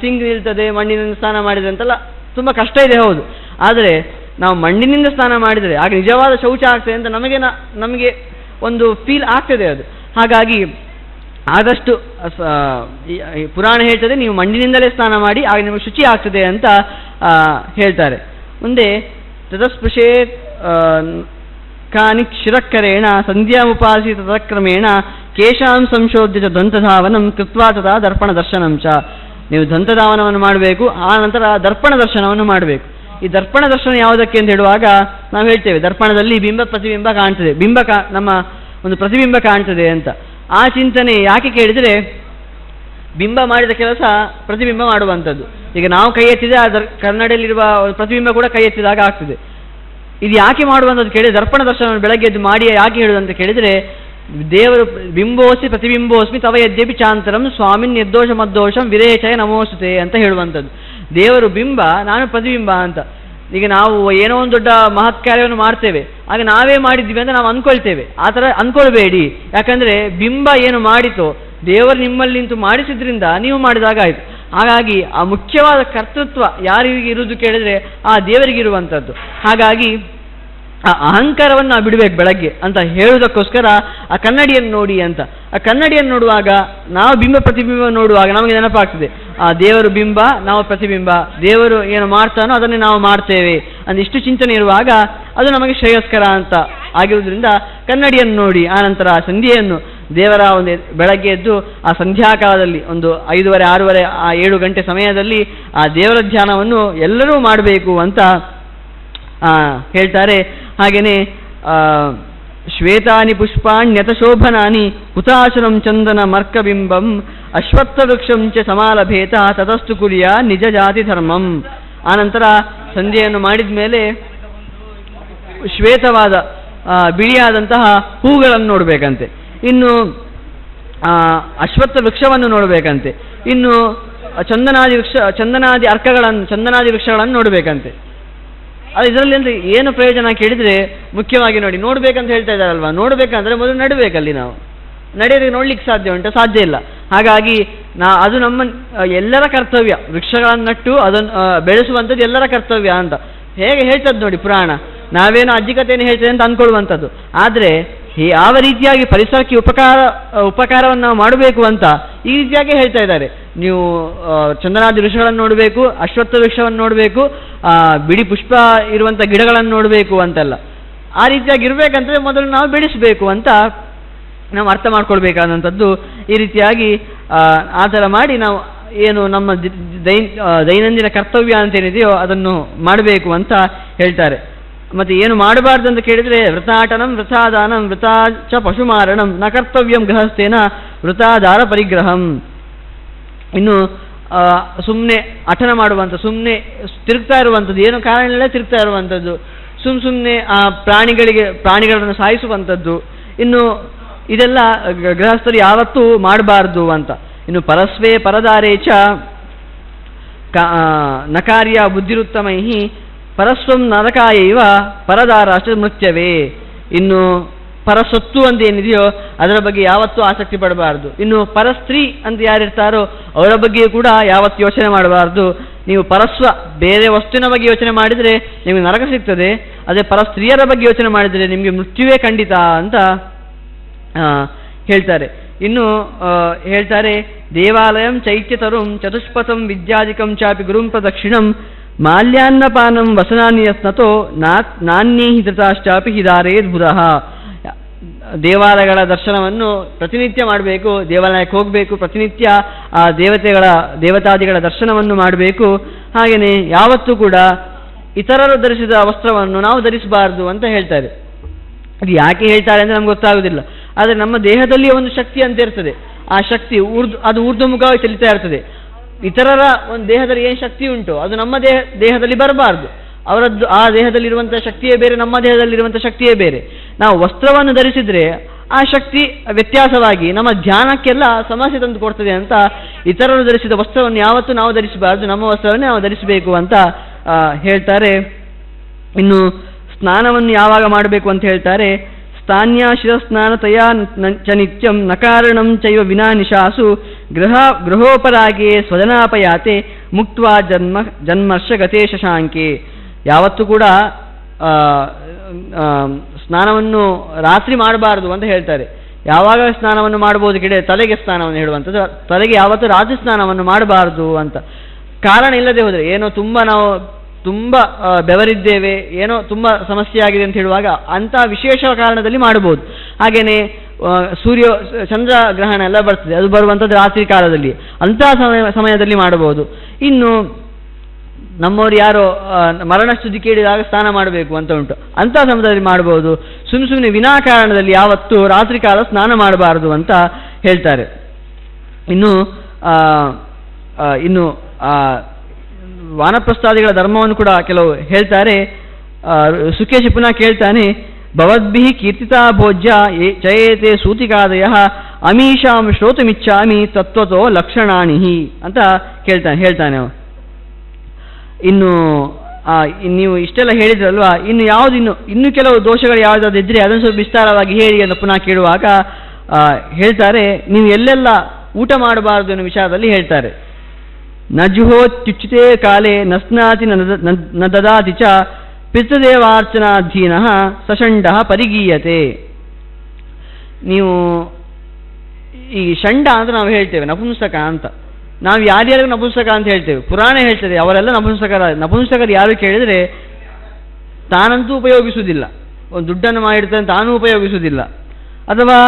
S1: ಸಿಂಗ್ ನಿಲ್ತದೆ ಮಣ್ಣಿನಿಂದ ಸ್ನಾನ ಮಾಡಿದರೆ ಅಂತೆಲ್ಲ ತುಂಬ ಕಷ್ಟ ಇದೆ, ಹೌದು. ಆದರೆ ನಾವು ಮಣ್ಣಿನಿಂದ ಸ್ನಾನ ಮಾಡಿದರೆ ಆಗ ನಿಜವಾದ ಶೌಚ ಆಗ್ತದೆ ಅಂತ ನಮಗೆ ಒಂದು ಫೀಲ್ ಆಗ್ತದೆ ಅದು. ಹಾಗಾಗಿ ಆದಷ್ಟು ಪುರಾಣ ಹೇಳ್ತದೆ, ನೀವು ಮಣ್ಣಿನಿಂದಲೇ ಸ್ನಾನ ಮಾಡಿ ಆಗ ನಿಮಗೆ ಶುಚಿ ಆಗ್ತದೆ ಅಂತ ಹೇಳ್ತಾರೆ. ಮುಂದೆ ತದಸ್ಪೃಶೇ ಕಾನಿ ಶಿರಕ್ಕರೇಣ ಸಂಧ್ಯಾಮುಪಾಸಿ ತದಕ್ರಮೇಣ ಕೇಶಾಂ ಸಂಶೋಧ್ಯ ದಂತಧಾವನಂ ಕೃತ್ವಾ ತದಾ ದರ್ಪಣ ದರ್ಶನಂ ಚ. ನೀವು ದಂತಧಾವನವನ್ನು ಮಾಡಬೇಕು, ಆ ನಂತರ ದರ್ಪಣ ದರ್ಶನವನ್ನು ಮಾಡಬೇಕು. ಈ ದರ್ಪಣ ದರ್ಶನ ಯಾವುದಕ್ಕೆ ಅಂತ ಹೇಳುವಾಗ ನಾವು ಹೇಳ್ತೇವೆ, ದರ್ಪಣದಲ್ಲಿ ಪ್ರತಿಬಿಂಬ ಕಾಣ್ತದೆ, ನಮ್ಮ ಒಂದು ಪ್ರತಿಬಿಂಬ ಕಾಣ್ತದೆ ಅಂತ. ಆ ಚಿಂತನೆ ಯಾಕೆ ಕೇಳಿದರೆ, ಬಿಂಬ ಮಾಡಿದ ಕೆಲಸ ಪ್ರತಿಬಿಂಬ ಮಾಡುವಂಥದ್ದು. ಈಗ ನಾವು ಕೈ ಎತ್ತಿದ್ರೆ ಅದರ ಕನ್ನಡಿಯಲ್ಲಿರುವ ಪ್ರತಿಬಿಂಬ ಕೂಡ ಕೈ ಎತ್ತಿದಾಗ ಆಗ್ತದೆ. ಇದು ಯಾಕೆ ಮಾಡುವಂಥದ್ದು ಕೇಳಿದರೆ, ದರ್ಪಣ ದರ್ಶನವನ್ನು ಬೆಳಗ್ಗೆ ಎದ್ದು ಮಾಡಿ ಯಾಕೆ ಹೇಳುವುದಂತ ಕೇಳಿದರೆ, ದೇವರು ಬಿಂಬೋಸ್ಮಿ ಪ್ರತಿಬಿಂಬೋಸ್ಮಿ ತವ ಯದ್ಯಪಿ ಚಾಂತರಂ ಸ್ವಾಮಿನ್ ನಿರ್ದೋಷ ಮದ್ದೋಷಂ ವಿರೇಚಯ ನಮೋಸ್ತುತೆ ಅಂತ ಹೇಳುವಂಥದ್ದು. ದೇವರು ಬಿಂಬ, ನಾನು ಪ್ರತಿಬಿಂಬ ಅಂತ. ಈಗ ನಾವು ಏನೋ ಒಂದು ದೊಡ್ಡ ಮಹತ್ ಕಾರ್ಯವನ್ನು ಮಾಡ್ತೇವೆ, ಆಗ ನಾವೇ ಮಾಡಿದ್ವಿ ಅಂತ ನಾವು ಅಂದ್ಕೊಳ್ತೇವೆ. ಆ ಥರ ಅಂದ್ಕೊಳ್ಬೇಡಿ. ಯಾಕಂದರೆ ಬಿಂಬ ಏನು ಮಾಡಿತೋ ದೇವರು ನಿಮ್ಮಲ್ಲಿ ನಿಂತು ಮಾಡಿಸಿದ್ರಿಂದ ನೀವು ಮಾಡಿದಾಗ ಆಯಿತು. ಹಾಗಾಗಿ ಆ ಮುಖ್ಯವಾದ ಕರ್ತೃತ್ವ ಯಾರಿಗೆ ಇರುವುದು ಕೇಳಿದರೆ ಆ ದೇವರಿಗಿರುವಂಥದ್ದು. ಹಾಗಾಗಿ ಆ ಅಹಂಕಾರವನ್ನು ನಾವು ಬಿಡಬೇಕು ಬೆಳಗ್ಗೆ ಅಂತ ಹೇಳುವುದಕ್ಕೋಸ್ಕರ ಆ ಕನ್ನಡಿಯನ್ನು ನೋಡಿ ಅಂತ. ಆ ಕನ್ನಡಿಯನ್ನು ನೋಡುವಾಗ ನಾವು ಬಿಂಬ ಪ್ರತಿಬಿಂಬ ನೋಡುವಾಗ ನಮಗೆ ನೆನಪಾಗ್ತದೆ, ಆ ದೇವರು ಬಿಂಬ, ನಾವು ಪ್ರತಿಬಿಂಬ, ದೇವರು ಏನು ಮಾಡ್ತಾನೋ ಅದನ್ನೇ ನಾವು ಮಾಡ್ತೇವೆ ಅಂತ ಇಷ್ಟು ಚಿಂತನೆ ಇರುವಾಗ ಅದು ನಮಗೆ ಶ್ರೇಯಸ್ಕರ ಅಂತ ಆಗಿರುವುದರಿಂದ ಕನ್ನಡಿಯನ್ನು ನೋಡಿ. ಆನಂತರ ಆ ಸಂಧ್ಯೆಯನ್ನು ದೇವರ ಒಂದು ಬೆಳಗ್ಗೆ ಎದ್ದು ಆ ಸಂಧ್ಯಾಕಾಲದಲ್ಲಿ ಒಂದು 5:30, 6:30, 7 ಗಂಟೆ ಸಮಯದಲ್ಲಿ ಆ ದೇವರ ಧ್ಯಾನವನ್ನು ಎಲ್ಲರೂ ಮಾಡಬೇಕು ಅಂತ ಹೇಳ್ತಾರೆ. ಹಾಗೆಯೇ ಶ್ವೇತಾನಿ ಪುಷ್ಪಾಣ್ಯತ ಶೋಭನಾನಿ ಹುತಾಶನಂ ಚಂದನ ಮರ್ಕಬಿಂಬಂ ಅಶ್ವತ್ಥ ವೃಕ್ಷಂ ಚ ಸಮಾಲಭೇತ ತತಸ್ತು ಕುರ್ಯ ನಿಜ ಜಾತಿ ಧರ್ಮಂ. ಆನಂತರ ಸಂಧ್ಯೆಯನ್ನು ಮಾಡಿದ ಮೇಲೆ ಶ್ವೇತವಾದ ಬಿಳಿಯಾದಂತಹ ಹೂಗಳನ್ನು ನೋಡಬೇಕಂತೆ, ಇನ್ನು ಅಶ್ವತ್ಥ ವೃಕ್ಷವನ್ನು ನೋಡಬೇಕಂತೆ, ಇನ್ನು ಚಂದನಾದಿ ಅರ್ಕಗಳನ್ನು, ಚಂದನಾದಿ ವೃಕ್ಷಗಳನ್ನು ನೋಡಬೇಕಂತೆ. ಅದು ಇದರಲ್ಲಿ ಅಂದರೆ ಏನು ಪ್ರಯೋಜನ ಕೇಳಿದರೆ, ಮುಖ್ಯವಾಗಿ ನೋಡಿ, ನೋಡಬೇಕಂತ ಹೇಳ್ತಾ ಇದ್ದಾರಲ್ವ, ನೋಡಬೇಕಂದ್ರೆ ಮೊದಲು ನಡಬೇಕಲ್ಲಿ. ನಾವು ನಡೆಯೋದಕ್ಕೆ ನೋಡ್ಲಿಕ್ಕೆ ಸಾಧ್ಯ ಉಂಟು? ಸಾಧ್ಯ ಇಲ್ಲ. ಹಾಗಾಗಿ ಅದು ನಮ್ಮ ಎಲ್ಲರ ಕರ್ತವ್ಯ. ವೃಕ್ಷಗಳನ್ನು ನಟ್ಟು ಅದನ್ನು ಬೆಳೆಸುವಂಥದ್ದು ಎಲ್ಲರ ಕರ್ತವ್ಯ ಅಂತ ಹೇಗೆ ಹೇಳ್ತದ್ದು ನೋಡಿ ಪುರಾಣ. ನಾವೇನೋ ಅಜ್ಜಿ ಕಥೆಯನ್ನು ಹೇಳ್ತೇವೆ ಅಂತ ಅಂದ್ಕೊಳ್ಳುವಂಥದ್ದು. ಆದರೆ ಯಾವ ರೀತಿಯಾಗಿ ಪರಿಸರಕ್ಕೆ ಉಪಕಾರವನ್ನು ನಾವು ಮಾಡಬೇಕು ಅಂತ ಈ ರೀತಿಯಾಗಿ ಹೇಳ್ತಾ ಇದ್ದಾರೆ. ನೀವು ಚಂದನಾದಿ ವೃಕ್ಷಗಳನ್ನು ನೋಡಬೇಕು, ಅಶ್ವತ್ಥ ವೃಕ್ಷವನ್ನು ನೋಡಬೇಕು, ಬಿಡಿ ಪುಷ್ಪ ಇರುವಂಥ ಗಿಡಗಳನ್ನು ನೋಡಬೇಕು ಅಂತೆಲ್ಲ. ಆ ರೀತಿಯಾಗಿ ಇರಬೇಕಂತಂದರೆ ಮೊದಲು ನಾವು ಬೆಳೆಸಬೇಕು ಅಂತ ನಾವು ಅರ್ಥ ಮಾಡ್ಕೊಳ್ಬೇಕಾದಂಥದ್ದು. ಈ ರೀತಿಯಾಗಿ ಆ ಥರ ಮಾಡಿ ನಾವು ಏನು ನಮ್ಮ ದೈನಂದಿನ ಕರ್ತವ್ಯ ಅಂತೇನಿದೆಯೋ ಅದನ್ನು ಮಾಡಬೇಕು ಅಂತ ಹೇಳ್ತಾರೆ. ಮತ್ತು ಏನು ಮಾಡಬಾರ್ದು ಅಂತ ಕೇಳಿದರೆ, ವೃತಾಟನಂ ವೃಥಾದಾನಂ ವೃಥಾ ಚ ಪಶುಮಾರಣಂ ನ ಕರ್ತವ್ಯಂ ಗೃಹಸ್ಥೇನ ವೃಥಾದಾರ ಪರಿಗ್ರಹಂ. ಇನ್ನು ಸುಮ್ಮನೆ ಅಟನ ಮಾಡುವಂಥ, ಸುಮ್ಮನೆ ತಿರುಗ್ತಾ ಇರುವಂಥದ್ದು, ಏನು ಕಾರಣ ಇಲ್ಲ ತಿರುಗ್ತಾ ಇರುವಂಥದ್ದು, ಸುಮ್ಮನೆ ಆ ಪ್ರಾಣಿಗಳನ್ನು ಸಾಯಿಸುವಂಥದ್ದು, ಇನ್ನು ಇದೆಲ್ಲ ಗೃಹಸ್ಥರು ಯಾವತ್ತೂ ಮಾಡಬಾರ್ದು ಅಂತ. ಇನ್ನು ಪರಸ್ವೇ ಪರದಾರೇ ಚ ನಕಾರ್ಯ ಬುದ್ಧಿರುತ್ತಮೈ ಪರಸ್ವಂ ನರಕಾಯೈವ ಪರದಾರಾಷ್ಟ ಮೃತ್ಯವೇ. ಇನ್ನು ಪರಸೊತ್ತು ಅಂತ ಏನಿದೆಯೋ ಅದರ ಬಗ್ಗೆ ಯಾವತ್ತೂ ಆಸಕ್ತಿ ಪಡಬಾರ್ದು. ಇನ್ನು ಪರಸ್ತ್ರೀ ಅಂತ ಯಾರಿರ್ತಾರೋ ಅವರ ಬಗ್ಗೆ ಕೂಡ ಯಾವತ್ತೂ ಯೋಚನೆ ಮಾಡಬಾರ್ದು. ನೀವು ಪರಸ್ವ ಬೇರೆ ವಸ್ತುವಿನ ಬಗ್ಗೆ ಯೋಚನೆ ಮಾಡಿದರೆ ನಿಮಗೆ ನರಕ ಸಿಗ್ತದೆ, ಅದೇ ಪರಸ್ತ್ರೀಯರ ಬಗ್ಗೆ ಯೋಚನೆ ಮಾಡಿದರೆ ನಿಮಗೆ ಮೃತ್ಯುವೇ ಖಂಡಿತ ಅಂತ ಹೇಳ್ತಾರೆ. ಇನ್ನು ಹೇಳ್ತಾರೆ, ದೇವಾಲಯಂ ಚೈತ್ಯತರುಂ ಚತುಷ್ಪಥಂ ವಿದ್ಯಾಧಿಕಂ ಚಾಪಿ ಗುರುಂ ಪ್ರದಕ್ಷಿಣಂ ಮಾಲ್ಯಾನ್ನಪಾನಂ ವಸನಾನಿ ಯಸ್ನತೋ ನಾನ್ಯೇಹಿ ಧೃತಾಶ್ಚಾಪಿ ಹಿದಾರೇದ್ ಬುಧಃ. ದೇವಾಲಯಗಳ ದರ್ಶನವನ್ನು ಪ್ರತಿನಿತ್ಯ ಮಾಡಬೇಕು, ದೇವಾಲಯಕ್ಕೆ ಹೋಗಬೇಕು, ಪ್ರತಿನಿತ್ಯ ಆ ದೇವತಾದಿಗಳ ದರ್ಶನವನ್ನು ಮಾಡಬೇಕು. ಹಾಗೆಯೇ ಯಾವತ್ತೂ ಕೂಡ ಇತರರು ಧರಿಸಿದ ವಸ್ತ್ರವನ್ನು ನಾವು ಧರಿಸಬಾರ್ದು ಅಂತ ಹೇಳ್ತಾರೆ. ಅದು ಯಾಕೆ ಹೇಳ್ತಾರೆ ಅಂದರೆ ನಮ್ಗೆ ಗೊತ್ತಾಗೋದಿಲ್ಲ. ಆದರೆ ನಮ್ಮ ದೇಹದಲ್ಲಿ ಒಂದು ಶಕ್ತಿ ಅಂತ ಇರ್ತದೆ, ಆ ಶಕ್ತಿ ಅದು ಊರ್ಧ್ವಮುಖವಾಗಿ ಚಲಿತಾ ಇರ್ತದೆ. ಇತರರ ಒಂದು ದೇಹದಲ್ಲಿ ಏನು ಶಕ್ತಿ ಉಂಟು ಅದು ನಮ್ಮ ದೇಹದಲ್ಲಿ ಬರಬಾರ್ದು. ಅವರದ್ದು ಆ ದೇಹದಲ್ಲಿರುವಂಥ ಶಕ್ತಿಯೇ ಬೇರೆ, ನಮ್ಮ ದೇಹದಲ್ಲಿರುವಂಥ ಶಕ್ತಿಯೇ ಬೇರೆ. ನಾವು ವಸ್ತ್ರವನ್ನು ಧರಿಸಿದರೆ ಆ ಶಕ್ತಿ ವ್ಯತ್ಯಾಸವಾಗಿ ನಮ್ಮ ಧ್ಯಾನಕ್ಕೆಲ್ಲ ಸಮಸ್ಯೆ ತಂದು ಕೊಡ್ತದೆ ಅಂತ ಇತರರು ಧರಿಸಿದ ವಸ್ತ್ರವನ್ನು ಯಾವತ್ತೂ ನಾವು ಧರಿಸಬಾರ್ದು, ನಮ್ಮ ವಸ್ತ್ರವನ್ನೇ ನಾವು ಧರಿಸಬೇಕು ಅಂತ ಹೇಳ್ತಾರೆ. ಇನ್ನು ಸ್ನಾನವನ್ನು ಯಾವಾಗ ಮಾಡಬೇಕು ಅಂತ ಹೇಳ್ತಾರೆ, ಸ್ಥಾನ್ಯ ಶಿರಸ್ನಾನತಯಾ ಚ ನಿತ್ಯಂ ನ ಕಾರಣಂ ಚೈವ ವಿನಾ ನಿಶಾಸು ಗೃಹೋಪರಾಗೆ ಸ್ವಜನಾಪಯಾತೆ ಮುಕ್ತ್ವಾ ಜನ್ಮರ್ಷ ಗತೇ ಶಶಾಂಕೆ. ಯಾವತ್ತೂ ಕೂಡ ಸ್ನಾನವನ್ನು ರಾತ್ರಿ ಮಾಡಬಾರ್ದು ಅಂತ ಹೇಳ್ತಾರೆ. ಯಾವಾಗ ಸ್ನಾನವನ್ನು ಮಾಡಬಹುದು ಕೇಳಿದರೆ ತಲೆಗೆ ಸ್ನಾನವನ್ನು ಹೇಳುವಂಥದ್ದು, ತಲೆಗೆ ಯಾವತ್ತೂ ರಾತ್ರಿ ಸ್ನಾನವನ್ನು ಮಾಡಬಾರ್ದು ಅಂತ. ಕಾರಣ ಇಲ್ಲದೆ ಹೋದರೆ, ಏನೋ ನಾವು ತುಂಬ ಬೆವರಿದ್ದೇವೆ, ಏನೋ ತುಂಬ ಸಮಸ್ಯೆ ಆಗಿದೆ ಅಂತ ಹೇಳುವಾಗ ಅಂಥ ವಿಶೇಷ ಕಾರಣದಲ್ಲಿ ಮಾಡಬಹುದು. ಹಾಗೆಯೇ ಚಂದ್ರಗ್ರಹಣ ಎಲ್ಲ ಬರ್ತದೆ, ಅದು ಬರುವಂಥದ್ದು ರಾತ್ರಿ ಕಾಲದಲ್ಲಿ, ಅಂಥ ಸಮಯದಲ್ಲಿ ಮಾಡಬಹುದು. ಇನ್ನು ನಮ್ಮವರು ಯಾರೋ ಮರಣಸ್ತುತಿ ಕೇಳಿದಾಗ ಸ್ನಾನ ಮಾಡಬೇಕು ಅಂತ ಉಂಟು, ಅಂಥ ಸಮಯದಲ್ಲಿ ಮಾಡಬಹುದು. ಸುಮ್ಮನೆ ವಿನಾಕಾರಣದಲ್ಲಿ ಯಾವತ್ತೂ ರಾತ್ರಿ ಕಾಲ ಸ್ನಾನ ಮಾಡಬಾರದು ಅಂತ ಹೇಳ್ತಾರೆ. ಇನ್ನು ಇನ್ನು ವಾನಪ್ರಸ್ಥಾದಿಗಳ ಧರ್ಮವನ್ನು ಕೂಡ ಕೆಲವು ಹೇಳ್ತಾರೆ. ಸುಕೇಶಿ ಪುನಃ ಕೇಳ್ತಾನೆ, ಭವದ್ಭಿಃ ಕೀರ್ತಿತಾ ಭೋಜ್ಯ ಚಯೇತೆ ಸೂತಿಕಾದಯ ಅಮೀಷಾಂ ಶ್ರೋತುಮಿಚ್ಛಾಮಿ ತತ್ವತೋ ಲಕ್ಷಣಾಣಿ ಅಂತ ಹೇಳ್ತಾನೆ. ಇನ್ನು ನೀವು ಇಷ್ಟೆಲ್ಲ ಹೇಳಿದ್ರಲ್ವಾ, ಇನ್ನು ಯಾವುದು ಇನ್ನು ಕೆಲವು ದೋಷಗಳು ಯಾವುದಾದ್ರು ಇದ್ರೆ ಅದನ್ನು ಸ್ವಲ್ಪ ವಿಸ್ತಾರವಾಗಿ ಹೇಳಿ ಅಂತ ಪುನಃ ಕೇಳುವಾಗ ಹೇಳ್ತಾರೆ, ನೀವು ಎಲ್ಲೆಲ್ಲ ಊಟ ಮಾಡಬಾರದು ಅನ್ನೋ ವಿಚಾರದಲ್ಲಿ ಹೇಳ್ತಾರೆ. ನ ಜುಹೋತ್ಯುಚ್ಚಿತೆ ಕಾಲೇ ನ ಸ್ನಾತಿ ನ ದದಾತಿ ಚ ಪಿತೃದೇವಾರ್ಚನಾಧೀನ ಸಷಂಡ ಪರಿಗೀಯತೆ. ನೀವು ಈ ಷಂಡ ಅಂತ ನಾವು ಹೇಳ್ತೇವೆ, ನಪುಂಸಕ ಅಂತ. ನಾವು ಯಾರ್ಯಾರಿಗೂ ನಪುಂಸಕ ಅಂತ ಹೇಳ್ತೇವೆ, ಪುರಾಣ ಹೇಳ್ತದೆ ಅವರೆಲ್ಲ ನಪುಂಸಕರು ಯಾರು ಕೇಳಿದರೆ ತಾನಂತೂ ಉಪಯೋಗಿಸುವುದಿಲ್ಲ, ಒಂದು ದುಡ್ಡನ್ನು ಮಾಡಿರ್ತಾನೆ ತಾನೂ ಉಪಯೋಗಿಸುವುದಿಲ್ಲ, ಅಥವಾ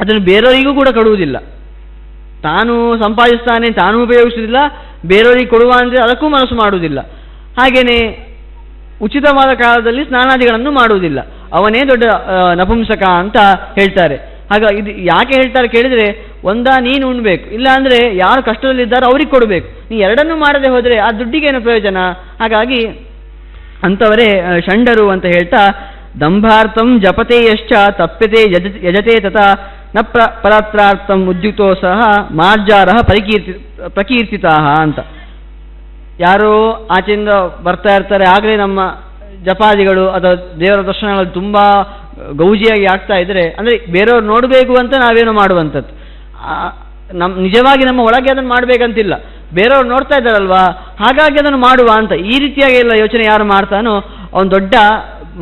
S1: ಅದನ್ನು ಬೇರೆಯವರಿಗೂ ಕೂಡ ಕೊಡುವುದಿಲ್ಲ. ತಾನು ಸಂಪಾದಿಸ್ತಾನೆ ತಾನೂ ಉಪಯೋಗಿಸುವುದಿಲ್ಲ, ಬೇರೆಯವರಿಗೆ ಕೊಡುವ ಅಂದರೆ ಅದಕ್ಕೂ ಮನಸ್ಸು ಮಾಡುವುದಿಲ್ಲ. ಹಾಗೆಯೇ ಉಚಿತವಾದ ಕಾಲದಲ್ಲಿ ಸ್ನಾನಾದಿಗಳನ್ನು ಮಾಡುವುದಿಲ್ಲ, ಅವನೇ ದೊಡ್ಡ ನಪುಂಸಕ ಅಂತ ಹೇಳ್ತಾರೆ. ಇದು ಯಾಕೆ ಹೇಳ್ತಾರೆ ಕೇಳಿದರೆ, ಒಂದಾ ನೀನು ಉಣ್ಬೇಕು, ಇಲ್ಲ ಅಂದರೆ ಯಾರು ಕಷ್ಟದಲ್ಲಿದ್ದಾರೆ ಅವ್ರಿಗೆ ಕೊಡಬೇಕು. ನೀ ಎರಡನ್ನೂ ಮಾಡದೆ ಹೋದರೆ ಆ ದುಡ್ಡಿಗೇನು ಪ್ರಯೋಜನ? ಹಾಗಾಗಿ ಅಂಥವರೇ ಷಂಡರು ಅಂತ ಹೇಳ್ತಾ, ದಂಭಾರ್ಥಂ ಜಪತೆ ಯಶ್ಚ ತಪ್ಯತೆ ಯಜತೆ ತಥಾ ನ ಪರಾತ್ರಾರ್ಥಂ ಉದ್ಯುಕ್ತೋ ಸಹ ಮಾರ್ಜಾರ ಪ್ರಕೀರ್ತಿತಾ ಅಂತ. ಯಾರೋ ಆಚೆಯಿಂದ ಬರ್ತಾ ಇರ್ತಾರೆ, ಆಗಲೇ ನಮ್ಮ ಜಪಾದಿಗಳು ಅಥವಾ ದೇವರ ದರ್ಶನಗಳು ತುಂಬ ಗೌಜಿಯಾಗಿ ಆಗ್ತಾ ಇದ್ರೆ, ಅಂದರೆ ಬೇರೆಯವ್ರು ನೋಡಬೇಕು ಅಂತ ನಾವೇನೋ ಮಾಡುವಂಥದ್ದು. ನಿಜವಾಗಿ ನಮ್ಮ ಒಳಗೆ ಅದನ್ನು ಮಾಡಬೇಕಂತಿಲ್ಲ, ಬೇರೆಯವ್ರು ನೋಡ್ತಾ ಇದ್ದಾರಲ್ವಾ ಹಾಗಾಗಿ ಅದನ್ನು ಮಾಡುವ ಅಂತ. ಈ ರೀತಿಯಾಗಿ ಎಲ್ಲ ಯೋಚನೆ ಯಾರು ಮಾಡ್ತಾನೋ ಅವನು ದೊಡ್ಡ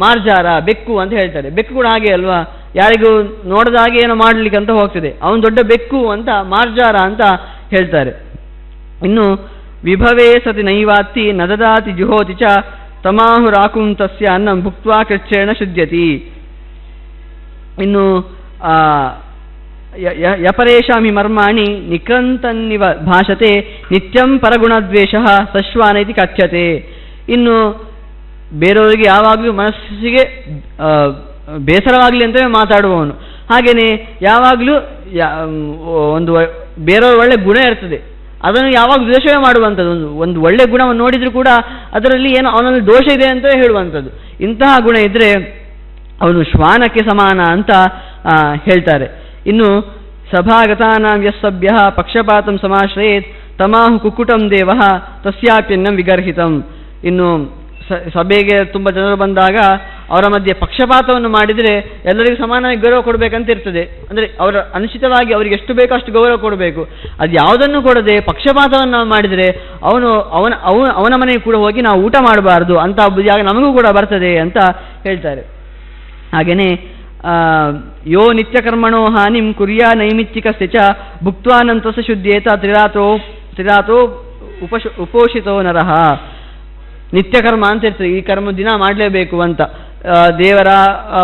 S1: ಮಾರ್ಜಾರ, ಬೆಕ್ಕು ಅಂತ ಹೇಳ್ತಾರೆ. ಬೆಕ್ಕು ಕೂಡ ಹಾಗೆ ಅಲ್ವಾ, ಯಾರಿಗೂ ನೋಡದಾಗೆ ಏನೋ ಮಾಡಲಿಕ್ಕೆ ಅಂತ ಹೋಗ್ತದೆ, ಅವನು ದೊಡ್ಡ ಬೆಕ್ಕು ಅಂತ, ಮಾರ್ಜಾರ ಅಂತ ಹೇಳ್ತಾರೆ. ಇನ್ನು ವಿಭವೇ ಸತಿ ನೈವಾತಿ ನದದಾತಿ ಜುಹೋತಿ ಚ ತಮಾಹುರಾಕುಂ ತಸ್ಯ ಅನ್ನಂ ಭುಕ್ತ್ವಾ ಕೃಚ್ಛೇಣ ಶುದ್ಧ್ಯತಿ. ಇನ್ನು ಯಪರೇಶಾಮಿ ಮರ್ಮಾಣಿ ನಿಕ್ರಂತನ್ನಿವ ಭಾಷತೆ ನಿತ್ಯಂ ಪರಗುಣದ್ವೇಷ ಸಶ್ವಾನ ಇತಿ ಕಥ್ಯತೆ. ಇನ್ನು ಬೇರೆಯವರಿಗೆ ಯಾವಾಗಲೂ ಮನಸ್ಸಿಗೆ ಬೇಸರವಾಗಲಿ ಅಂತಲೇ ಮಾತಾಡುವವನು, ಹಾಗೆಯೇ ಯಾವಾಗಲೂ ಒಂದು ಬೇರೆಯವ್ರ ಒಳ್ಳೆ ಗುಣ ಇರ್ತದೆ ಅದನ್ನು ಯಾವಾಗ ದ್ವೇಷವೇ ಮಾಡುವಂಥದ್ದು. ಒಂದು ಒಳ್ಳೆ ಗುಣವನ್ನು ನೋಡಿದರೂ ಕೂಡ ಅದರಲ್ಲಿ ಏನೋ ಅವನಲ್ಲಿ ದೋಷ ಇದೆ ಅಂತ ಹೇಳುವಂಥದ್ದು. ಇಂತಹ ಗುಣ ಇದ್ದರೆ ಅವನು ಶ್ವಾನಕ್ಕೆ ಸಮಾನ ಅಂತ ಹೇಳ್ತಾರೆ. ಇನ್ನು ಸಭಾಗತಾನಾಂ ಯಸ್ಸಭ್ಯ ಪಕ್ಷಪಾತಂ ಸಮಾಶ್ರಯೇತ್ ತಮಾಹು ಕುಕ್ಕುಟಂ ದೇವ ತಸ್ಯಾಪ್ಯನ್ನಂ ವಿಗರ್ಹಿತಂ. ಇನ್ನು ಸಭೆಗೆ ತುಂಬ ಜನರು ಬಂದಾಗ ಅವರ ಮಧ್ಯೆ ಪಕ್ಷಪಾತವನ್ನು ಮಾಡಿದರೆ ಎಲ್ಲರಿಗೂ ಸಮಾನವಾಗಿ ಗೌರವ ಕೊಡಬೇಕಂತ ಇರ್ತದೆ. ಅಂದರೆ ಅವರ ಅನಿಶ್ಚಿತವಾಗಿ ಅವರಿಗೆ ಎಷ್ಟು ಬೇಕೋ ಅಷ್ಟು ಗೌರವ ಕೊಡಬೇಕು. ಅದು ಯಾವುದನ್ನು ಕೊಡದೆ ಪಕ್ಷಪಾತವನ್ನು ನಾವು ಮಾಡಿದರೆ ಅವನ ಮನೆಗೆ ಕೂಡ ಹೋಗಿ ನಾವು ಊಟ ಮಾಡಬಾರ್ದು ಅಂತ ಬುದ್ಧಿಯಾಗ ನಮಗೂ ಕೂಡ ಬರ್ತದೆ ಅಂತ ಹೇಳ್ತಾರೆ. ಹಾಗೆಯೇ ಯೋ ನಿತ್ಯಕರ್ಮಣೋ ಹಾನಿಂ ಕುರ್ಯಾ ನೈಮಿತ್ತಿಕಸ್ಯ ಚ ಭುಕ್ತ್ವಾನಂತಸ ಶುದ್ಧೇತ ತ್ರಿರಾತೋ ಉಪೋಷಿತೋ ನರಃ. ನಿತ್ಯಕರ್ಮ ಅಂತ ಇರ್ತದೆ, ಈ ಕರ್ಮ ದಿನ ಮಾಡಲೇಬೇಕು ಅಂತ, ದೇವರ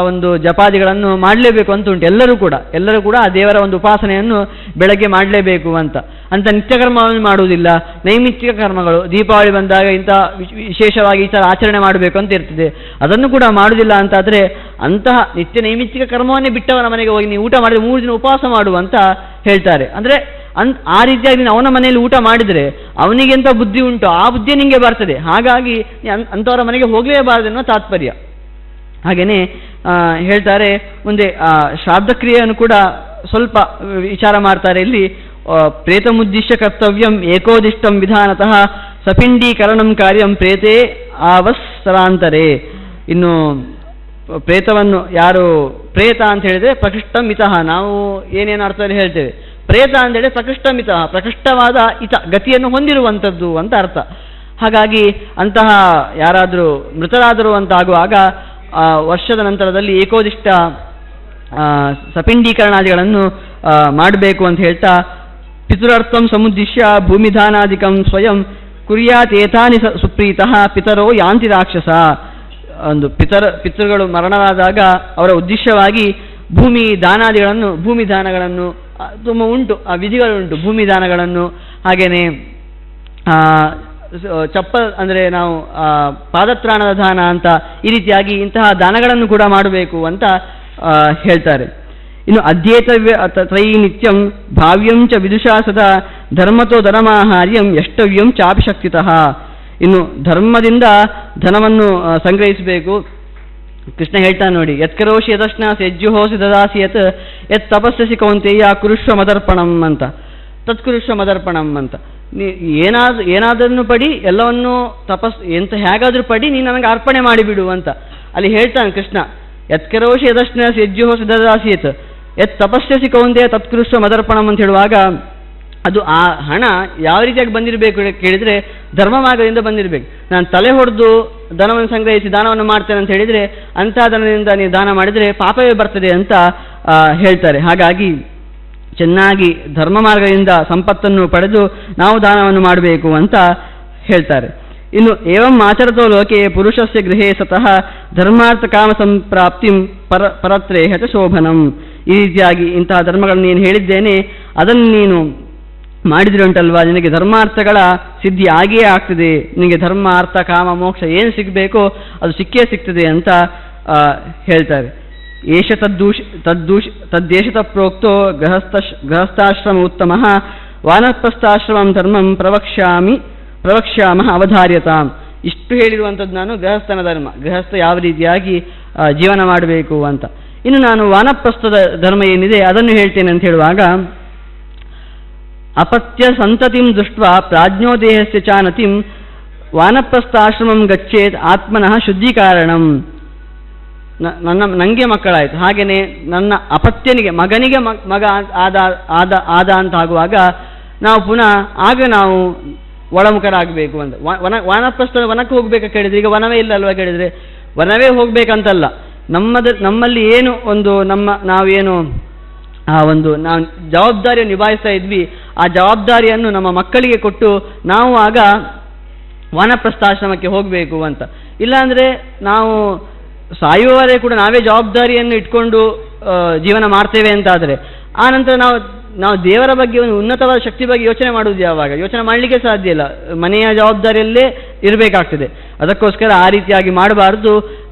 S1: ಒಂದು ಜಪಾದಿಗಳನ್ನು ಮಾಡಲೇಬೇಕು ಅಂತ ಉಂಟು. ಎಲ್ಲರೂ ಕೂಡ ಆ ದೇವರ ಒಂದು ಉಪಾಸನೆಯನ್ನು ಬೆಳಗ್ಗೆ ಮಾಡಲೇಬೇಕು ಅಂತ ನಿತ್ಯಕರ್ಮವನ್ನು ಮಾಡುವುದಿಲ್ಲ. ನೈಮಿತ್ತಿಕ ಕರ್ಮಗಳು, ದೀಪಾವಳಿ ಬಂದಾಗ ಇಂಥ ವಿಶೇಷವಾಗಿ ಈ ಥರ ಆಚರಣೆ ಮಾಡಬೇಕು ಅಂತ ಇರ್ತದೆ, ಅದನ್ನು ಕೂಡ ಮಾಡುವುದಿಲ್ಲ ಅಂತಾದರೆ ಅಂತಹ ನಿತ್ಯ ನೈಮಿತ್ತಿಕ ಕರ್ಮವನ್ನೇ ಬಿಟ್ಟವನ ಮನೆಗೆ ಹೋಗಿ ನೀವು ಊಟ ಮಾಡಿದರೆ 3 ದಿನ ಉಪವಾಸ ಮಾಡುವಂತ ಹೇಳ್ತಾರೆ. ಅಂದರೆ ಆ ರೀತಿಯಾಗಿ ನೀನು ಅವನ ಮನೆಯಲ್ಲಿ ಊಟ ಮಾಡಿದರೆ ಅವನಿಗೆ ಎಂಥ ಬುದ್ಧಿ ಉಂಟು ಆ ಬುದ್ಧಿ ನಿಮಗೆ ಬರ್ತದೆ. ಹಾಗಾಗಿ ಅಂಥವರ ಮನೆಗೆ ಹೋಗಲೇಬಾರದು ಅನ್ನೋ ತಾತ್ಪರ್ಯ. ಹಾಗೆಯೇ ಹೇಳ್ತಾರೆ, ಮುಂದೆ ಶ್ರಾದ್ದಕ್ರಿಯೆಯನ್ನು ಕೂಡ ಸ್ವಲ್ಪ ವಿಚಾರ ಮಾಡ್ತಾರೆ ಇಲ್ಲಿ. ಪ್ರೇತಮುದ್ದಿಶ್ಯ ಕರ್ತವ್ಯಂ ಏಕೋದಿಷ್ಟಂ ವಿಧಾನತಃ ಸಪಿಂಡೀಕರಣಂ ಕಾರ್ಯಂ ಪ್ರೇತೆ ಆವಸ್ತರಾಂತರೆ. ಇನ್ನು ಪ್ರೇತವನ್ನು ಯಾರು ಪ್ರೇತ ಅಂತ ಹೇಳಿದರೆ ಪ್ರಕೃಷ್ಟ ಮಿತಃ, ನಾವು ಏನೇನು ಅರ್ಥದಲ್ಲಿ ಹೇಳ್ತೇವೆ. ಪ್ರೇತ ಅಂತೇಳಿ ಪ್ರಕೃಷ್ಟ ಮಿತಃ, ಪ್ರಕೃಷ್ಟವಾದ ಗತಿಯನ್ನು ಹೊಂದಿರುವಂಥದ್ದು ಅಂತ ಅರ್ಥ. ಹಾಗಾಗಿ ಅಂತಹ ಯಾರಾದರೂ ಮೃತರಾದರು ಅಂತ ಆಗುವಾಗ ವರ್ಷದ ನಂತರದಲ್ಲಿ ಏಕೋದಿಷ್ಟ ಸಪಿಂಡೀಕರಣಾದಿಗಳನ್ನು ಮಾಡಬೇಕು ಅಂತ ಹೇಳ್ತಾ, ಪಿತೃರ್ಥಂ ಸಮುದ್ದಿಶ್ಯ ಭೂಮಿದಾನಾದಿಕಂ ಸ್ವಯಂ ಕುರ್ಯಾತ್ ಏತಾನಿ ಸುಪ್ರೀತಃ ಪಿತರೋ ಯಾಂತಿ ರಾಕ್ಷಸ. ಒಂದು ಪಿತೃಗಳು ಮರಣರಾದಾಗ ಅವರ ಉದ್ದೇಶವಾಗಿ ಭೂಮಿ ದಾನಗಳನ್ನು ತುಂಬ ಉಂಟು, ವಿಧಿಗಳುಂಟು ಭೂಮಿ ದಾನಗಳನ್ನು. ಹಾಗೆಯೇ ಚಪ್ಪಲ್ ಅಂದರೆ ನಾವು ಪಾದತ್ರಾಣದ ದಾನ ಅಂತ ಈ ರೀತಿಯಾಗಿ ಇಂತಹ ದಾನಗಳನ್ನು ಕೂಡ ಮಾಡಬೇಕು ಅಂತ ಹೇಳ್ತಾರೆ. ಇನ್ನು ಅಧ್ಯೇತವ್ಯ ತ್ರಯೀ ನಿತ್ಯಂ ಭಾವ್ಯಂ ಚ ವಿದುಷಾ ಸದಾ ಧರ್ಮತೋ ಧನಮಾಹಾರ್ಯಂ ಯಷ್ಟವ್ಯಂ ಚಾಪಿ ಶಕ್ತಿತಃ. ಇನ್ನು ಧರ್ಮದಿಂದ ಧನವನ್ನು ಸಂಗ್ರಹಿಸಬೇಕು. ಕೃಷ್ಣ ಹೇಳ್ತಾನೆ ನೋಡಿ, ಯತ್ಕರೋಷಿ ಯತಶ್ನಾಸಿ ಯಜ್ಜುಹೋಸಿ ದದಾಸಿ ಯತ್ ಯತ್ ತಪಸ್ಸಸಿ ಕೌಂತೆಯ ಕುರುಶ್ವ ಮದರ್ಪಣಂ ಅಂತ, ತತ್ಕುರುಶ್ವ ಮದರ್ಪಣಂ ಅಂತ. ಏನಾದನ್ನು ಪಡಿ, ಎಲ್ಲವನ್ನೂ ಹೇಗಾದ್ರೂ ಪಡಿ, ನೀನು ನನಗೆ ಅರ್ಪಣೆ ಮಾಡಿಬಿಡು ಅಂತ ಅಲ್ಲಿ ಹೇಳ್ತಾನೆ ಕೃಷ್ಣ. ಯತ್ಕರೋಷಿ ಯದಶ್ನಾಸಿ ಯಜ್ಜುಹೋಸಿ ದದಾಸಿ ಯತ್ ಯತ್ ತಪಸ್ಸಸಿ ಕೌಂತೆಯ ತತ್ಕುರುಶ್ವ ಮದರ್ಪಣಂ ಅಂತ ಹೇಳುವಾಗ ಅದು ಆ ಹಣ ಯಾವ ರೀತಿಯಾಗಿ ಬಂದಿರಬೇಕು ಕೇಳಿದರೆ ಧರ್ಮ ಮಾರ್ಗದಿಂದ ಬಂದಿರಬೇಕು. ನಾನು ತಲೆ ಹೊಡೆದು ಧನವನ್ನು ಸಂಗ್ರಹಿಸಿ ದಾನವನ್ನು ಮಾಡ್ತೇನೆ ಅಂತ ಹೇಳಿದರೆ ಅಂಥ ಧನದಿಂದ ನೀವು ದಾನ ಮಾಡಿದರೆ ಪಾಪವೇ ಬರ್ತದೆ ಅಂತ ಹೇಳ್ತಾರೆ. ಹಾಗಾಗಿ ಚೆನ್ನಾಗಿ ಧರ್ಮ ಮಾರ್ಗದಿಂದ ಸಂಪತ್ತನ್ನು ಪಡೆದು ನಾವು ದಾನವನ್ನು ಮಾಡಬೇಕು ಅಂತ ಹೇಳ್ತಾರೆ. ಇನ್ನು ಏವಂ ಆಚರತೋ ಲೋಕೆ ಪುರುಷಸ್ಯ ಗೃಹೇ ಸತಃ ಧರ್ಮಾರ್ಥ ಕಾಮ ಸಂಪ್ರಾಪ್ತಿಂ ಪರತ್ರೇಹ ಚ ಶೋಭನಂ. ಈ ರೀತಿಯಾಗಿ ಇಂತಹ ಧರ್ಮಗಳನ್ನು ಏನು ಹೇಳಿದ್ದೇನೆ ಅದನ್ನು ನೀನು ಮಾಡಿದ್ರೆ ಉಂಟಲ್ವಾ, ನಿನಗೆ ಧರ್ಮಾರ್ಥಗಳ ಸಿದ್ಧಿ ಆಗಿಯೇ ಆಗ್ತದೆ. ನಿನಗೆ ಧರ್ಮ ಅರ್ಥ ಕಾಮ ಮೋಕ್ಷ ಏನು ಸಿಗಬೇಕೋ ಅದು ಸಿಕ್ಕೇ ಸಿಗ್ತದೆ ಅಂತ ಹೇಳ್ತಾರೆ. ಏಷ ತದ್ದೇಶತ ಪ್ರೋಕ್ತೋ ಗೃಹಸ್ಥಾಶ್ರಮ ಉತ್ತಮ ವಾನಪ್ರಸ್ಥಾಶ್ರಮಂ ಧರ್ಮಂ ಪ್ರವಕ್ಷ್ಯಾಮಃ ಅವಧಾರ್ಯತಾಂ. ಇಷ್ಟು ಹೇಳಿರುವಂಥದ್ದು ನಾನು ಗೃಹಸ್ಥನ ಧರ್ಮ, ಗೃಹಸ್ಥ ಯಾವ ರೀತಿಯಾಗಿ ಜೀವನ ಮಾಡಬೇಕು ಅಂತ. ಇನ್ನು ನಾನು ವಾನಪ್ರಸ್ಥದ ಧರ್ಮ ಏನಿದೆ ಅದನ್ನು ಹೇಳ್ತೇನೆ ಅಂತ ಹೇಳುವಾಗ, ಅಪತ್ಯ ಸಂತತಿಂ ದೃಷ್ಟ್ವಾ ಪ್ರಾಜ್ಞೋ ದೇಹಸ್ಯ ಚಾನತಿಂ ವಾನಪ್ರಸ್ಥಾಶ್ರಮಂ ಗಚ್ಚೇತ್ ಆತ್ಮನಃ ಶುದ್ಧೀಕಾರಣಂ. ನನಗೆ ಮಕ್ಕಳಾಯಿತು, ಹಾಗೆಯೇ ನನ್ನ ಅಪತ್ಯನಿಗೆ ಮಗನಿಗೆ ಮಗ ಆದ ಅಂತ ಆಗುವಾಗ ನಾವು ಪುನಃ ನಾವು ಒಳಮುಖರಾಗಬೇಕು ಅಂತ. ವಾನಪ್ರಸ್ಥ ವನಕ್ಕೆ ಹೋಗ್ಬೇಕಾ ಕೇಳಿದ್ರೆ ಈಗ ವನವೇ ಇಲ್ಲ ಅಲ್ವಾ ಕೇಳಿದರೆ, ವನವೇ ಹೋಗ್ಬೇಕಂತಲ್ಲ, ನಮ್ಮಲ್ಲಿ ಏನು ಒಂದು ನಾವೇನು ನಾವು ಜವಾಬ್ದಾರಿಯನ್ನು ನಿಭಾಯಿಸ್ತಾ ಇದ್ವಿ, ಆ ಜವಾಬ್ದಾರಿಯನ್ನು ನಮ್ಮ ಮಕ್ಕಳಿಗೆ ಕೊಟ್ಟು ನಾವು ಆಗ ವಾನಪ್ರಸ್ಥಾಶ್ರಮಕ್ಕೆ ಹೋಗಬೇಕು ಅಂತ. ಇಲ್ಲಾಂದರೆ ನಾವು ಸಾಯುವವರೇ ಕೂಡ ನಾವೇ ಜವಾಬ್ದಾರಿಯನ್ನು ಇಟ್ಕೊಂಡು ಜೀವನ ಮಾಡ್ತೇವೆ ಅಂತಾದರೆ ಆ ನಂತರ ನಾವು ದೇವರ ಬಗ್ಗೆ ಒಂದು ಉನ್ನತವಾದ ಶಕ್ತಿ ಬಗ್ಗೆ ಯೋಚನೆ ಮಾಡುವುದು ಯಾವಾಗ? ಯೋಚನೆ ಮಾಡಲಿಕ್ಕೆ ಸಾಧ್ಯ ಇಲ್ಲ, ಮನೆಯ ಜವಾಬ್ದಾರಿಯಲ್ಲೇ ಇರಬೇಕಾಗ್ತದೆ. ಅದಕ್ಕೋಸ್ಕರ ಆ ರೀತಿಯಾಗಿ ಮಾಡಬಾರ್ದು.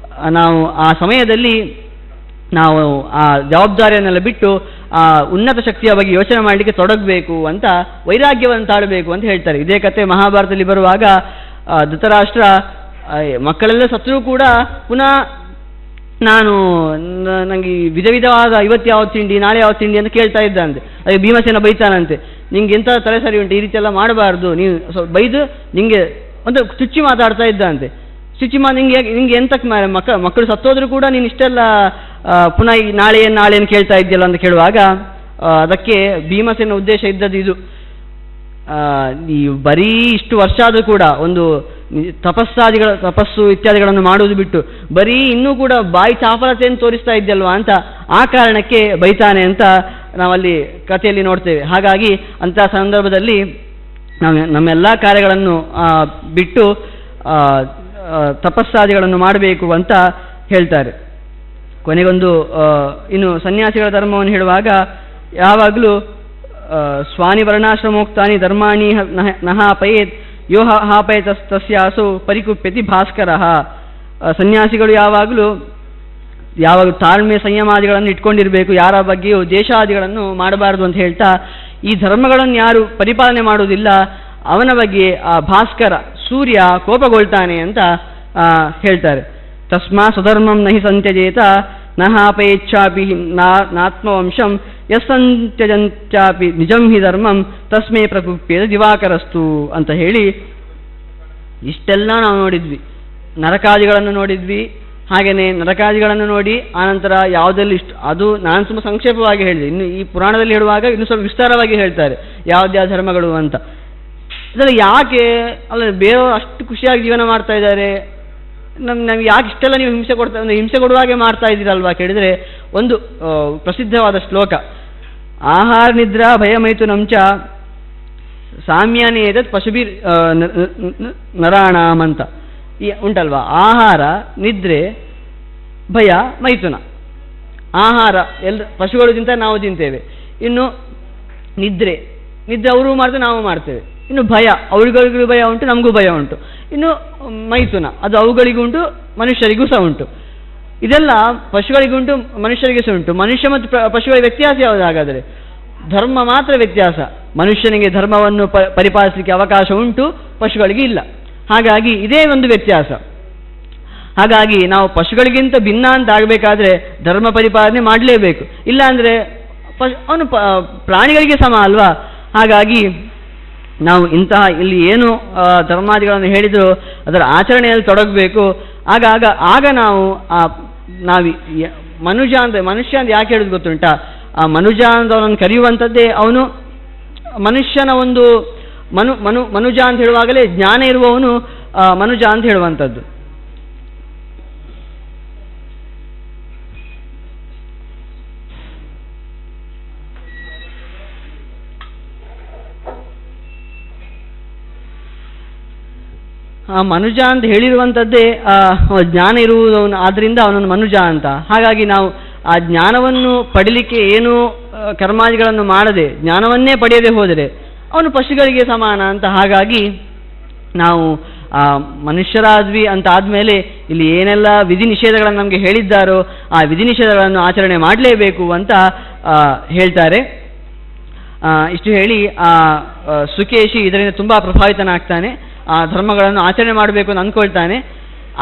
S1: ನಾವು ಆ ಸಮಯದಲ್ಲಿ ನಾವು ಆ ಜವಾಬ್ದಾರಿಯನ್ನೆಲ್ಲ ಬಿಟ್ಟು ಆ ಉನ್ನತ ಶಕ್ತಿಯ ಬಗ್ಗೆ ಯೋಚನೆ ಮಾಡಲಿಕ್ಕೆ ತೊಡಗಬೇಕು ಅಂತ, ವೈರಾಗ್ಯವನ್ನು ತಾಳಬೇಕು ಅಂತ ಹೇಳ್ತಾರೆ. ಇದೇ ಕಥೆ ಮಹಾಭಾರತದಲ್ಲಿ ಬರುವಾಗ ಧೃತರಾಷ್ಟ್ರ ಮಕ್ಕಳೆಲ್ಲ ಸತ್ರೂ ಕೂಡ ಪುನಃ ನನಗೆ ವಿಧ ವಿಧವಾದ ಇವತ್ತು ಯಾವ ತಿಂಡಿ ನಾಳೆ ಯಾವ ತಿಂಡಿ ಅಂತ ಕೇಳ್ತಾ ಇದ್ದಂತೆ. ಅದೇ ಭೀಮಸೇನ ಬೈತಾನಂತೆ, ನಿಂಗೆ ಎಂಥ ತಲೆ ಸರಿ ಉಂಟು, ಈ ರೀತಿ ಎಲ್ಲ ಮಾಡಬಾರ್ದು, ನೀವು ಬೈದು ನಿಂಗೆ ಒಂದು ಚುಚ್ಚಿ ಮಾತಾಡ್ತಾ ಇದ್ದಂತೆ. ಚುಚ್ಚಿ ನಿಂಗೆ ಎಂತಕ್ಕೆ ಮಕ್ಕಳು ಸತ್ತೋದ್ರೂ ಕೂಡ ನೀನು ಇಷ್ಟೆಲ್ಲ ಪುನಃ ಈ ನಾಳೆಯನ್ನು ಕೇಳ್ತಾ ಇದ್ಯಲ್ಲ ಅಂತ ಕೇಳುವಾಗ ಅದಕ್ಕೆ ಭೀಮಸೇನ ಉದ್ದೇಶ ಇದ್ದದ್ದು ಇದು, ಈ ಬರೀ ಇಷ್ಟು ವರ್ಷ ಆದರೂ ಕೂಡ ಒಂದು ತಪಸ್ಸು ಇತ್ಯಾದಿಗಳನ್ನು ಮಾಡುವುದು ಬಿಟ್ಟು ಬರೀ ಇನ್ನೂ ಕೂಡ ಬಾಯಿ ಚಾಪಲತೆಯನ್ನು ತೋರಿಸ್ತಾ ಇದ್ದಲ್ವಾ ಅಂತ ಆ ಕಾರಣಕ್ಕೆ ಬೈತಾನೆ ಅಂತ ನಾವಲ್ಲಿ ಕಥೆಯಲ್ಲಿ ನೋಡ್ತೇವೆ. ಹಾಗಾಗಿ ಅಂಥ ಸಂದರ್ಭದಲ್ಲಿ ನಮ್ಮೆಲ್ಲ ಕಾರ್ಯಗಳನ್ನು ಬಿಟ್ಟು ತಪಸ್ಸಾದಿಗಳನ್ನು ಮಾಡಬೇಕು ಅಂತ ಹೇಳ್ತಾರೆ. ಕೊನೆಗೊಂದು ಇನ್ನು ಸನ್ಯಾಸಿಗಳ ಧರ್ಮವನ್ನು ಹೇಳುವಾಗ ಯಾವಾಗಲೂ ಸ್ವಾನಿ ವರ್ಣಾಶ್ರಮೋಕ್ತಾನಿ ಧರ್ಮಾಣಿ ನಹಾಪಯೇತ್ ಯೋ ಹಾಪಯೇತ್ ತಸ್ಯಾಸು ಪರಿಕುಪ್ಯತಿ ಭಾಸ್ಕರಃ. ಸನ್ಯಾಸಿಗಳು ಯಾವಾಗ ತಾಳ್ಮೆ ಸಂಯಮಾದಿಗಳನ್ನು ಇಟ್ಕೊಂಡಿರಬೇಕು, ಯಾರ ಬಗ್ಗೆಯೂ ದೇಶಾದಿಗಳನ್ನು ಮಾಡಬಾರದು ಅಂತ ಹೇಳ್ತಾ ಈ ಧರ್ಮಗಳನ್ನು ಯಾರು ಪರಿಪಾಲನೆ ಮಾಡುವುದಿಲ್ಲ ಅವನ ಬಗ್ಗೆ ಆ ಭಾಸ್ಕರ ಸೂರ್ಯ ಕೋಪಗೊಳ್ತಾನೆ ಅಂತ ಹೇಳ್ತಾರೆ. ತಸ್ಮಾ ಸ್ವಧರ್ಮಂ ನಹಿ ಸಂತ್ಯಜೇತ ನಹಾಪೇಚ್ಛಾಪಿ ನಾತ್ಮವಂಶಂ ಯಸ್ಸಂತ್ಯಜಂತ್ಯಾಪಿ ನಿಜಂ ಹಿ ಧರ್ಮಂ ತಸ್ಮೇ ಪ್ರಕುಪ್ಯೇತ ದಿವಾಕರಸ್ತು ಅಂತ ಹೇಳಿ ಇಷ್ಟೆಲ್ಲ ನಾವು ನೋಡಿದ್ವಿ. ನರಕಾದಿಗಳನ್ನು ನೋಡಿದ್ವಿ. ಹಾಗೆಯೇ ನರಕಾದಿಗಳನ್ನು ನೋಡಿ ಆನಂತರ ಯಾವುದೆಲ್ಲ ಅದು ನಾನು ತುಂಬ ಸಂಕ್ಷೇಪವಾಗಿ ಹೇಳಿದೆ. ಇನ್ನು ಈ ಪುರಾಣದಲ್ಲಿ ಹೇಳುವಾಗ ಇನ್ನೂ ಸ್ವಲ್ಪ ವಿಸ್ತಾರವಾಗಿ ಹೇಳ್ತಾರೆ ಯಾವ್ದ್ಯಾವ ಧರ್ಮಗಳು ಅಂತ. ಇದರಲ್ಲಿ ಯಾಕೆ ಬೇರೆಯವರು ಅಷ್ಟು ಖುಷಿಯಾಗಿ ಜೀವನ ಮಾಡ್ತಾ ಇದ್ದಾರೆ, ನಮ್ಗೆ ಯಾಕೆ ಇಷ್ಟೆಲ್ಲ ನೀವು ಹಿಂಸೆ ಕೊಡುವಾಗೆ ಮಾಡ್ತಾ ಇದ್ದೀರಲ್ವಾ ಕೇಳಿದರೆ ಒಂದು ಪ್ರಸಿದ್ಧವಾದ ಶ್ಲೋಕ, ಆಹಾರ ನಿದ್ರಾ ಭಯಮೈಥುನಂಚ ಸಾಮ್ಯಾನೇ ಏತತ್ ಪಶುಭಿರ್ ನರಾಣಾಮ್ ಅಂತ ಉಂಟಲ್ವಾ. ಆಹಾರ, ನಿದ್ರೆ, ಭಯ, ಮೈಥುನ. ಆಹಾರ ಪಶುಗಳು ತಿಂತಾರೆ, ನಾವು ತಿಂತೇವೆ. ಇನ್ನು ನಿದ್ರೆ ಅವರು ಮಾಡ್ತೇವೆ, ನಾವು ಮಾಡ್ತೇವೆ. ಇನ್ನು ಭಯ, ಅವುಗಳಿಗೂ ಭಯ ಉಂಟು, ನಮಗೂ ಭಯ ಉಂಟು. ಇನ್ನು ಮೈಥುನ, ಅದು ಅವುಗಳಿಗೂ ಉಂಟು, ಮನುಷ್ಯರಿಗೂ ಸಹ ಉಂಟು. ಇದೆಲ್ಲ ಪಶುಗಳಿಗುಂಟು, ಮನುಷ್ಯರಿಗೆ ಸಹ ಉಂಟು. ಮನುಷ್ಯ ಮತ್ತು ಪಶುಗಳಿಗೆ ವ್ಯತ್ಯಾಸ ಯಾವುದು ಹಾಗಾದರೆ? ಧರ್ಮ ಮಾತ್ರ ವ್ಯತ್ಯಾಸ. ಮನುಷ್ಯನಿಗೆ ಧರ್ಮವನ್ನು ಪರಿಪಾಲಿಸಲಿಕ್ಕೆ ಅವಕಾಶ ಉಂಟು, ಪಶುಗಳಿಗೆ ಇಲ್ಲ. ಹಾಗಾಗಿ ಇದೇ ಒಂದು ವ್ಯತ್ಯಾಸ. ಹಾಗಾಗಿ ನಾವು ಪಶುಗಳಿಗಿಂತ ಭಿನ್ನ ಅಂತ ಆಗಬೇಕಾದ್ರೆ ಧರ್ಮ ಪರಿಪಾಲನೆ ಮಾಡಲೇಬೇಕು. ಇಲ್ಲಾಂದರೆ ಅವನು ಪ್ರಾಣಿಗಳಿಗೆ ಸಮ ಅಲ್ವಾ? ಹಾಗಾಗಿ ನಾವು ಇಂತಹ ಇಲ್ಲಿ ಏನು ಧರ್ಮಾದಿಗಳನ್ನು ಹೇಳಿದರೂ ಅದರ ಆಚರಣೆಯಲ್ಲಿ ತೊಡಗಬೇಕು. ಆಗ ನಾವು ಮನುಜ ಅಂತ ಯಾಕೆ ಹೇಳೋದು ಗೊತ್ತುಂಟಾ? ಆ ಮನುಜ ಅಂತ ಅವನನ್ನು ಕರೆಯುವಂಥದ್ದೇ ಅವನು ಮನುಷ್ಯನ ಒಂದು ಮನುಜ ಅಂತ ಹೇಳುವಾಗಲೇ ಜ್ಞಾನ ಇರುವವನು ಮನುಜ ಅಂತ ಹೇಳುವಂಥದ್ದು. ಮನುಜ ಅಂತ ಹೇಳಿರುವಂಥದ್ದೇ ಜ್ಞಾನ ಇರುವುದವನು, ಆದ್ದರಿಂದ ಅವನನ್ನು ಮನುಜ ಅಂತ. ಹಾಗಾಗಿ ನಾವು ಆ ಜ್ಞಾನವನ್ನು ಪಡೀಲಿಕ್ಕೆ ಏನು ಕರ್ಮಾದಿಗಳನ್ನು ಮಾಡದೆ ಜ್ಞಾನವನ್ನೇ ಪಡೆಯದೆ ಹೋದರೆ ಅವನು ಪಶುಗಳಿಗೆ ಸಮಾನ ಅಂತ. ಹಾಗಾಗಿ ನಾವು ಮನುಷ್ಯರಾದ್ವಿ ಅಂತ ಆದಮೇಲೆ ಇಲ್ಲಿ ಏನೆಲ್ಲ ವಿಧಿ ನಿಷೇಧಗಳನ್ನು ನಮಗೆ ಹೇಳಿದ್ದಾರೋ ಆ ವಿಧಿ ನಿಷೇಧಗಳನ್ನು ಆಚರಣೆ ಮಾಡಲೇಬೇಕು ಅಂತ ಹೇಳ್ತಾರೆ. ಇಷ್ಟು ಹೇಳಿ ಸುಕೇಶಿ ಇದರಿಂದ ತುಂಬ ಪ್ರಭಾವಿತನಾಗ್ತಾನೆ. ಆ ಧರ್ಮಗಳನ್ನು ಆಚರಣೆ ಮಾಡಬೇಕು ಅಂತ ಅಂದ್ಕೊಳ್ತಾನೆ.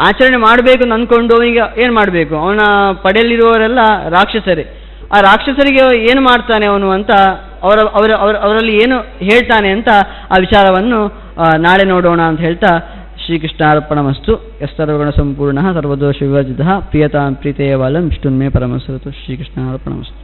S1: ಆಚರಣೆ ಮಾಡಬೇಕು ಅಂತ ಅಂದ್ಕೊಂಡು ಅವನಿಗೆ ಏನು ಮಾಡಬೇಕು? ಅವನ ಪಡೆಯಲಿರುವವರೆಲ್ಲ ರಾಕ್ಷಸರೇ. ಆ ರಾಕ್ಷಸರಿಗೆ ಏನು ಮಾಡ್ತಾನೆ ಅವನು ಅಂತ ಅವರಲ್ಲಿ ಏನು ಹೇಳ್ತಾನೆ ಅಂತ ಆ ವಿಚಾರವನ್ನು ನಾಳೆ ನೋಡೋಣ ಅಂತ ಹೇಳ್ತಾ, ಶ್ರೀಕೃಷ್ಣಾರ್ಪಣಮಸ್ತು. ಯಸ್ತರ್ವಗುಣ ಸಂಪೂರ್ಣ ಸರ್ವದೋಷ ವಿವರ್ಜಿತಃ ಪ್ರಿಯತಾಂ ಪ್ರೀತೇಯ ಬಾಲಂ ವಿಷ್ಣುನ್ಮೇ ಪರಮಸ್ವತು. ಶ್ರೀಕೃಷ್ಣಾರ್ಪಣಮಸ್ತು.